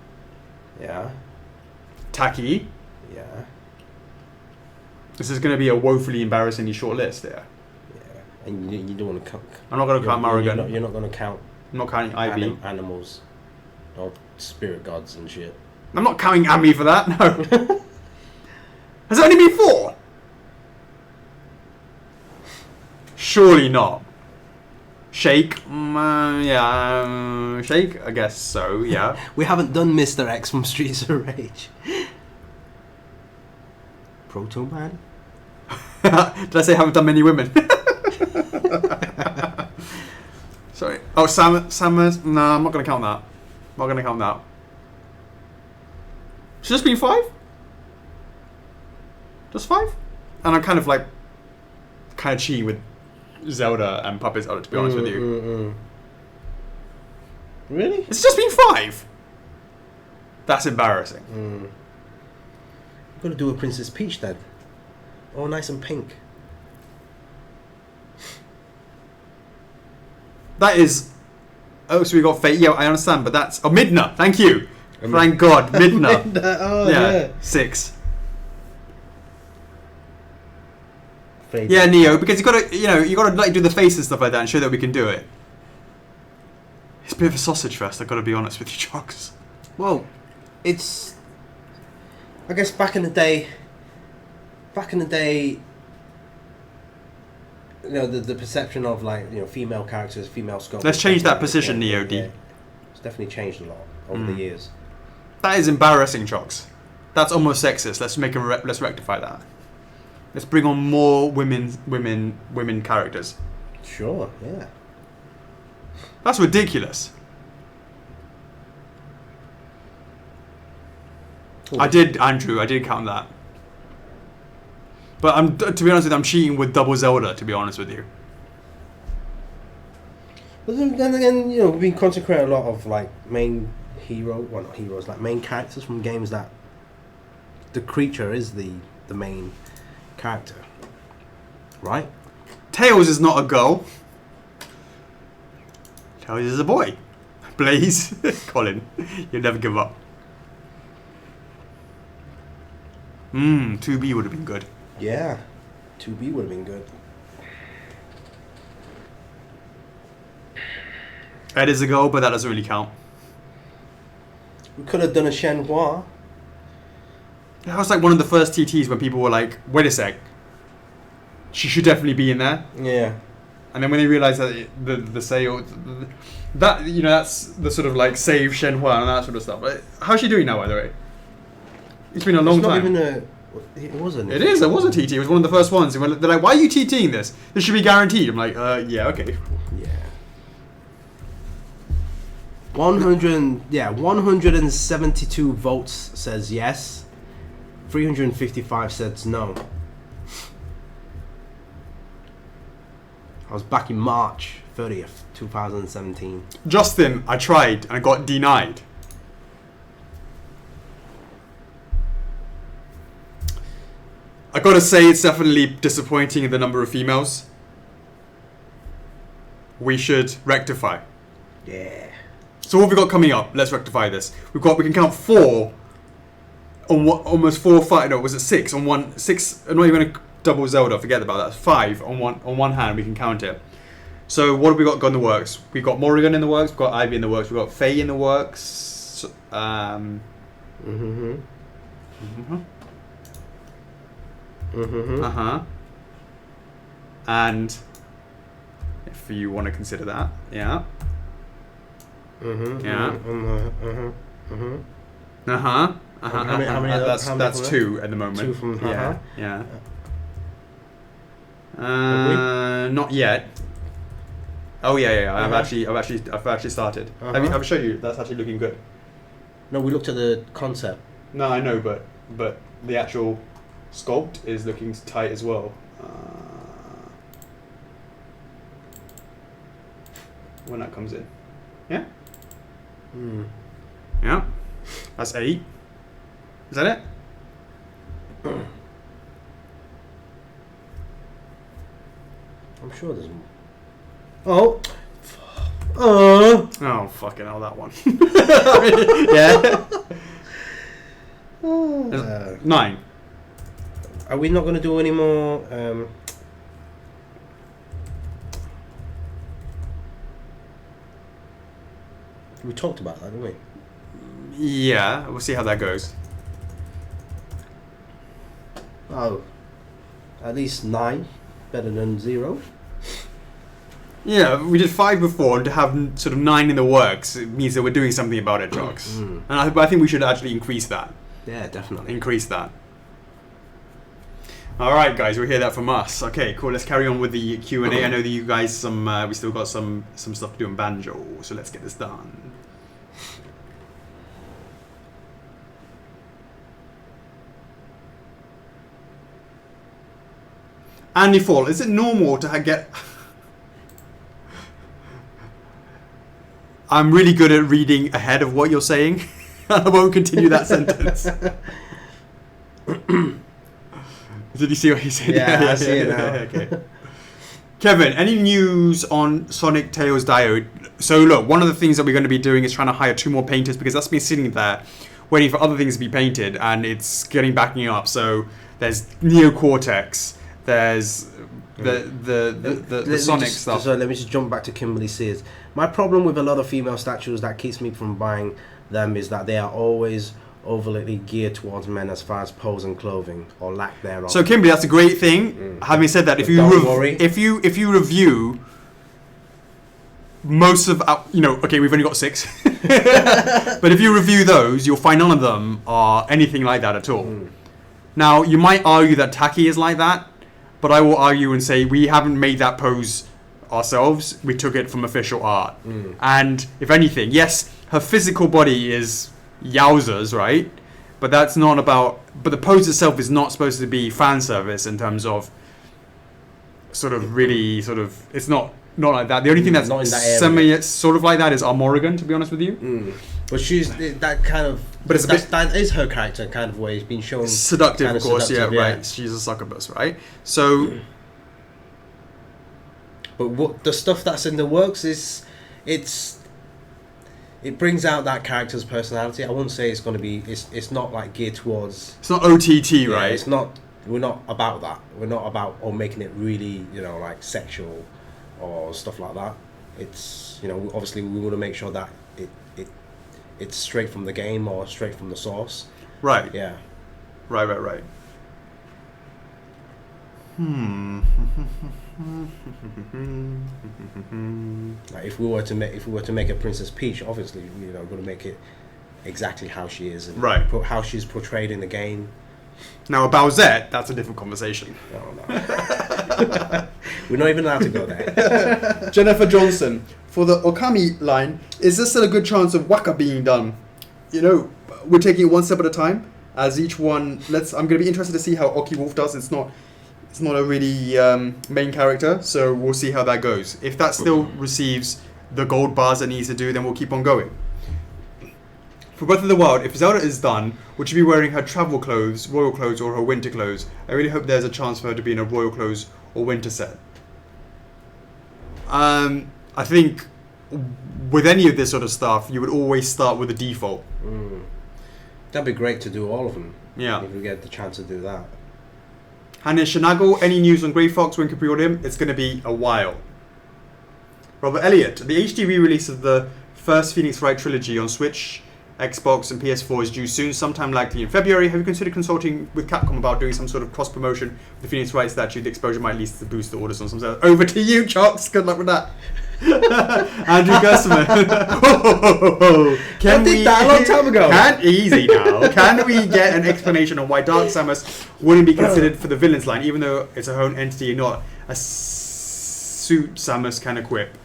Yeah. Taki. Yeah. This is going to be a woefully embarrassingly short list there. Yeah. And you don't want to count... I'm not going to count Morrigan. You're not going to count... I'm not counting Ivy. Animals. Or spirit gods and shit. I'm not counting Amy for that, no. Has it only been 4? Surely not. Shake? Shake? I guess so, yeah. We haven't done Mr. X from Streets of Rage. Proto Man? Did I say I haven't done many women? Sorry. Oh, Samus? No, I'm not going to count that. Not going to count that. It's just been 5? Just 5? And I'm kind of cheating with Zelda and Puppet Zelda, to be honest with you. Really? It's just been 5. That's embarrassing. I'm going to do a Princess Peach then. Oh, nice and pink. That is... Oh, so we got Fate. Yeah, I understand, but that's... Oh, Midna. Thank you. Thank God. Midna. Oh, yeah. 6. Fate. Yeah, Neo, because you gotta like do the face and stuff like that and show that we can do it. It's a bit of a sausage fest, I've got to be honest with you, Chocks. Well, it's... I guess back in the day, you know, the perception of, like, you know, female characters, female sculptors... Let's change that position, Neo D. Yeah. It's definitely changed a lot over the years. That is embarrassing, Chocks. That's almost sexist. Let's rectify that. Let's bring on more women characters. Sure, yeah. That's ridiculous. Cool. I did count that. But to be honest with you, I'm cheating with double Zelda, to be honest with you. But then again, you know, we've been concentrating a lot of, like, main characters from games that the creature is the main character. Right? Tails is not a girl. Tells you there's a boy. Blaze. Colin, you'll never give up. 2B would have been good. Yeah. 2B would have been good. Ed is a goal, but that doesn't really count. We could have done a Shenhua. That was like one of the first TTs when people were like, wait a sec, she should definitely be in there. Yeah. And then when they realised that the sale, that, you know, that's the sort of like save Shenhua and that sort of stuff. How's she doing now, by the way? It's been a long time. It wasn't. It is. It was a TT. It was one of the first ones. They're like, why are you TTing this? This should be guaranteed. I'm like, yeah, okay. Yeah. 172 votes says yes. 355 says no. I was back in March 30th, 2017. Justin, I tried and I got denied. I gotta say, it's definitely disappointing in the number of females. We should rectify. Yeah. So what have we got coming up? Let's rectify this. We can count 4 on what, almost 4 or 5. No, was it 6 on one? 6. I'm not even gonna double Zelda. Forget about that. 5 on one hand. We can count it. So what have we got in the works? We've got Morrigan in the works. We've got Ivy in the works. We've got Faye in the works. And if you want to consider that, yeah. How many that's 2 at the moment. 2 from yeah. Not yet. Oh yeah. I've actually started. I've shown you. That's actually looking good. No, we looked at the concept. No, I know, but the actual sculpt is looking tight as well. When that comes in, yeah. Yeah, that's 8. Is that it? I'm sure there's more. Oh, fucking hell, that one. Yeah. 9. Are we not going to do any more? We talked about that, didn't we? Yeah, we'll see how that goes. Oh, at least 9, better than 0. Yeah, we did 5 before, and to have sort of 9 in the works, it means that we're doing something about it, Chocks. And I think we should actually increase that. Yeah, definitely. Increase that. All right, guys, we'll hear that from us. Okay, cool. Let's carry on with the Q&A. I know that you guys we still got some stuff to do in Banjo, so let's get this done. Andy Fall, is it normal to get? I'm really good at reading ahead of what you're saying. I won't continue that sentence. Did you see what he said? Yeah, I see it now. Okay. Kevin, any news on Sonic Tails Diode? So look, one of the things that we're going to be doing is trying to hire 2 more painters, because that's been sitting there waiting for other things to be painted, and it's getting backing up. So there's Neo Cortex, there's the Sonic stuff. So let me just jump back to Kimberly Sears. My problem with a lot of female statues that keeps me from buying them is that they are always overly geared towards men as far as pose and clothing or lack thereof. So Kimberly, that's a great thing. Having said that, if you review most of okay, we've only got 6, but if you review those, you'll find none of them are anything like that at all. Now you might argue that Taki is like that, but I will argue and say we haven't made that pose ourselves. We took it from official art, and if anything, yes, her physical body is yowzers, right? But that's not about. But the pose itself is not supposed to be fan service in terms of sort of really sort of. It's not like that. The only thing that's sort of like that is our Morrigan, to be honest with you. But she's that kind of. But that is her character kind of way. It's been shown seductive, kind of course. Seductive, yeah, right. She's a succubus, right? So. But what the stuff that's in the works is it brings out that character's personality. I wouldn't say it's going to be. It's not like geared towards. It's not OTT, right? It's not. We're not about that. We're not about or making it really, like sexual, or stuff like that. It's obviously we want to make sure that it's straight from the game or straight from the source. Right. Yeah. Right. Like if we were to make a Princess Peach, obviously we're going to make it exactly how she is, and right, how she's portrayed in the game. Now about Zed, that's a different conversation. No. We're not even allowed to go there. Jennifer Johnson, for the Okami line, is there still a good chance of Waka being done? We're taking it one step at a time. As each one, I'm going to be interested to see how Oki Wolf does. It's not a really main character, so we'll see how that goes. If that still receives the gold bars it needs to do, then we'll keep on going. For Breath of the Wild, if Zelda is done, would she be wearing her travel clothes, royal clothes, or her winter clothes? I really hope there's a chance for her to be in a royal clothes or winter set. I think with any of this sort of stuff, you would always start with the default. That'd be great to do all of them. Yeah. If we get the chance to do that. Hannah Shinagle, any news on Grey Fox? When can pre-order him? It's going to be a while. Robert Elliott, the HD re-release of the first Phoenix Wright trilogy on Switch, Xbox and PS4 is due soon, sometime likely in February. Have you considered consulting with Capcom about doing some sort of cross-promotion with the Phoenix Wright statue? The exposure might lead to boost the orders on some sales. Over to you, Chocks. Good luck with that. Andrew Gusman. I did that a long time ago. Easy now. Can we get an explanation on why Dark Samus wouldn't be considered for the villains line, even though it's her own entity and not a suit Samus can equip?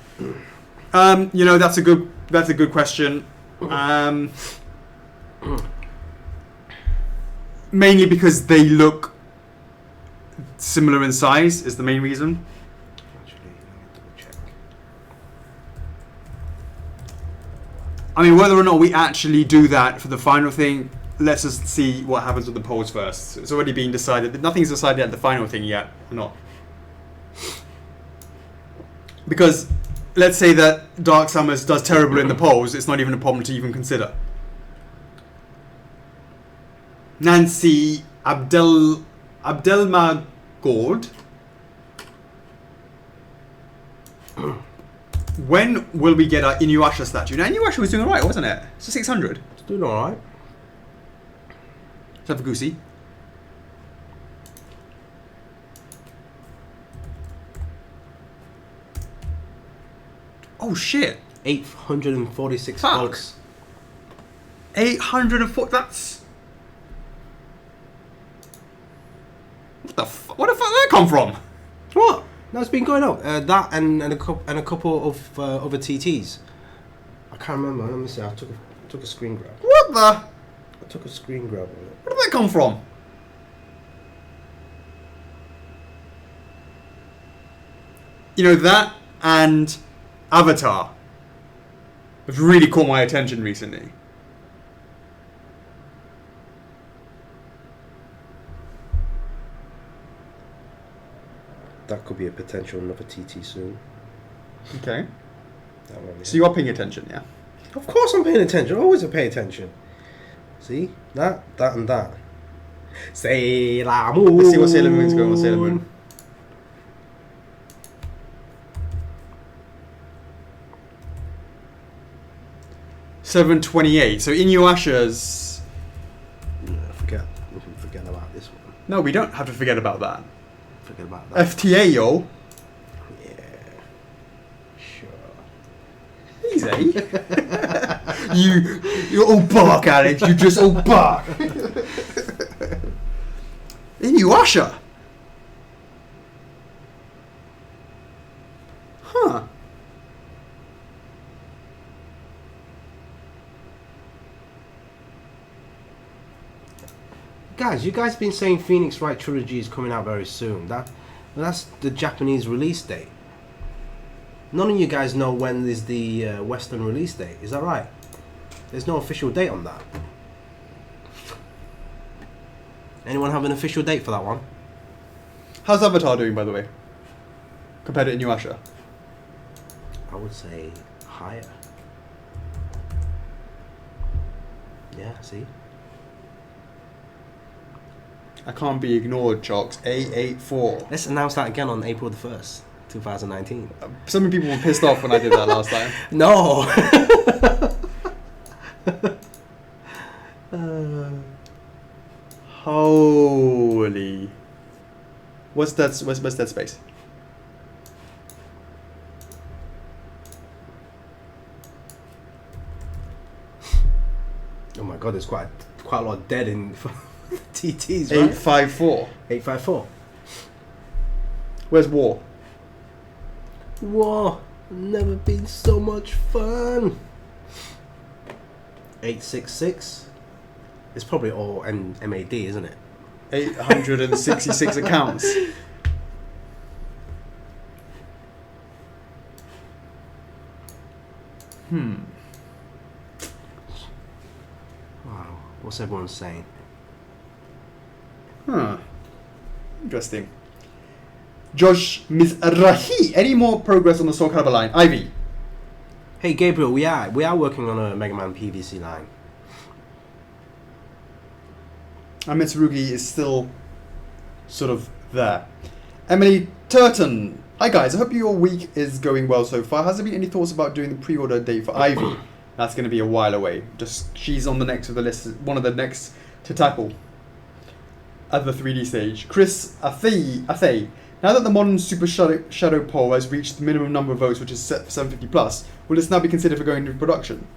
That's a good question. Mainly because they look similar in size is the main reason. I mean, whether or not we actually do that for the final thing, let's just see what happens with the polls first. It's already been decided. Nothing's decided at the final thing yet. Not. Because let's say that Dark Samus does terrible in the polls, it's not even a problem to even consider. Nancy Abdelmagord. When will we get our Inuyasha statue? Now, Inuyasha was doing alright, wasn't it? It's a 600. It's doing alright. Safagusi. Oh shit. 846 Fuck. votes. 804. That's. Where the fuck did that come from? What? No, it's been going up. That and a couple of other TTs. I can't remember. Let me see. I took a screen grab. What the? I took a screen grab of it. Where did that come from? That and Avatar have really caught my attention recently. That could be a potential another TT soon. Okay. That one, yeah. So you are paying attention, yeah? Of course I'm paying attention. Always pay attention. See? That, and that. Sailor Moon. Let's see what Sailor Moon's going on Sailor Moon. $7.28. So Inuyasha's. We can forget about this one. No, we don't have to forget about that. Forget about that. FTA, yo. Yeah. Sure. Easy. you all bark, Alex. You just all bark. Inuyasha. Huh. Guys, you guys been saying Phoenix Wright trilogy is coming out very soon. That's the Japanese release date. None of you guys know when is the Western release date. Is that right? There's no official date on that. Anyone have an official date for that one? How's Avatar doing, by the way? Compared to Inuyasha? I would say higher. Yeah, see? I can't be ignored, Chocks. 884. Let's announce that again on April the 1st, 2019. So many people were pissed off when I did that last time. No! Holy. What's that space? Oh my god, there's quite a lot dead in TTs, right? 854. 854. Where's war? Whoa, never been so much fun. 866. It's probably all MAD, isn't it? 866 accounts. Wow, what's everyone saying? Huh. Interesting. Josh Mizrahi. Any more progress on the Soul Calibur line? Ivy. Hey Gabriel, we are working on a Mega Man PVC line. And Mitsurugi is still sort of there. Emily Turton. Hi guys, I hope your week is going well so far. Has there been any thoughts about doing the pre-order date for Ivy? That's going to be a while away. Just she's on the next of the list, one of the next to tackle at the 3D stage. Chris Athay. Now that the modern Super Shadow poll has reached the minimum number of votes, which is set for 750 plus, will this now be considered for going into production?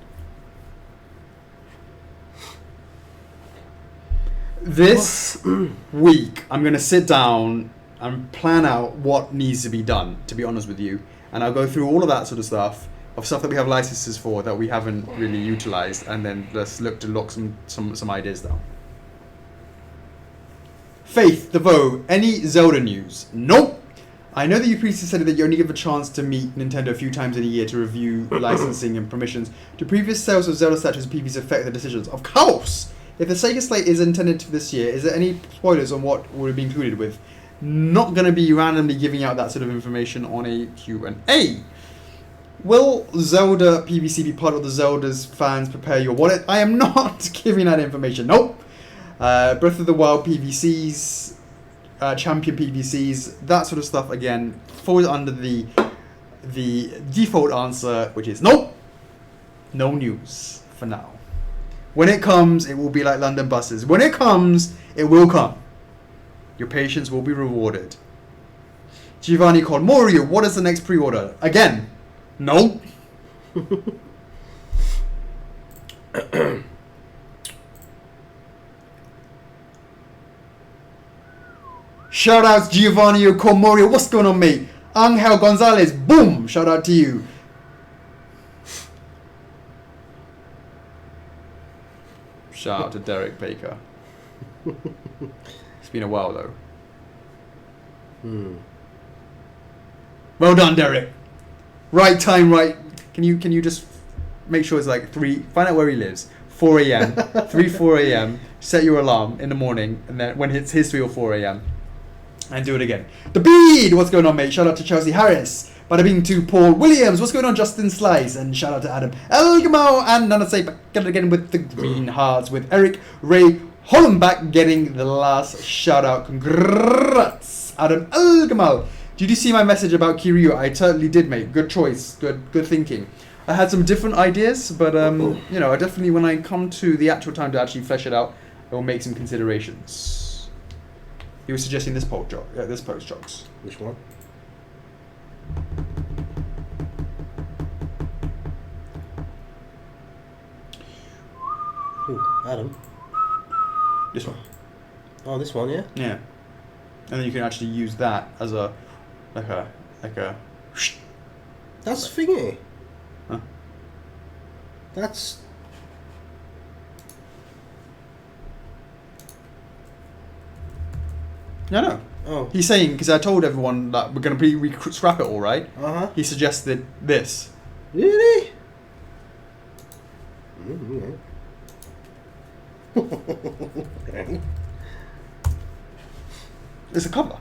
This week, I'm going to sit down and plan out what needs to be done, to be honest with you. And I'll go through all of that sort of stuff that we have licenses for that we haven't really utilized, and then let's look to lock some ideas down. Faith DeVoe, any Zelda news? Nope. I know that you previously said that you only give a chance to meet Nintendo a few times in a year to review licensing and permissions. Do previous sales of Zelda statues and PVs affect the decisions? Of course! If the Sega slate is intended for this year, is there any spoilers on what would be included with? Not going to be randomly giving out that sort of information on a Q&A. Will Zelda PVC be part of the Zelda's fans prepare your wallet? I am not giving that information. Nope. Breath of the Wild PVCs, Champion PVCs, that sort of stuff again falls under the default answer, which is nope. No news for now. When it comes, it will be like London buses. When it comes, it will come. Your patience will be rewarded. Giovanni called Morio, what is the next pre-order? Again, no. Shout out Giovanni Comorio. What's going on, mate? Angel Gonzalez. Boom. Shout out to you. Shout out to Derek Baker. It's been a while though. Well done, Derek. Right time, right. Can you just make sure it's like 3, find out where he lives. 4 a.m. 4 a.m. Set your alarm in the morning, and then when it's his 3 or 4 a.m. and do it again. The Bead! What's going on, mate? Shout out to Chelsea Harris. Bada bing to Paul Williams. What's going on, Justin Slice? And shout out to Adam Elgamo. And Nana say back again with the green hearts with Eric Ray Hollenbach getting the last shout out. Congrats, Adam Elgamo. Did you see my message about Kiryu? I totally did, mate. Good choice. Good thinking. I had some different ideas, but you know, I definitely, when I come to the actual time to actually flesh it out, I will make some considerations. He was suggesting this post, Chocks. Which one? Ooh, Adam. This one. Oh, this one, yeah? Yeah. And then you can actually use that as a, like a. That's thingy. Huh? That's... No. Oh. He's saying, because I told everyone that we're going to scrap it all, right? Uh-huh. He suggested this. Really? Mm-hmm. Okay. It's a cover.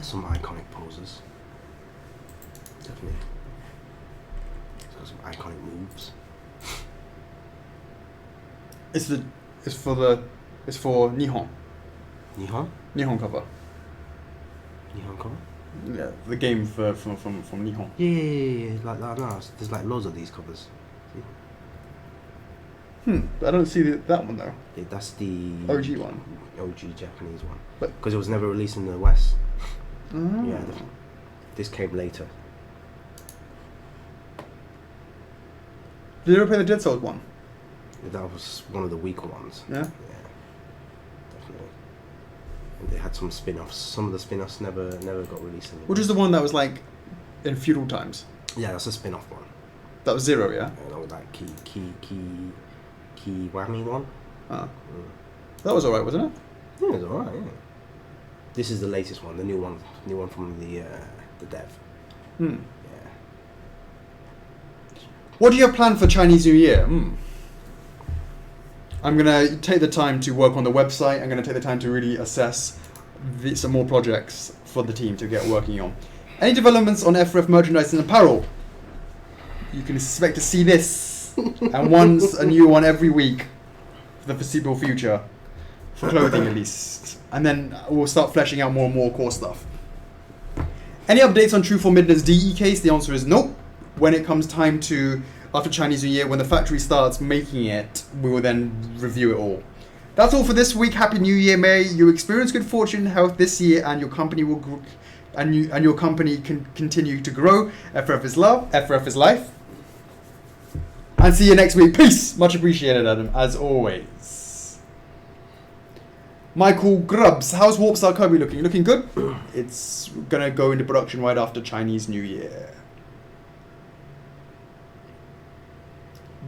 some iconic poses. Definitely. So some iconic moves. It's for Nihon. Nihon Cover. cover? Yeah, the game from Nihon. Yeah. Like that. No, there's like loads of these covers. See? I don't see that one though. Yeah, that's the OG one. OG Japanese one. But because it was never released in the West. Oh. Yeah, this came later. Did you ever play the Dead Souls one? That was one of the weaker ones. Yeah. Yeah, definitely. And they had some spin-offs. Some of the spin-offs never got released anymore. Which is the one that was like in feudal times? Yeah, that's a spin-off one. That was Zero, yeah. And that was like key whammy one. That was alright, wasn't it? Yeah, it was alright. Yeah. This is the latest one, the new one from the dev. Yeah. What do you have planned for Chinese New Year? I'm going to take the time to work on the website. I'm going to take the time to really assess some more projects for the team to get working on. Any developments on FRF merchandise and apparel? You can expect to see this and once a new one every week for the foreseeable future. For clothing at least. And then we'll start fleshing out more and more core stuff. Any updates on True for Midnight's DE case? The answer is nope. When it comes time to, after Chinese New Year, when the factory starts making it, we will then review it all. That's all for this week. Happy New Year. May you experience good fortune and health this year, and your company will your company can continue to grow. FRF is love. FRF is life. And see you next week. Peace. Much appreciated, Adam, as always. Michael Grubbs, how's Warp Star Kirby looking? Looking good? It's gonna go into production right after Chinese New Year.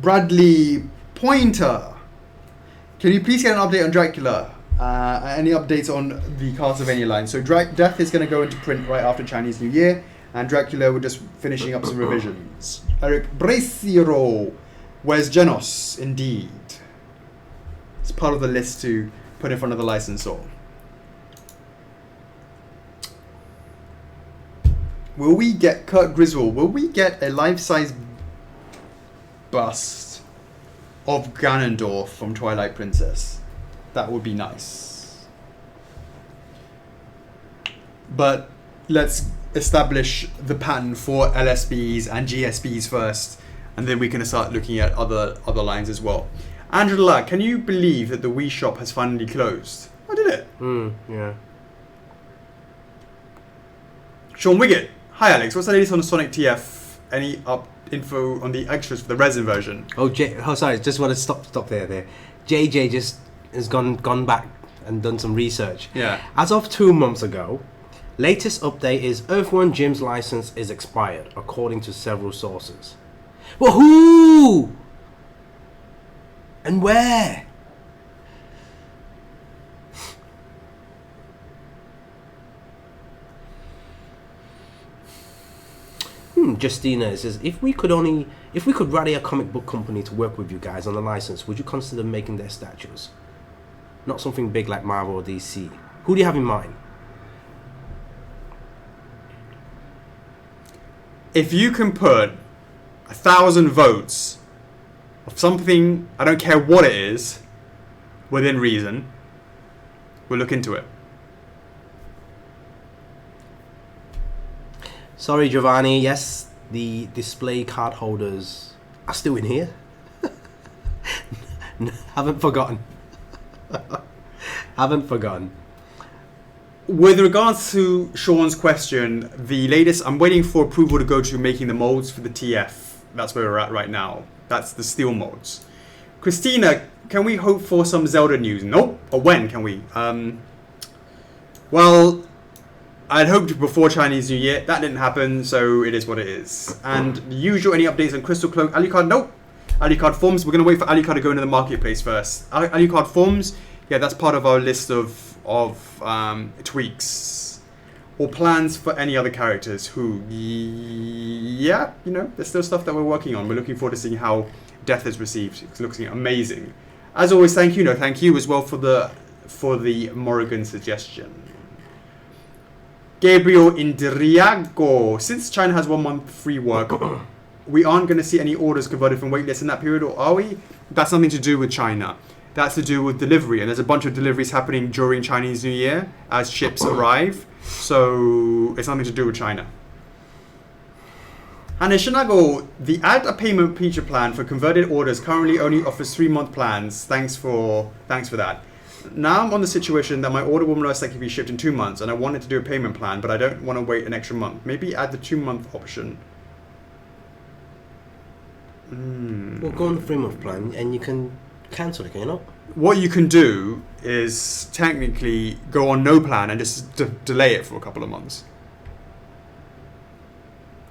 Bradley Pointer, can you please get an update on Dracula? Any updates on the Castlevania line? So Death is going to go into print right after Chinese New Year, and Dracula, we're just finishing up some revisions. Eric Bracero, where's Genos? Indeed. It's part of the list to put in front of the licensor. Will we get Kurt Griswold? Will we get a life-size bust of Ganondorf from Twilight Princess? That would be nice. But let's establish the pattern for LSBs and GSBs first, and then we can start looking at other lines as well. Angela, can you believe that the Wii shop has finally closed? Oh, did it? Yeah. Sean Wiggett, hi Alex, what's the latest on Sonic TF? Any info on the extras for the resin version? Sorry, just want to stop there. JJ just has gone back and done some research. Yeah. As of 2 months ago, latest update is Earthworm Jim's license is expired, according to several sources. But who? And where? Justina says, if we could rally a comic book company to work with you guys on the license, would you consider making their statues? Not something big like Marvel or DC. Who do you have in mind? If you can put 1,000 votes of something, I don't care what it is, within reason, we'll look into it. Sorry, Giovanni. Yes, the display card holders are still in here. Haven't forgotten. Haven't forgotten. With regards to Sean's question, the latest, I'm waiting for approval to go to making the molds for the TF. That's where we're at right now. That's the steel molds. Christina, can we hope for some Zelda news? Nope. Or when can we? Well, I'd hoped before Chinese New Year. That didn't happen, so it is what it is. And the usual, any updates on Crystal Cloak? Alucard? Nope. Alucard Forms, we're going to wait for Alucard to go into the marketplace first. Alucard Forms, yeah, that's part of our list of tweaks. Or plans for any other characters who, yeah, you know, there's still stuff that we're working on. We're looking forward to seeing how Death is received. It's looking amazing. As always, thank you. No, thank you as well for the Morrigan suggestion. Gabriel Indriago. Since China has 1 month free work, we aren't going to see any orders converted from waitlists in that period, or are we? That's nothing to do with China. That's to do with delivery, and there's a bunch of deliveries happening during Chinese New Year as ships arrive. So it's nothing to do with China. And Shinago, the add a payment feature plan for converted orders currently only offers 3-month plans. Thanks for that. Now I'm on the situation that my order will most likely be shipped in 2 months, and I wanted to do a payment plan, but I don't want to wait an extra month. Maybe add the 2-month option. Well, go on the 3-month plan, and you can cancel it, can you not? What you can do is technically go on no plan and just delay it for a couple of months.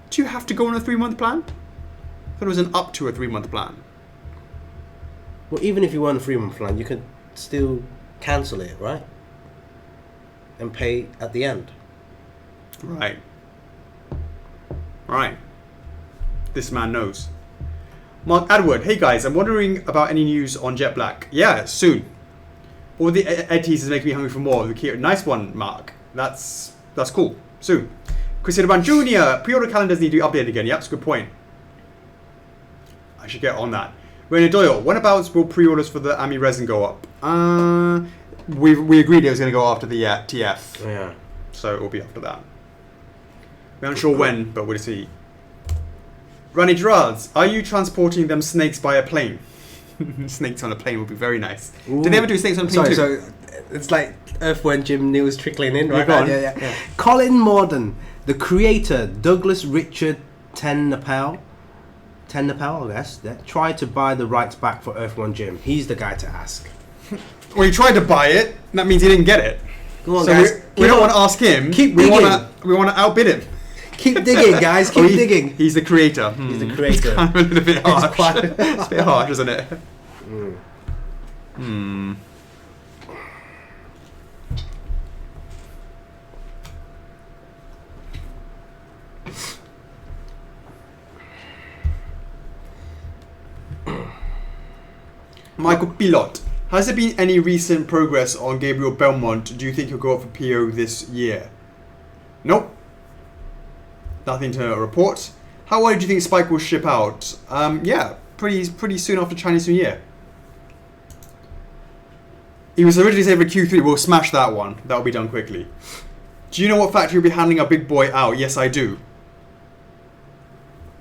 Do you have to go on a 3-month plan? I thought it was an up to a 3-month plan. Well, even if you were on a 3-month plan, you could still cancel it, right? And pay at the end. Right. This man knows. Mark Edward, hey guys, I'm wondering about any news on Jet Black. Yeah, soon. All the Ed teasers make me hungry for more. Nice one, Mark. That's cool. Soon. Christian Ban Jr. Pre-order calendars need to be updated again. Yep, that's a good point. I should get on that. Rainer Doyle, when about will pre-orders for the Ami resin go up? We agreed it was going to go after the TF. Yeah. So it will be after that. We're not sure when, but we'll see. Rani Gerards, are you transporting them snakes by a plane? Snakes on a plane would be very nice. Ooh. Did they ever do snakes on a plane too? So it's like Earthworm Jim news trickling in, right? Go on. Yeah. Colin Morden, the creator, Douglas Richard Ten-Napel, I guess, tried to buy the rights back for Earthworm Jim. He's the guy to ask. Well, he tried to buy it. That means he didn't get it. Come on, so guys. we don't want to ask him. Keep digging. We want to outbid him. Keep digging, guys. Keep digging. He's the creator. He's the creator. It's kind of a little bit harsh. It's a bit harsh, isn't it? Michael Pilot, has there been any recent progress on Gabriel Belmont? Do you think he'll go up for PO this year? Nope. Nothing to report. How early do you think Spike will ship out? Yeah, pretty soon after Chinese New Year. He was originally saying for Q3. We'll smash that one. That'll be done quickly. Do you know what factory will be handling our big boy out? Yes, I do.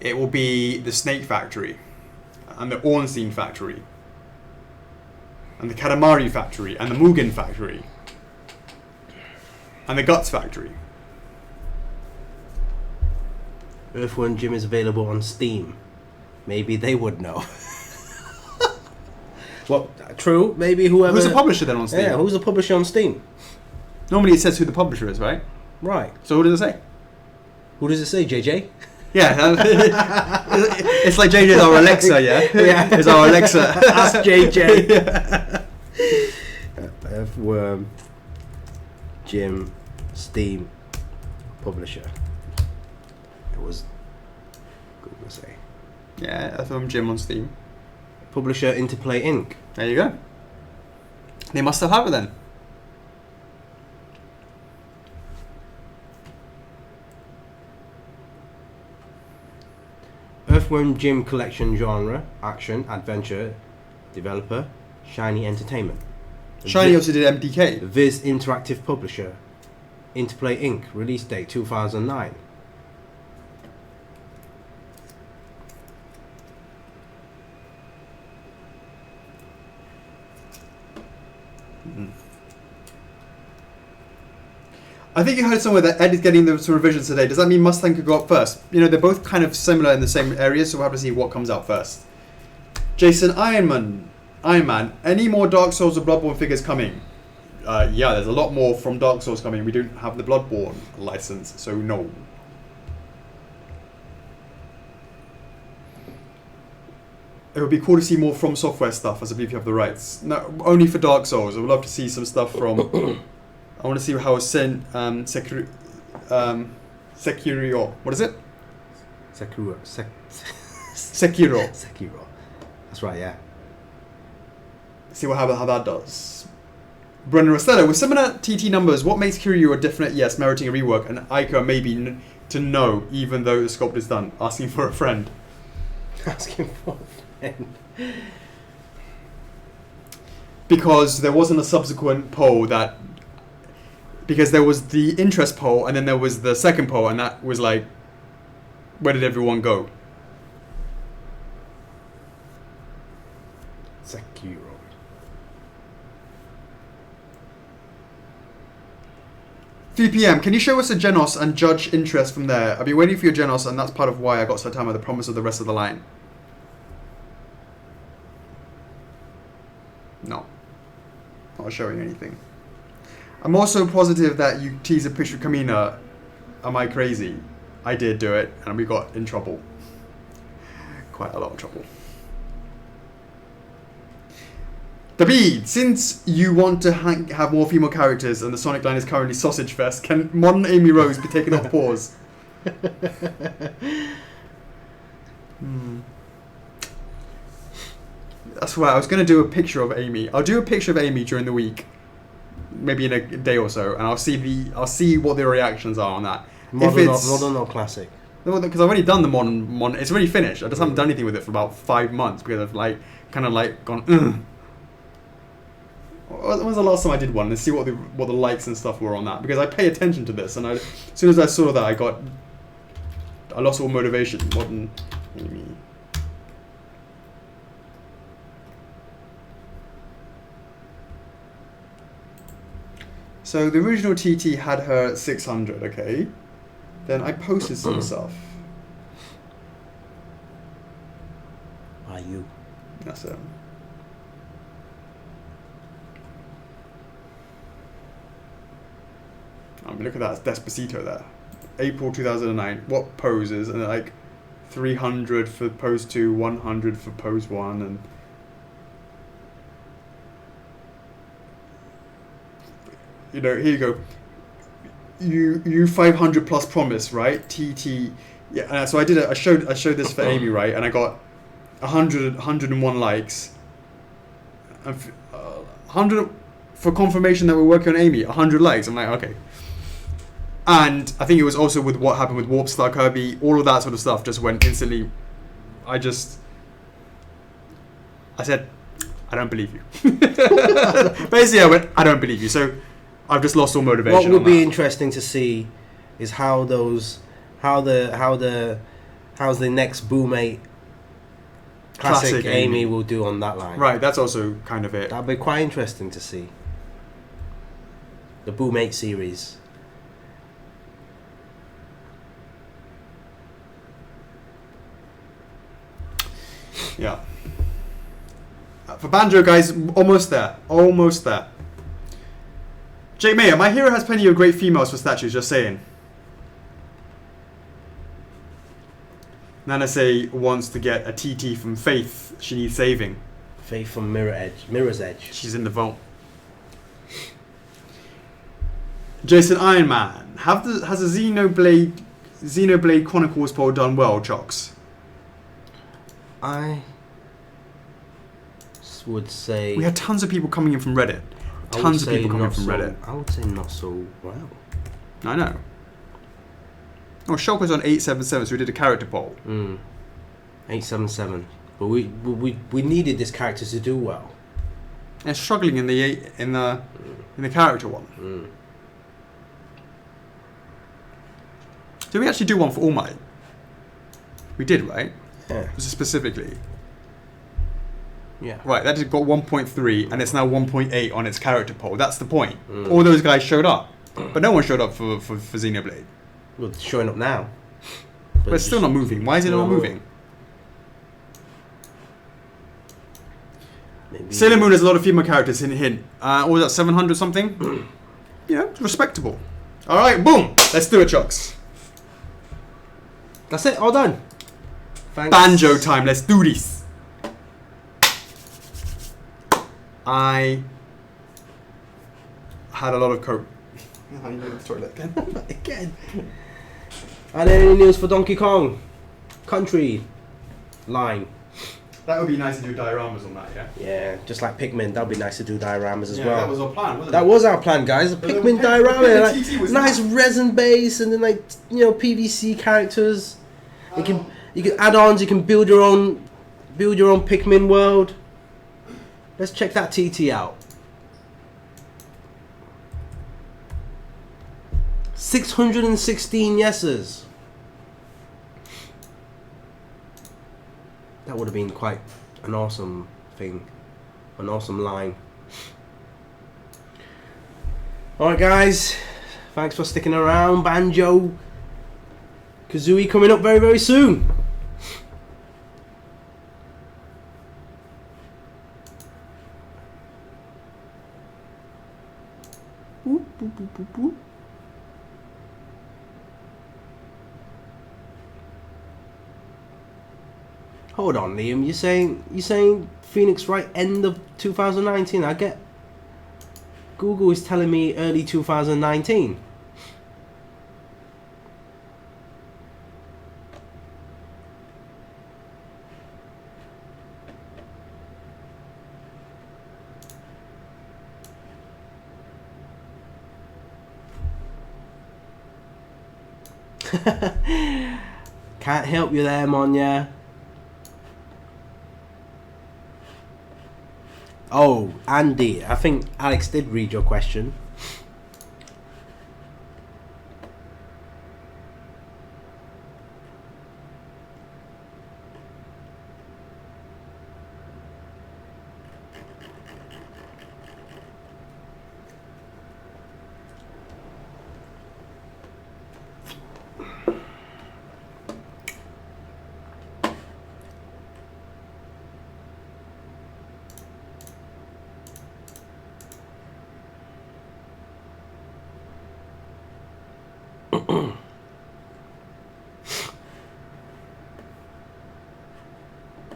It will be the Snake Factory and the Ornstein Factory and the Katamari Factory and the Mugen Factory and the Guts Factory. Earthworm Jim is available on Steam. Maybe they would know. Well, true. Maybe whoever. Who's the publisher then on Steam? Yeah, who's the publisher on Steam? Normally it says who the publisher is, right? Right. So what does it say? Who does it say, JJ? Yeah, it's like JJ's our Alexa, yeah? Yeah. It's our Alexa. Ask JJ. Earthworm Jim Steam publisher. It was good to say. Yeah, Earthworm Jim on Steam. Publisher Interplay Inc. There you go. They must have it then. Earthworm Jim collection genre, action, adventure, developer, Shiny Entertainment. Shiny also did MDK. Viz Interactive Publisher, Interplay Inc. Release date 2009. I think you heard somewhere that Ed is getting some revisions today. Does that mean Mustang could go up first? You know, they're both kind of similar in the same areas, so we'll have to see what comes out first. Jason Iron Man, any more Dark Souls or Bloodborne figures coming? Yeah, there's a lot more from Dark Souls coming. We don't have the Bloodborne license, so no. It would be cool to see more From Software stuff, as I believe you have the rights. No, only for Dark Souls. I would love to see some stuff from... I want to see how Sekiro... What is it? Sekiro. Sekiro. That's right, yeah. See how that does. Brennan Rostello, with similar TT numbers, what makes Kiryu a definite yes, meriting a rework, and Aika maybe to no, even though the sculpt is done? Asking for a friend. Asking for a friend. Because there wasn't a subsequent poll that... Because there was the interest poll, and then there was the second poll, and that was like, where did everyone go? Sekiro. PM, can you show us a Genos and judge interest from there? I've been waiting for your Genos, and that's part of why I got Saitama the promise of the rest of the line. No. Not showing anything. I'm also positive that you teased a picture of Kamina. Am I crazy? I did do it, and we got in trouble. Quite a lot of trouble. David, since you want to have more female characters and the Sonic line is currently Sausage Fest, can modern Amy Rose be taken off pause? That's right, I was going to do a picture of Amy. I'll do a picture of Amy during the week. Maybe in a day or so, and I'll see what the reactions are on that. Modern or classic? Because I've already done the modern. It's already finished. I just haven't done anything with it for about 5 months because I've kind of gone. Ugh. When was the last time I did one? And see what the likes and stuff were on that, because I pay attention to this, and as soon as I saw that, I lost all motivation. Modern Amy. So the original TT had her at 600, okay? Then I posted some stuff. Are you? That's it. I mean, look at that, it's Despacito there. April 2009, what poses? And 300 for pose 2, 100 for pose 1, and... here you go. You 500 plus promise, right? TT, yeah. So I showed this for Amy, right? And I got 101 likes, and 100 for confirmation that we're working on Amy. 100 likes. I'm like, okay. And I think it was also with what happened with Warp Star Kirby. All of that sort of stuff just went instantly. I said, I don't believe you. Basically, I went, I don't believe you. So I've just lost all motivation. What would be interesting to see is how's the next Boom 8 classic Amy will do on that line. Right, that's also kind of it. That'd be quite interesting to see. The Boom 8 series. Yeah. For Banjo, guys, almost there. Almost there. Jake Mayer, my hero has plenty of great females for statues, just saying. Nanase wants to get a TT from Faith. She needs saving. Faith from Mirror's Edge. She's in the vault. Jason Ironman, has the Xenoblade Chronicles poll done well, Chocks? I would say... We had tons of people coming in from Reddit. Tons of people coming from Reddit. I would say not so well. I know. Oh, Shulk was on 877, so we did a character poll. 877. But we needed this character to do well. And struggling in the character one. Did we actually do one for All Might? We did, right? Yeah. Was it specifically? Yeah. Right, that just got 1.3, and it's now 1.8 on its character poll. That's the point. All those guys showed up, but no one showed up for Xenoblade. Well, it's showing up now. But it's still not moving. Why is it not moving? Maybe. Sailor Moon has a lot of female characters, hint. What was that, 700 something? It's respectable. Alright, boom! Let's do it, Chocks. That's it, all done. Thanks. Banjo time, let's do this. I had a lot of coke. I need to go to the toilet again. Again. Are there any news for Donkey Kong Country line? That would be nice to do dioramas on that, yeah? Yeah, just like Pikmin, that would be nice to do dioramas as well. That was our plan, wasn't it? That was our plan, guys. A Pikmin diorama, like, nice resin base, and then like PVC characters. You can add-ons. You can build your own Pikmin world. Let's check that TT out. 616 yeses. That would have been quite an awesome thing, an awesome line. Alright guys, thanks for sticking around. Banjo Kazooie coming up very, very soon. Boop, boop, boop, boop, boop. Hold on, Liam. You saying Phoenix right end of 2019? I get Google is telling me early 2019. Can't help you there, Monya. Oh, Andy, I think Alex did read your question.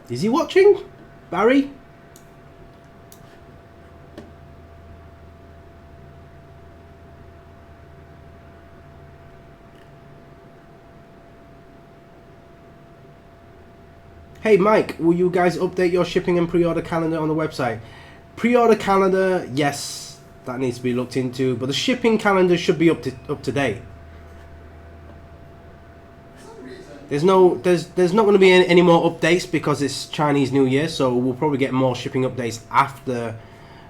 Is he watching, Barry? Hey Mike, will you guys update your shipping and pre-order calendar on the website? Pre-order calendar, yes, that needs to be looked into, but the shipping calendar should be up to date. There's not going to be any more updates because it's Chinese New Year, so we'll probably get more shipping updates after,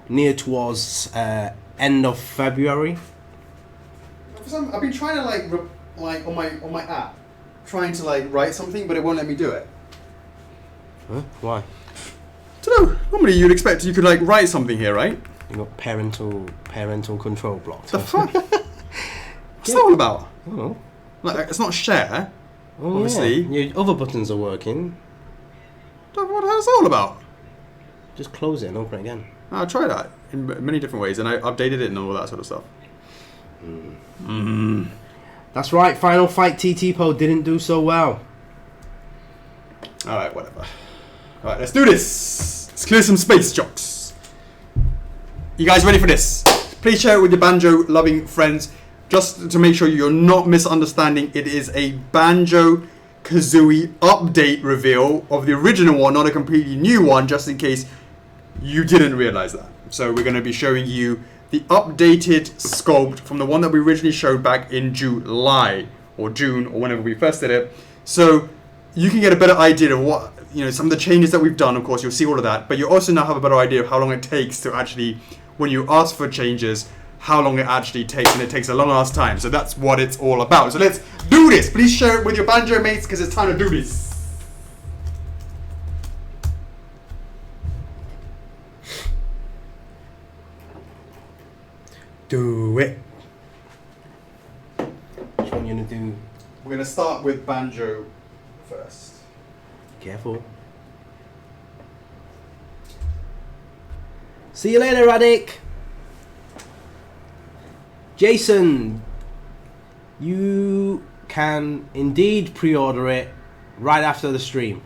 near towards end of February. I've been trying to like on my app, trying to like write something, but it won't let me do it. Huh? Why? I don't know. Normally you'd expect you could like write something here, right? You got parental control blocked. The fuck? What's that all about? Oh. Like it's not share. Oh, obviously. Yeah. Your other buttons are working. What the hell is that all about? Just close it and open it again. I tried that in many different ways, and I updated it and all that sort of stuff. That's right. Final Fight TT Pod didn't do so well. All right, whatever. All right, let's do this. Let's clear some space, Chocks. You guys ready for this? Please share it with your banjo-loving friends. Just to make sure you're not misunderstanding, it is a Banjo-Kazooie update reveal of the original one, not a completely new one, just in case you didn't realize that. So we're going to be showing you the updated sculpt from the one that we originally showed back in July or June or whenever we first did it. So you can get a better idea of what, some of the changes that we've done. Of course, you'll see all of that, but you also now have a better idea of how long it takes to actually, when you ask for changes, how long it actually takes, and it takes a long ass time. So that's what it's all about. So let's do this. Please share it with your banjo mates because it's time to do this. Do it. Which one you gonna do? We're gonna start with banjo first. Careful. See you later, Radek. Jason, you can indeed pre-order it right after the stream.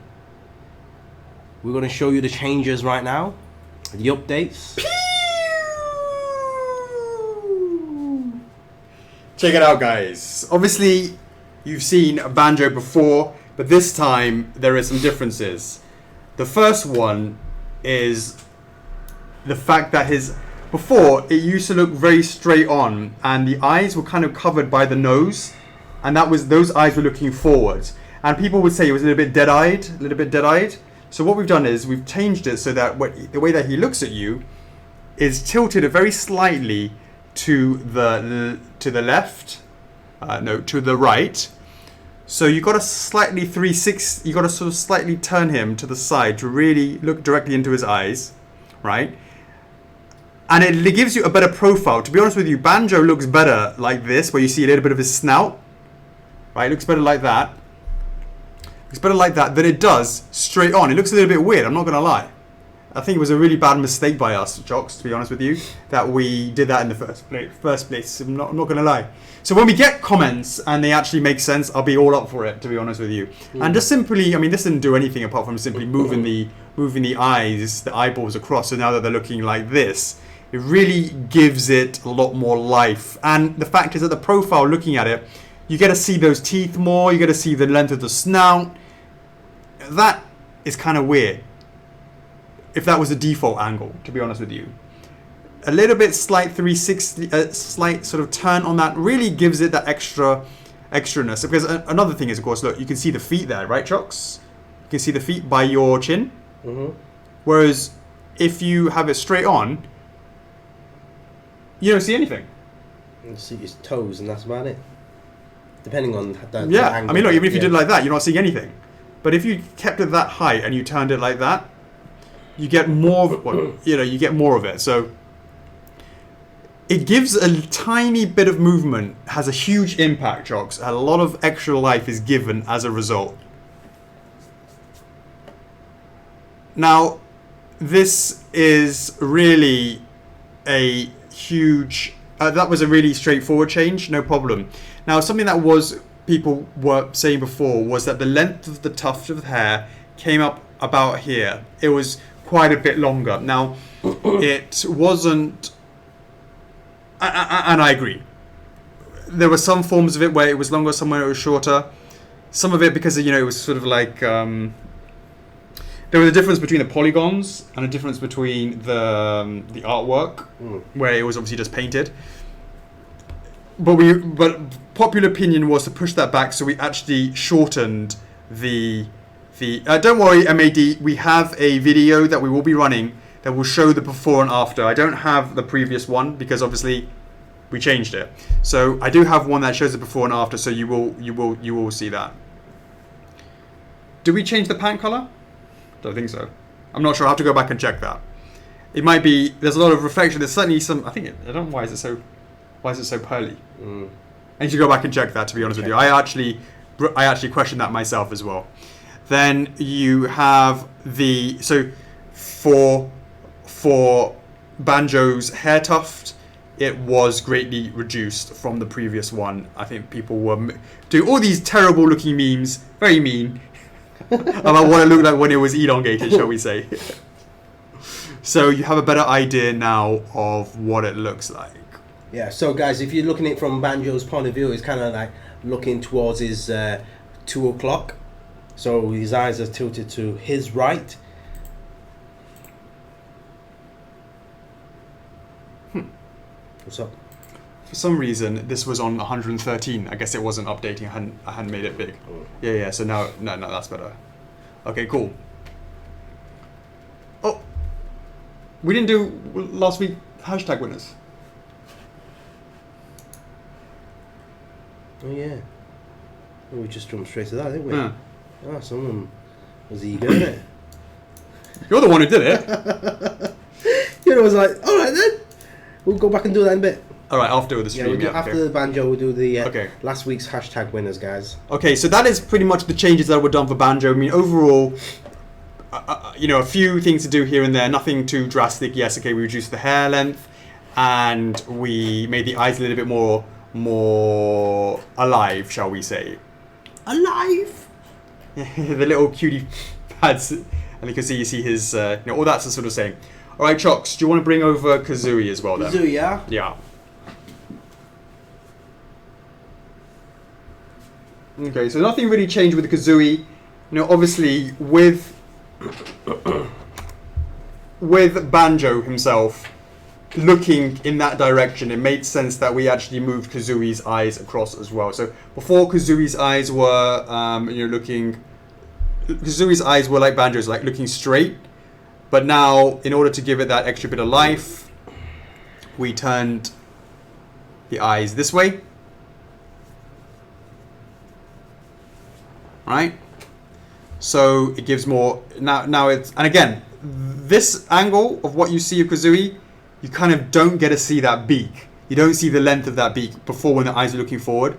We're going to show you the changes right now, the updates. Check it out, guys. Obviously, you've seen Banjo before, but this time there is some differences. The first one is the fact that before it used to look very straight on, and the eyes were kind of covered by the nose, and those eyes were looking forwards, and people would say it was a little bit dead-eyed. So what we've done is we've changed it so that the way that he looks at you is tilted very slightly to the left, to the right. So you got to slightly 360. You got to sort of slightly turn him to the side to really look directly into his eyes, right? And it gives you a better profile. To be honest with you, Banjo looks better like this, where you see a little bit of his snout, right? It looks better like that. It's better like that than it does straight on. It looks a little bit weird, I'm not going to lie. I think it was a really bad mistake by us, Chocks, to be honest with you, that we did that in the first place. I'm not going to lie. So when we get comments and they actually make sense, I'll be all up for it, to be honest with you. And just simply, I mean, this didn't do anything apart from simply moving the eyes, the eyeballs across. So now that they're looking like this, it really gives it a lot more life. And the fact is that the profile, looking at it, you get to see those teeth more. You get to see the length of the snout. That is kind of weird. If that was the default angle, to be honest with you. A little bit slight 360, slight sort of turn on that really gives it that extraness. Because another thing is, of course, look, you can see the feet there, right, Chocks? You can see the feet by your chin. Mm-hmm. Whereas if you have it straight on, you don't see anything. You see his toes, and that's about it. Depending on the angle. I mean, look, even if you did it like that, you're not seeing anything. But if you kept it that height and you turned it like that, you get more of you get more of it. So it gives a tiny bit of movement, has a huge impact, Chocks. A lot of extra life is given as a result. Now, this is really a huge... that was a really straightforward change, no problem. Now, something that people were saying before was that the length of the tuft of hair came up about here. It was quite a bit longer. Now, it wasn't... And I agree. There were some forms of it where it was longer, somewhere it was shorter. Some of it because, it was sort of like... there was a difference between the polygons and a difference between the artwork, where it was obviously just painted. But popular opinion was to push that back, so we actually shortened the. Don't worry, MAD. We have a video that we will be running that will show the before and after. I don't have the previous one because obviously we changed it. So I do have one that shows the before and after. So you will see that. Did we change the pant color? Don't think so. I'm not sure. I'll have to go back and check that. It might be. There's a lot of reflection. There's certainly some. I don't know why is it so pearly. I need to go back and check that. To be honest with you, I actually questioned that myself as well. Then you have for Banjo's hair tuft, it was greatly reduced from the previous one. I think people were doing all these terrible looking memes, very mean, about what it looked like when it was elongated, shall we say. So you have a better idea now of what it looks like. Yeah, so guys, if you're looking at it from Banjo's point of view, it's kind of like looking towards his 2 o'clock. So his eyes are tilted to his right. What's up? For some reason, this was on 113. I guess it wasn't updating. I hadn't made it big. Yeah. So now, no, that's better. Okay, cool. Oh, we didn't do last week hashtag winners. Oh yeah. Well, we just jumped straight to that, didn't we? Yeah. Oh, someone was eager, isn't it? You're the one who did it. Was like, all right then. We'll go back and do that in a bit. All right, after the stream. After the Banjo, we'll do the last week's hashtag winners, guys. Okay, so that is pretty much the changes that were done for Banjo. I mean, overall, a few things to do here and there. Nothing too drastic. Yes, okay, we reduced the hair length, and we made the eyes a little bit more alive, shall we say? Alive. The little cutie pads, and you see his, all that's the sort of saying. All right, Chocks, do you want to bring over Kazooie as well then? Kazooie, yeah? Yeah. Okay, so nothing really changed with the Kazooie. Obviously with with Banjo himself looking in that direction, it made sense that we actually moved Kazui's eyes across as well. So before Kazui's eyes were, Kazui's eyes were like Banjo's, like looking straight. But now, in order to give it that extra bit of life, we turned the eyes this way. Right? So it gives more. Now it's, and again, this angle of what you see of Kazooie, you kind of don't get to see that beak. You don't see the length of that beak before when the eyes are looking forward.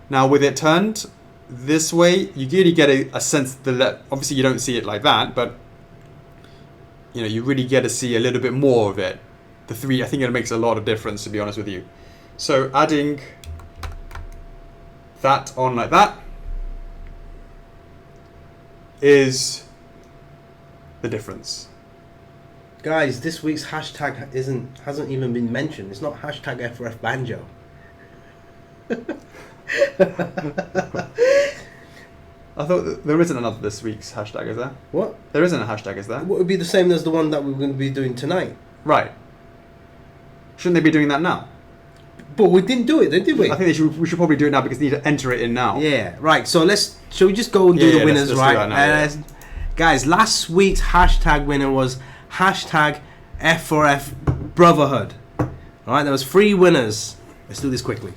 Now with it turned this way, you really get a sense that obviously you don't see it like that, but you really get to see a little bit more of it. I think it makes a lot of difference, to be honest with you. So adding that on like that is the difference. Guys, this week's hashtag hasn't even been mentioned. It's not hashtag FRF Banjo. I thought there isn't another this week's hashtag, is there? What? There isn't a hashtag, is there? What would be the same as the one that we're going to be doing tonight? Right. Shouldn't they be doing that now? But we didn't do it, did we? I think we should probably do it now because they need to enter it in now. Yeah, right. So shall we just go and do the winners, let's right? do that now, Guys, last week's hashtag winner was hashtag F4F Brotherhood. Alright, there was 3 winners. Let's do this quickly.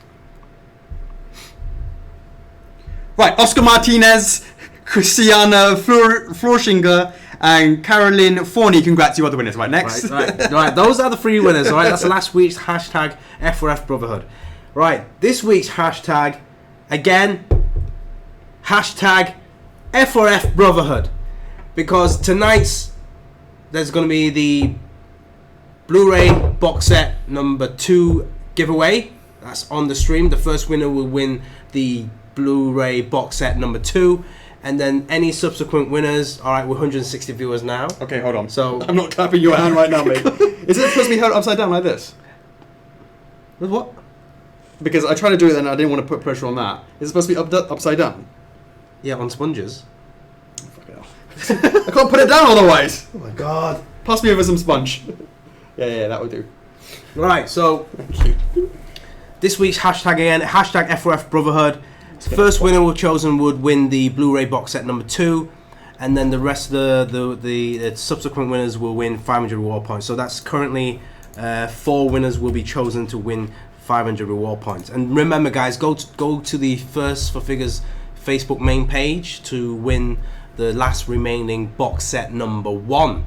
Right, Oscar Martinez, Christiana Florschinger, and Caroline Forney. Congrats, you are the winners. Right, next. Right. Those are the 3 winners. All right, that's last week's hashtag F4F Brotherhood. Right, this week's hashtag, again, hashtag F4F Brotherhood. Because tonight's, there's going to be the Blu-ray box set number 2 giveaway. That's on the stream. The first winner will win the Blu-ray box set number 2. And then any subsequent winners, alright, we're 160 viewers now. Okay, hold on. So I'm not clapping your hand right now, mate. Is it supposed to be held upside down like this? With what? Because I tried to do it and I didn't want to put pressure on that. Is it supposed to be upside down? Yeah, on sponges. Oh, fucking hell. I can't put it down otherwise. Oh my god. Pass me over some sponge. Yeah, that would do. Right, so Thank you. this week's hashtag again, hashtag F4F Brotherhood. First winner we've chosen would win the Blu-ray box set number 2, and then the rest of the subsequent winners will win 500 reward points. So that's currently 4 winners will be chosen to win 500 reward points. And remember, guys, go to the First for Figures Facebook main page to win the last remaining box set number 1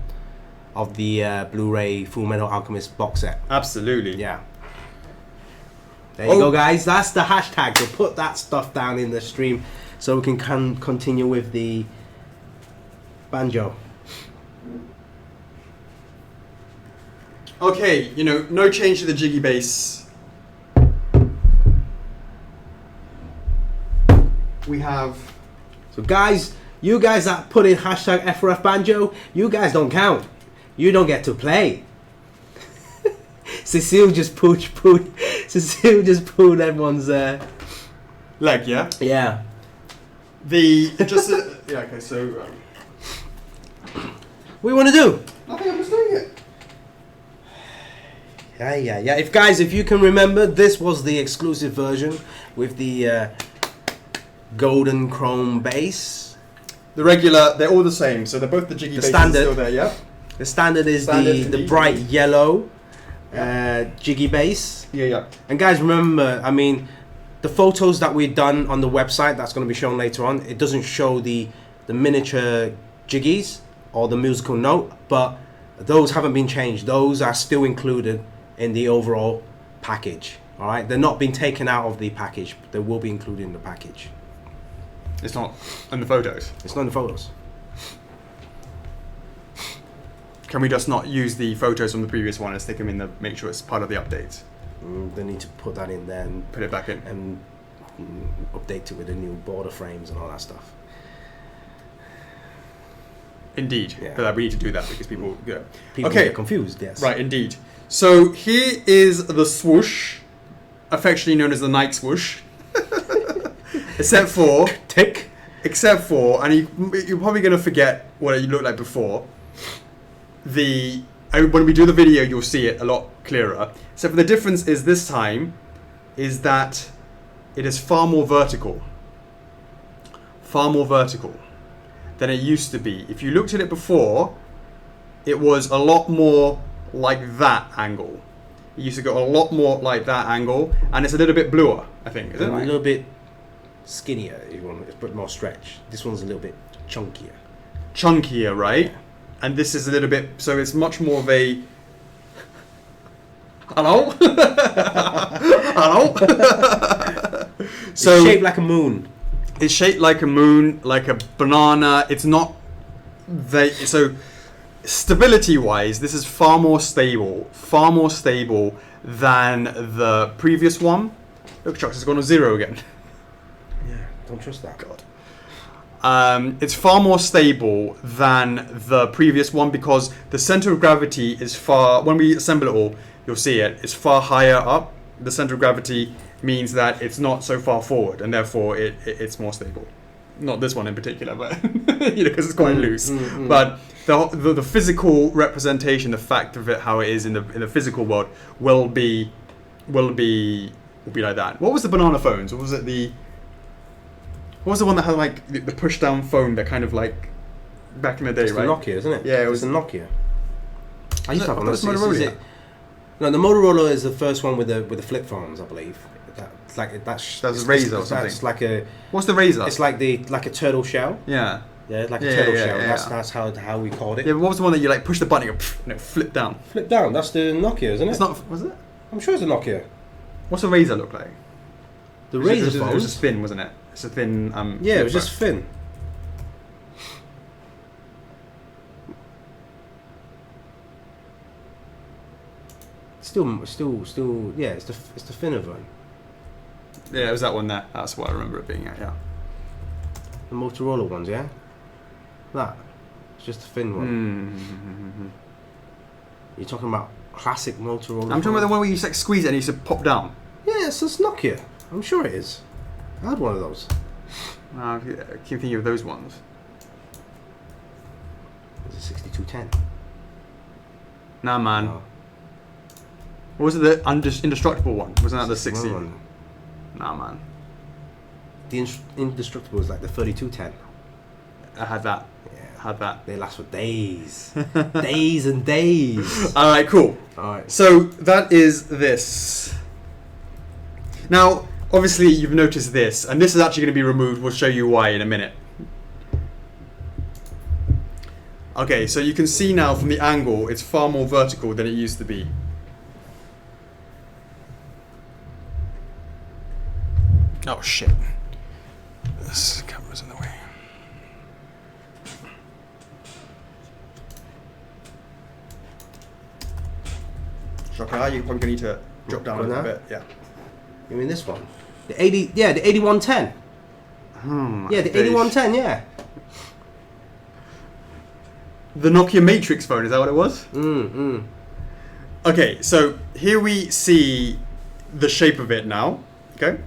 of the Blu-ray Full Metal Alchemist box set. Absolutely. Yeah. There you go, guys. That's the hashtag. So put that stuff down in the stream so we can continue with the Banjo. Okay, no change to the jiggy bass. We have... So guys, you guys that put in hashtag F4F Banjo, you guys don't count. You don't get to play. Cecile just pulled everyone's leg, yeah? Yeah. Okay, so What do you want to do? I think I'm just doing it. Yeah. If you can remember, this was the exclusive version with the golden chrome base. The regular, they're all the same, so they're both the jiggy bases still there, yeah? The standard is the bright yellow jiggy bass. Yeah. And guys, remember, I mean, the photos that we've done on the website, that's going to be shown later on, it doesn't show the miniature jiggies or the musical note, but those haven't been changed. Those are still included in the overall package. All right, they're not being taken out of the package, but they will be included in the package. It's not in the photos. It's not in the photos. Can we just not use the photos from the previous one and stick them in make sure it's part of the updates? They need to put that in there and put it back in and update it with the new border frames and all that stuff. Indeed, Yeah. but we need to do that because people People okay. get confused. Yes. Right, indeed. So here is the swoosh, affectionately known as the night swoosh. Except for tick. except for, and you're probably going to forget what it looked like before. When we do the video, you'll see it a lot clearer. Except for the difference is this time is that it is far more vertical than it used to be. If you looked at it before, it was a lot more like that angle. It used to go a lot more like that angle, and it's a little bit bluer, I think. Is it? A little bit skinnier, if you want, it's a bit more stretch. This one's a little bit chunkier. Chunkier, right? And this is a little bit, so it's much more of a... Hello? Hello? So it's shaped like a moon. It's shaped like a moon, like a banana. It's not... So stability-wise, this is far more stable than the previous one. Look, Chocks has gone to 0 again. Yeah, don't trust that. God. It's far more stable than the previous one because the center of gravity is far, when we assemble it all, you'll see it's far higher up. The center of gravity means that it's not so far forward, and therefore it's more stable. Not this one in particular, but because it's quite loose. But the physical representation, the fact of it, how it is in the physical world, will be like that. What was the banana phones? What was it? What was the one that had like the push down phone that kind of like back in the day, it's right? The Nokia, isn't it? Yeah, it was the Nokia. I used to have one. That's Motorola. No, the Motorola is the first one with the flip phones, I believe. That's a razor or something. That's like a. What's the razor? It's like a turtle shell. Yeah. Yeah, like a turtle shell. That's how we called it. Yeah, but what was the one that you like push the button and go, and it flip down? Flip down. That's the Nokia, isn't it? It's not. Was it? I'm sure it's a Nokia. What's the razor look like? The razor phone. It was just thin, wasn't it? It's a thin. Yeah, it was just thin. Still. Yeah, it's the thinner one. Yeah, it was that one there. That's what I remember it being at. Yeah. The Motorola ones, yeah. That. It's just a thin one. You're talking about classic Motorola. I'm talking about the one where you like squeeze it and you just pop down. Yeah, it's Nokia. I'm sure it is. I had one of those. I keep thinking of those ones. It was a 6210. Nah, man. Oh. Or was it the indestructible one? Wasn't that the 60? One. Nah, man. The indestructible was like the 3210. I had that. Yeah. Had that. They last for days. Days and days. Alright, cool. Alright. So that is this. Now, obviously you've noticed this, and this is actually going to be removed. We'll show you why in a minute. Okay, so you can see now from the angle, it's far more vertical than it used to be. Oh shit. This camera's in the way. Shocker, you're probably going to need to drop down a little bit. Yeah. You mean this one? The 8110. Yeah, the 8110, yeah. The Nokia Matrix phone, is that what it was? Mm. Okay, so here we see the shape of it now. Okay.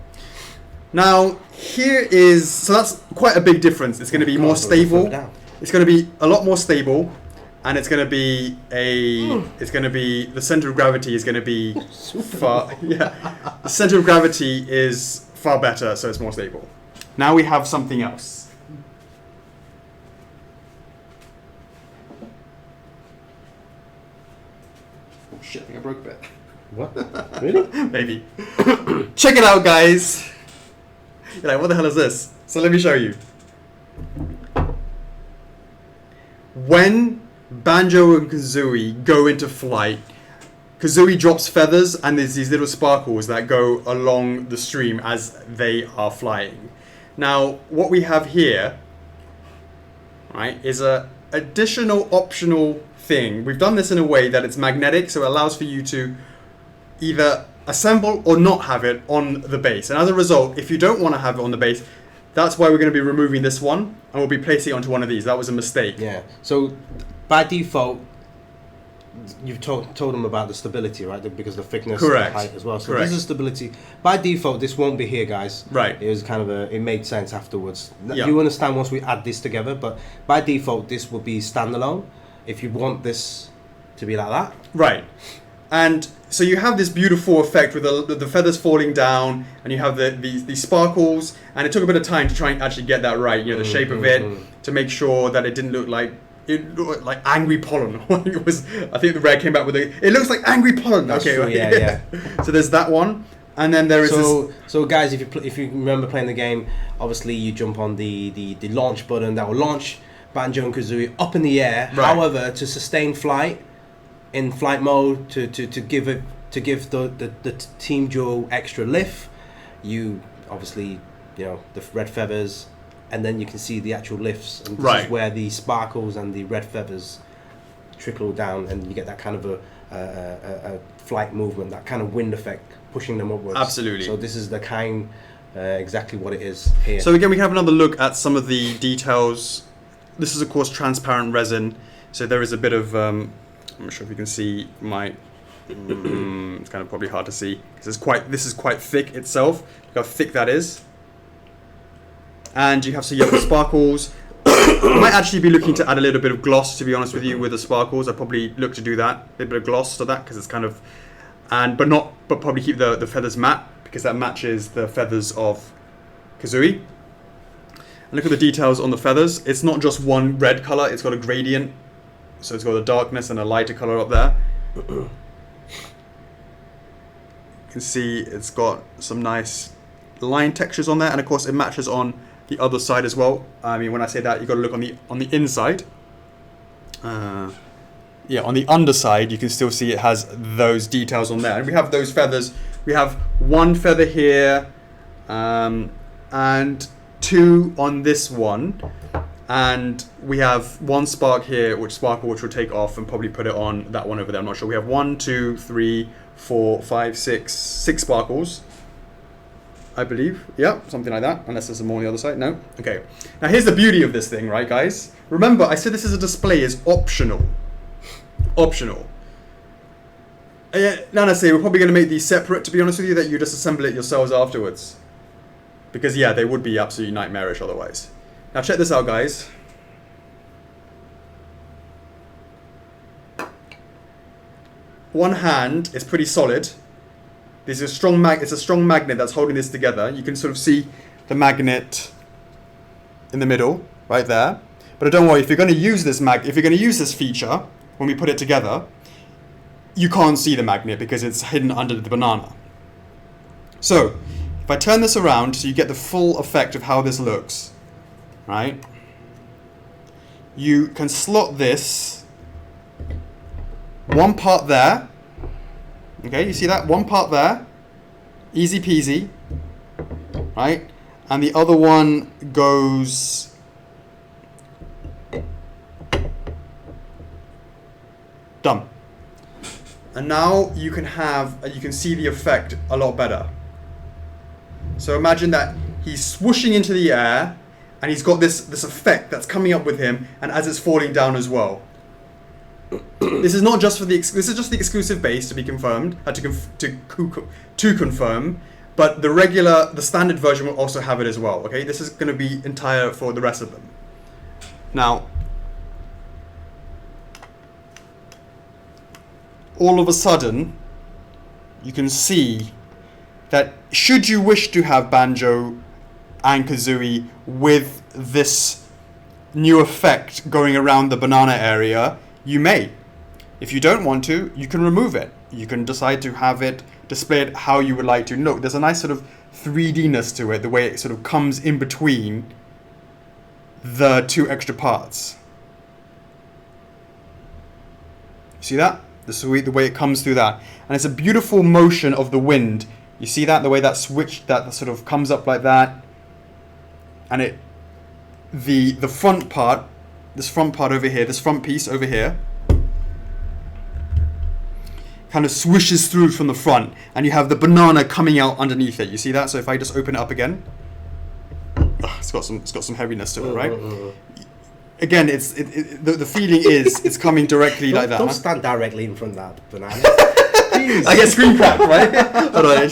Now, so that's quite a big difference. It's going to be more stable. It's going to be a lot more stable, and it's going to be the center of gravity is going to be far. Yeah, the center of gravity is far better, so it's more stable. Now we have something else. Oh shit! I think I broke a bit. What? Really? Maybe. Check it out, guys. You're like, what the hell is this? So let me show you. When Banjo and Kazooie go into flight, Kazooie drops feathers and there's these little sparkles that go along the stream as they are flying. Now, what we have here, right, is a additional optional thing. We've done this in a way that it's magnetic, so it allows for you to either assemble or not have it on the base. And as a result, if you don't want to have it on the base, that's why we're going to be removing this one and we'll be placing it onto one of these. That was a mistake. Yeah. So by default, you've told them about the stability, right? Because the thickness, Correct. the height as well. So Correct. this is stability. By default, this won't be here, guys. Right. It was kind of it made sense afterwards. Yeah. You understand once we add this together, but by default, this will be standalone. If you want this to be like that. Right. And so you have this beautiful effect with the feathers falling down, and you have these sparkles, and it took a bit of time to try and actually get that right, the shape of it, to make sure that it didn't look like angry pollen. It was, I think the red came back with it looks like angry pollen. That's okay, true, yeah. So there's that one, and then there is So guys, if you remember playing the game, obviously you jump on the launch button that will launch Banjo and Kazooie up in the air. Right. However, to sustain flight in flight mode, to give the team duo extra lift, you obviously the red feathers, and then you can see the actual lifts, and this is where the sparkles and the red feathers trickle down, and you get that kind of a flight movement, that kind of wind effect pushing them upwards. Absolutely. So this is the kind exactly what it is here. So again, we can have another look at some of the details. This is of course transparent resin, so there is a bit of I'm not sure if you can see my it's kind of probably hard to see because this is quite thick itself. Look how thick that is. And you have the sparkles. I might actually be looking to add a little bit of gloss, to be honest with you, with the sparkles. I'd probably look to do that, a little bit of gloss to that, because it's kind of, but probably keep the feathers matte, because that matches the feathers of Kazooie. And look at the details on the feathers. It's not just one red color, it's got a gradient. So it's got a darkness and a lighter color up there. You can see it's got some nice line textures on there, and of course it matches on the other side as well. I mean, when I say that, you've got to look on the inside. On the underside, you can still see it has those details on there. And we have those feathers. We have one feather here, and two on this one. And we have one sparkle which will take off and probably put it on that one over there. I'm not sure. We have 1, 2, 3, 4, 5, 6 sparkles, I believe. Yeah, something like that. Unless there's some more on the other side. No? Okay. Now here's the beauty of this thing, right, guys? Remember, I said this is a display is optional. Optional. Now I say we're probably going to make these separate, to be honest with you, that you just assemble it yourselves afterwards. Because, yeah, they would be absolutely nightmarish otherwise. Now check this out, guys. One hand is pretty solid. There's a strong it's a strong magnet that's holding this together. You can sort of see the magnet in the middle, right there. But don't worry, if you're going to use this feature when we put it together, you can't see the magnet because it's hidden under the banana. So, if I turn this around so you get the full effect of how this looks, right? You can slot this one part there. Okay, you see that? One part there. Easy peasy. Right? And the other one goes done. And now you can see the effect a lot better. So imagine that he's swooshing into the air, and he's got this effect that's coming up with him, and as it's falling down as well. This is not just this is just the exclusive base to be confirmed, to confirm, but the standard version will also have it as well. Okay, this is going to be entire for the rest of them. Now, all of a sudden, you can see that should you wish to have Banjo and Kazooie with this new effect going around the banana area, you may. If you don't want to, you can remove it. You can decide to have it displayed how you would like to. Look, there's a nice sort of 3D-ness to it, the way it sort of comes in between the two extra parts. See that? The way it comes through that. And it's a beautiful motion of the wind. You see that? The way that switch, that sort of comes up like that. And the front part, this front part over here, this front piece over here, kind of swishes through from the front, and you have the banana coming out underneath it. You see that? So if I just open it up again, it's got some heaviness to it, right? again, the feeling is it's coming directly like that. Don't Huh? stand directly in front of that banana. I get screen cracked, right? Hold on.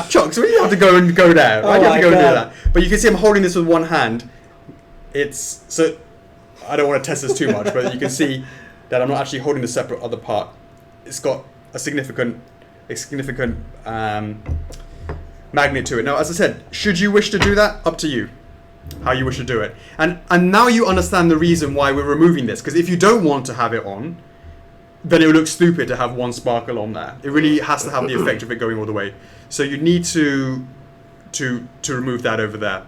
Chocks, we have to go there. Why do you have to go and do that? But you can see I'm holding this with one hand. It's so I don't want to test this too much, but you can see that I'm not actually holding the separate other part. It's got a significant magnet to it. Now, as I said, should you wish to do that, up to you. How you wish to do it. And now you understand the reason why we're removing this. Because if you don't want to have it on, then it would look stupid to have one sparkle on there. It really has to have the effect of it going all the way. So you need to remove that over there.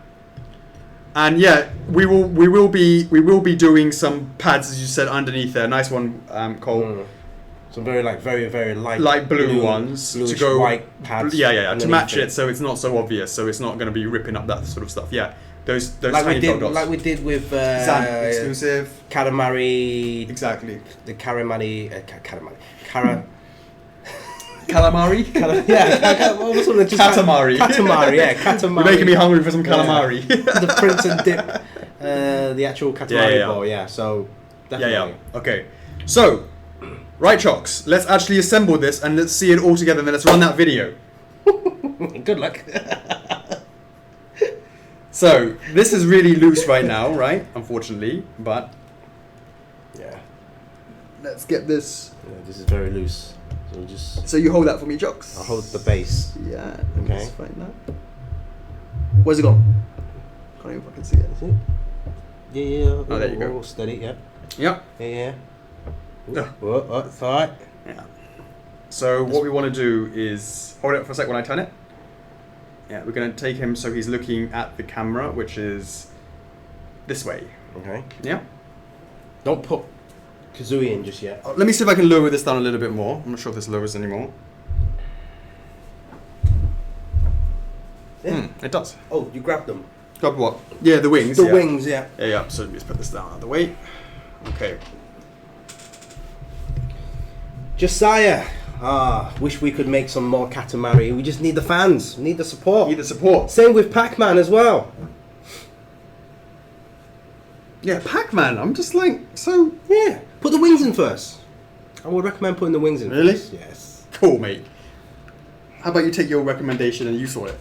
And yeah, we will be doing some pads, as you said, underneath there. Nice one, Cole. Some very light blue ones to go white pads. Yeah, to match it, so it's not so obvious. So it's not going to be ripping up that sort of stuff. Yeah. Those tiny dots. Like we did with Zan exclusive. Calamari. Exactly. The calamari. Calamari. Calamari? What was it? Katamari. Katamari, yeah. Katamari. You're making me hungry for some calamari. The Prince and Dip. The actual Katamari ball, yeah. So, definitely. Yeah. Okay. So, right, Chocks. Let's actually assemble this and let's see it all together and then let's run that video. Good luck. So, this is really loose right now, right? Unfortunately, but... Yeah. Let's get this... Yeah, this is very loose. So you hold that for me, Chocks. I'll hold the base. Yeah. Okay. Just find that. Where's it gone? Can't even fucking see it. Is it? Yeah. Oh, there you go. Steady, yeah. Yep. Yeah. It's alright. Yeah. So what we want to do is hold it for a sec when I turn it. Yeah, we're going to take him so he's looking at the camera, which is this way. Okay. Yeah. Don't put Kazooie in just yet. Let me see if I can lower this down a little bit more. I'm not sure if this lowers anymore. Yeah. It does. Oh, you grabbed them. Grab what? Yeah, the wings. The wings, yeah. Yeah. So let me just put this down out of the way. Okay. Josiah. Wish we could make some more Katamari. We just need the fans. Need the support. Same with Pac-Man as well. Yeah, Pac-Man. I'm just like, so... Yeah. Put the wings in first. I would recommend putting the wings in first. Yes. Cool, mate. How about you take your recommendation and you saw it?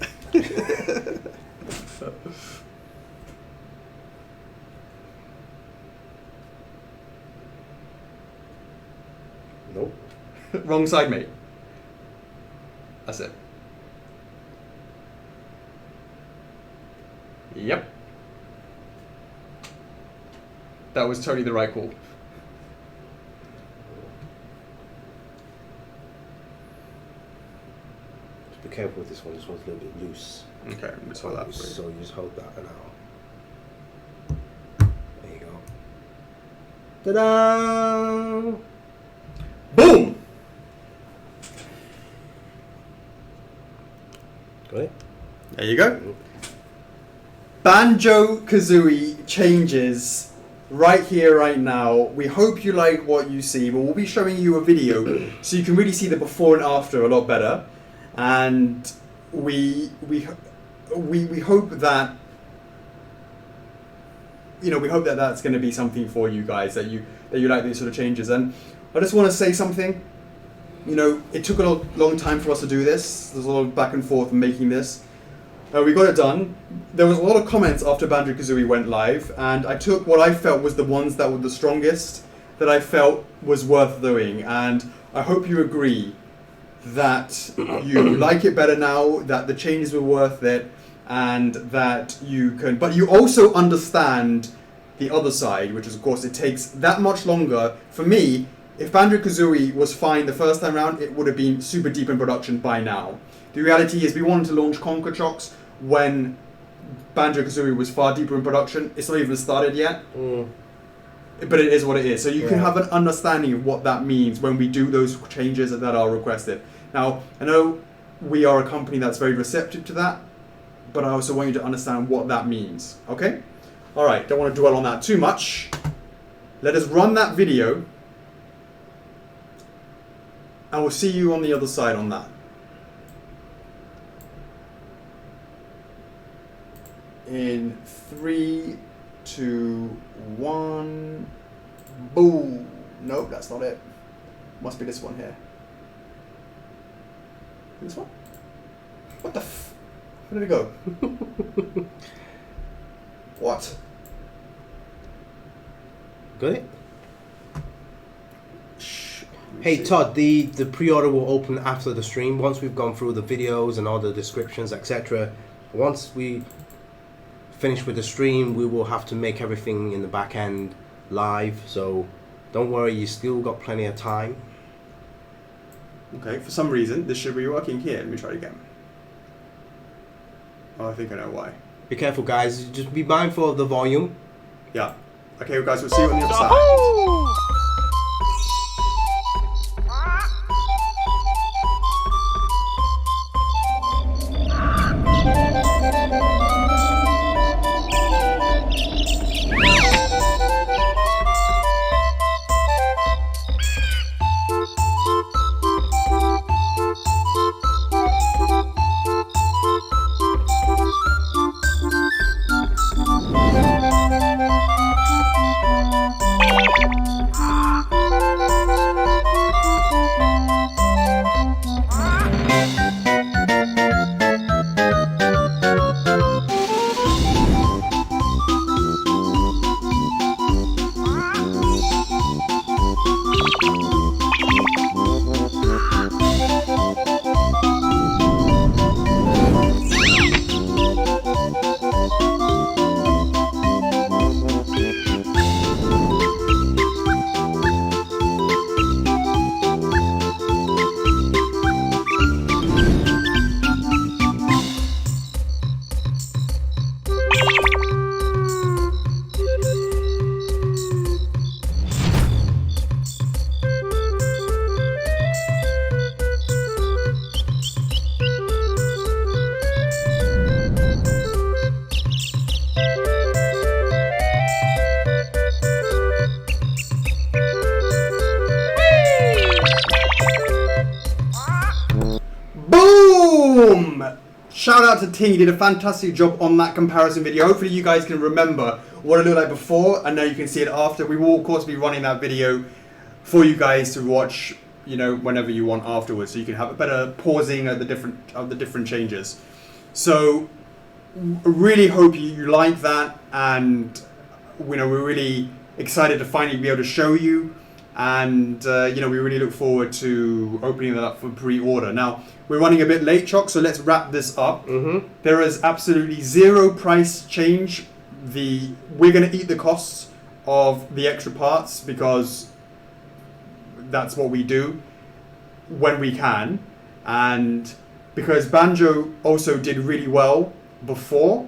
Nope. Wrong side, mate. That's it. Yep. That was totally the right call. Just be careful with this one. This one's a little bit loose. Okay, I'm just hold that for you. So you just hold that and out. There you go. Ta-da! Boom! Got it? There you go. Banjo-Kazooie changes right here, right now. We hope you like what you see, but we'll be showing you a video so you can really see the before and after a lot better. And we hope that we hope that that's going to be something for you guys, that you like these sort of changes. And I just want to say something. It took a long time for us to do this. There's a lot of back and forth in making this. We got it done. There was a lot of comments after Banjo-Kazooie went live, and I took what I felt was the ones that were the strongest, that I felt was worth doing. And I hope you agree that you like it better now, that the changes were worth it, and that you can... But you also understand the other side, which is, of course, it takes that much longer. For me, if Banjo-Kazooie was fine the first time around, it would have been super deep in production by now. The reality is we wanted to launch Conquer Chocks when Banjo-Kazooie was far deeper in production. It's not even started yet. But it is what it is. So you can have an understanding of what that means when we do those changes that are requested. Now, I know we are a company that's very receptive to that, but I also want you to understand what that means. Okay? Alright, don't want to dwell on that too much. Let us run that video, and we'll see you on the other side on that. in 3, 2, 1. Boom. Nope, that's not it. Must be this one here. This one? What the f... Where did it go? What? Got it? Hey Todd, the pre-order will open after the stream once we've gone through the videos and all the descriptions, etc. Once we finish with the stream, we will have to make everything in the back end live, so don't worry, you still got plenty of time. Okay, for some reason this should be working here. Let me try it again. Oh, I think I know why. Be careful guys, just be mindful of the volume. Yeah. Okay guys, we'll see you on the other side. Shout out to T, he did a fantastic job on that comparison video. Hopefully you guys can remember what it looked like before, and now you can see it after. We will of course be running that video for you guys to watch, you know, whenever you want afterwards, so you can have a better pausing at the different changes. So really hope you like that, and you know, we're really excited to finally be able to show you, and you know, we really look forward to opening that up for pre-order. Now we're running a bit late, Chock, so let's wrap this up. There is absolutely zero price change. We're going to eat the costs of the extra parts because that's what we do when we can, and because Banjo also did really well before,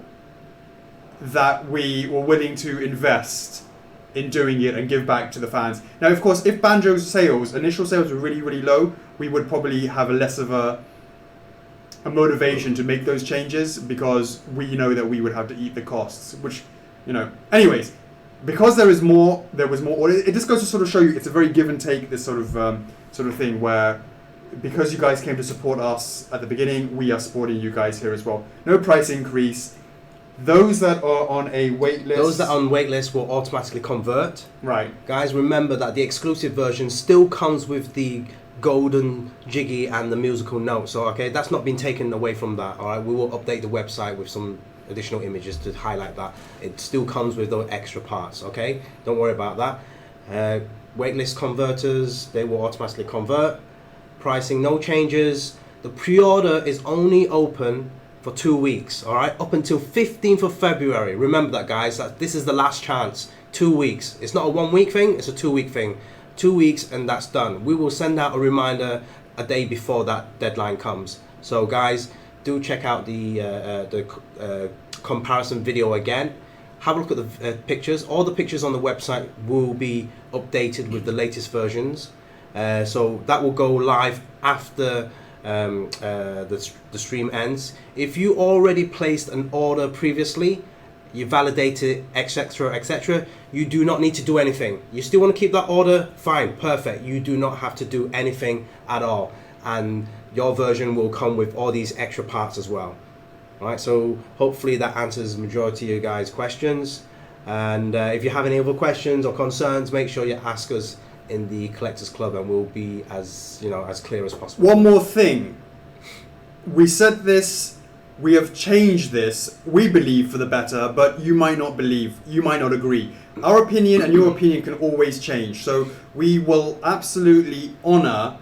that we were willing to invest in doing it and give back to the fans. Now, of course, if Banjo's initial sales were really, really low, we would probably have a less of a motivation to make those changes, because we know that we would have to eat the costs, which, you know, anyways, because there was more order, it just goes to sort of show you it's a very give and take, this sort of thing, where because you guys came to support us at the beginning, we are supporting you guys here as well. No price increase. Those that are on a wait list... Those that are on wait list will automatically convert. Right. Guys, remember that the exclusive version still comes with the golden jiggy and the musical notes. So, okay, that's not been taken away from that. All right, we will update the website with some additional images to highlight that. It still comes with those extra parts, okay? Don't worry about that. Waitlist converters, they will automatically convert. Pricing, no changes. The pre-order is only open for 2 weeks, all right, up until 15th of February. Remember that, guys, that this is the last chance. 2 weeks. It's not a 1 week thing, it's a 2 week thing. 2 weeks and that's done. We will send out a reminder a day before that deadline comes. So guys, do check out the comparison video again. Have a look at the pictures. All the pictures on the website will be updated with the latest versions. So that will go live after the stream ends. If you already placed an order previously, you validated it, etc, etc, you do not need to do anything. You still want to keep that order? Fine, perfect. You do not have to do anything at all, and your version will come with all these extra parts as well. All right, so hopefully that answers the majority of you guys' questions. And if you have any other questions or concerns, make sure you ask us in the Collectors Club, and we'll be as clear as possible. One more thing. We said this, we have changed this, we believe for the better, but you might not believe, you might not agree. Our opinion and your opinion can always change. So we will absolutely honour,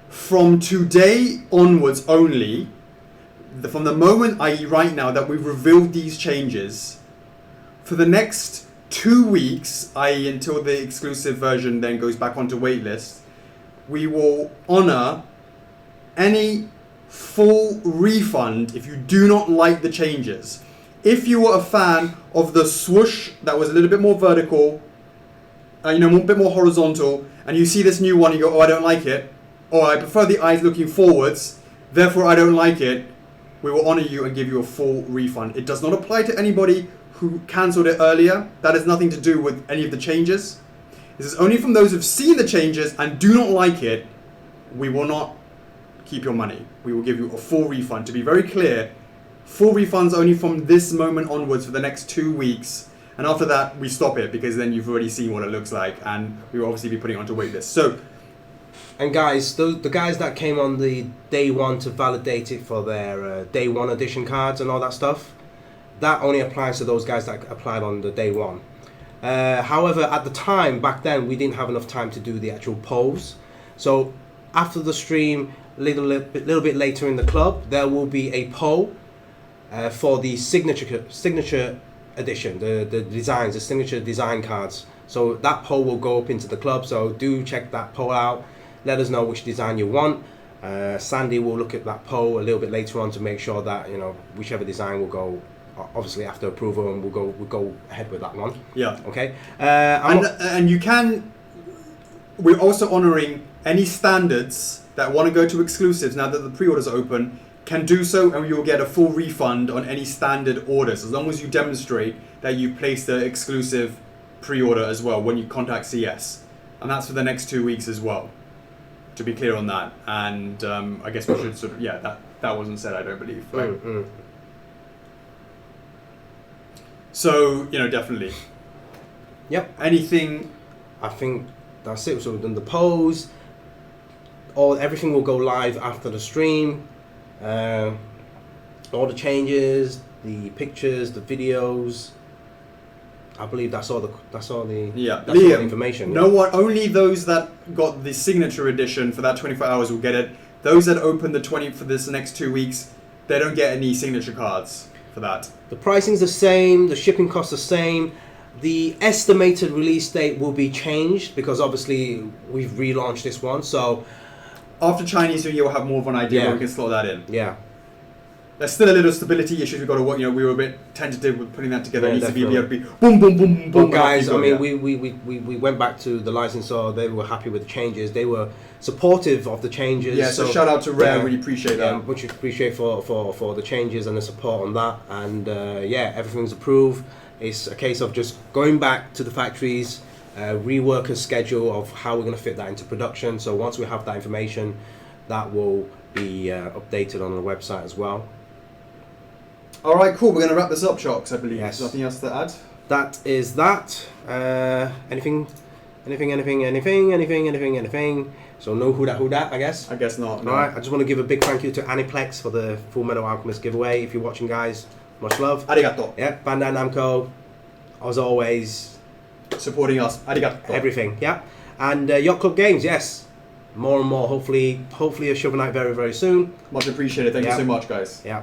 from today onwards only, from the moment, i.e. right now, that we've revealed these changes, for the next 2 weeks, i.e. until the exclusive version then goes back onto waitlist, we will honour any full refund if you do not like the changes. If you were a fan of the swoosh that was a little bit more vertical, a bit more horizontal, and you see this new one, you go, oh, I don't like it, or I prefer the eyes looking forwards, therefore I don't like it, we will honour you and give you a full refund. It does not apply to anybody who cancelled it earlier. That has nothing to do with any of the changes. This is only from those who've seen the changes and do not like it. We will not keep your money. We will give you a full refund. To be very clear, full refunds only from this moment onwards for the next 2 weeks. And after that, we stop it because then you've already seen what it looks like, and we will obviously be putting it onto waitlist. So, and guys, the guys that came on the day one to validate it for their day one edition cards and all that stuff, that only applies to those guys that applied on the day one. However, at the time, back then, we didn't have enough time to do the actual polls. So after the stream, a little bit later in the club, there will be a poll for the signature edition, the designs, the signature design cards. So that poll will go up into the club, so do check that poll out. Let us know which design you want. Sandy will look at that poll a little bit later on to make sure that whichever design will go, obviously after approval, and we'll go ahead with that one. Yeah. Okay. And you can. We're also honouring any standards that want to go to exclusives now that the pre-orders are open. Can do so, and you will get a full refund on any standard orders as long as you demonstrate that you placed the exclusive pre-order as well when you contact CS, and that's for the next 2 weeks as well. To be clear on that, and I guess we should that wasn't said, I don't believe. Right? So definitely. Yep. Anything? I think that's it. So we've done the polls. Everything will go live after the stream. All the changes, the pictures, the videos. I believe that's all the information. No one, only those that got the signature edition for that 24 hours will get it. Those that open the 20 for this next 2 weeks, they don't get any signature cards for that. The pricing's the same, the shipping costs the same. The estimated release date will be changed because obviously we've relaunched this one. So after Chinese New Year, we'll have more of an idea where we can slot that in. Yeah. There's still a little stability issues we've got to work. We were a bit tentative with putting that together. Yeah, it needs to be able to be boom, boom, boom, boom. But guys, I mean, we went back to the licensor. They were happy with the changes. They were supportive of the changes. Yeah, so shout out to Rare. Really appreciate that. Yeah, much appreciate for the changes and the support on that. And everything's approved. It's a case of just going back to the factories, rework a schedule of how we're going to fit that into production. So once we have that information, that will be updated on the website as well. All right, cool. We're going to wrap this up, Chocks, I believe. Yes. There's nothing else to add? That is that. Anything? So no who that, I guess? I guess not. No. All right, I just want to give a big thank you to Aniplex for the Full Metal Alchemist giveaway. If you're watching, guys, much love. Arigato. Yeah, Bandai Namco, as always. Supporting us. Arigato. Everything, yeah. And Yacht Club Games, yes. More and more, hopefully a Shovel Knight very, very soon. Much appreciated. Thank you so much, guys. Yeah.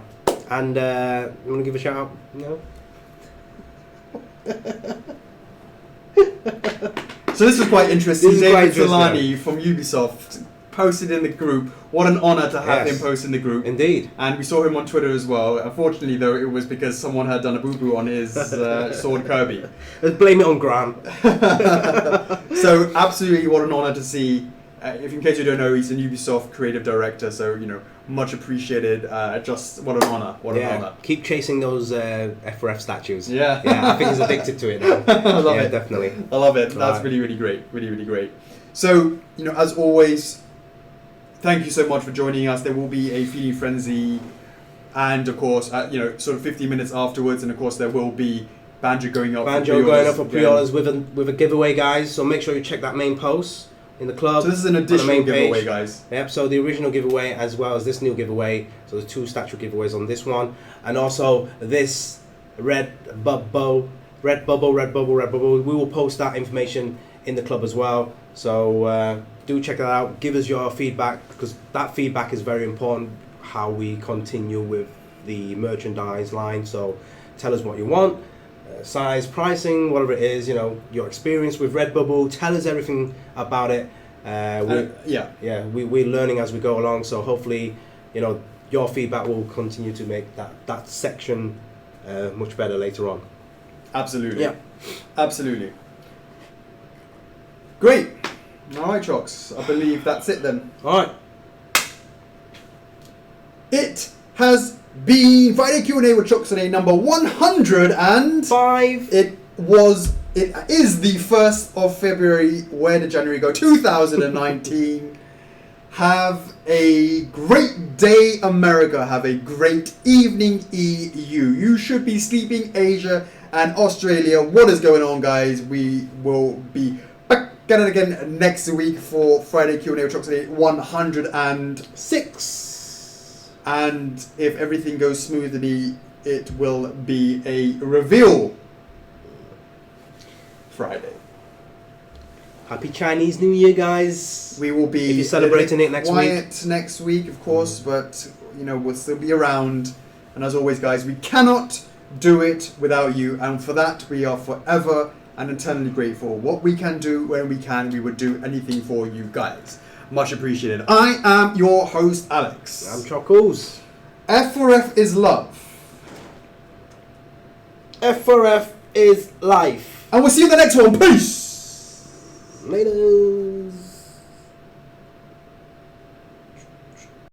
And you want to give a shout out? No? So this was quite interesting. David Solani Solani from Ubisoft posted in the group. What an honour to have him post in the group. Indeed. And we saw him on Twitter as well. Unfortunately, though, it was because someone had done a boo-boo on his sword Kirby. Let's blame it on Grant. So absolutely what an honour to see. If in case you don't know, he's a Ubisoft creative director, so much appreciated. Just what an honour, an honour. Keep chasing those FRF statues. Yeah, I think he's addicted to it now. I love it, definitely. I love it. That's really, really great, really, really great. So as always, thank you so much for joining us. There will be a Feeding Frenzy and of course, sort of 15 minutes afterwards, and of course there will be Banjo going up. For pre-orders with a giveaway, guys. So make sure you check that main post in the club. So this is an additional giveaway, guys. Yep. So the original giveaway as well as this new giveaway. So there's 2 statue giveaways on this one, and also this red bubble. We will post that information in the club as well. So do check that out. Give us your feedback, because that feedback is very important. How we continue with the merchandise line. So tell us what you want, size, pricing, whatever it is. Your experience with Redbubble. Tell us everything about it. We're learning as we go along. So hopefully, your feedback will continue to make that section much better later on. Absolutely. Yeah. Absolutely. Great. All right, Chocks. I believe that's it then. All right. It has been Friday Q&A with Chocks today, number 105. It is the 1st of February. Where did January go? 2019. Have a great day, America. Have a great evening, EU. You should be sleeping, Asia and Australia. What is going on, guys? We will be back at it again next week for Friday Q&A with Chocks today, 106. And if everything goes smoothly, it will be a reveal Friday. Happy Chinese New Year, guys. We will be if you're celebrating it next week. Next week, of course, but we'll still be around. And as always, guys, we cannot do it without you, and for that we are forever and eternally grateful. What we can do when we can, we would do anything for you guys. Much appreciated. I am your host, Alex. I'm CHOCKS. F for F is love. F for F is life. And we'll see you in the next one. Peace. Later.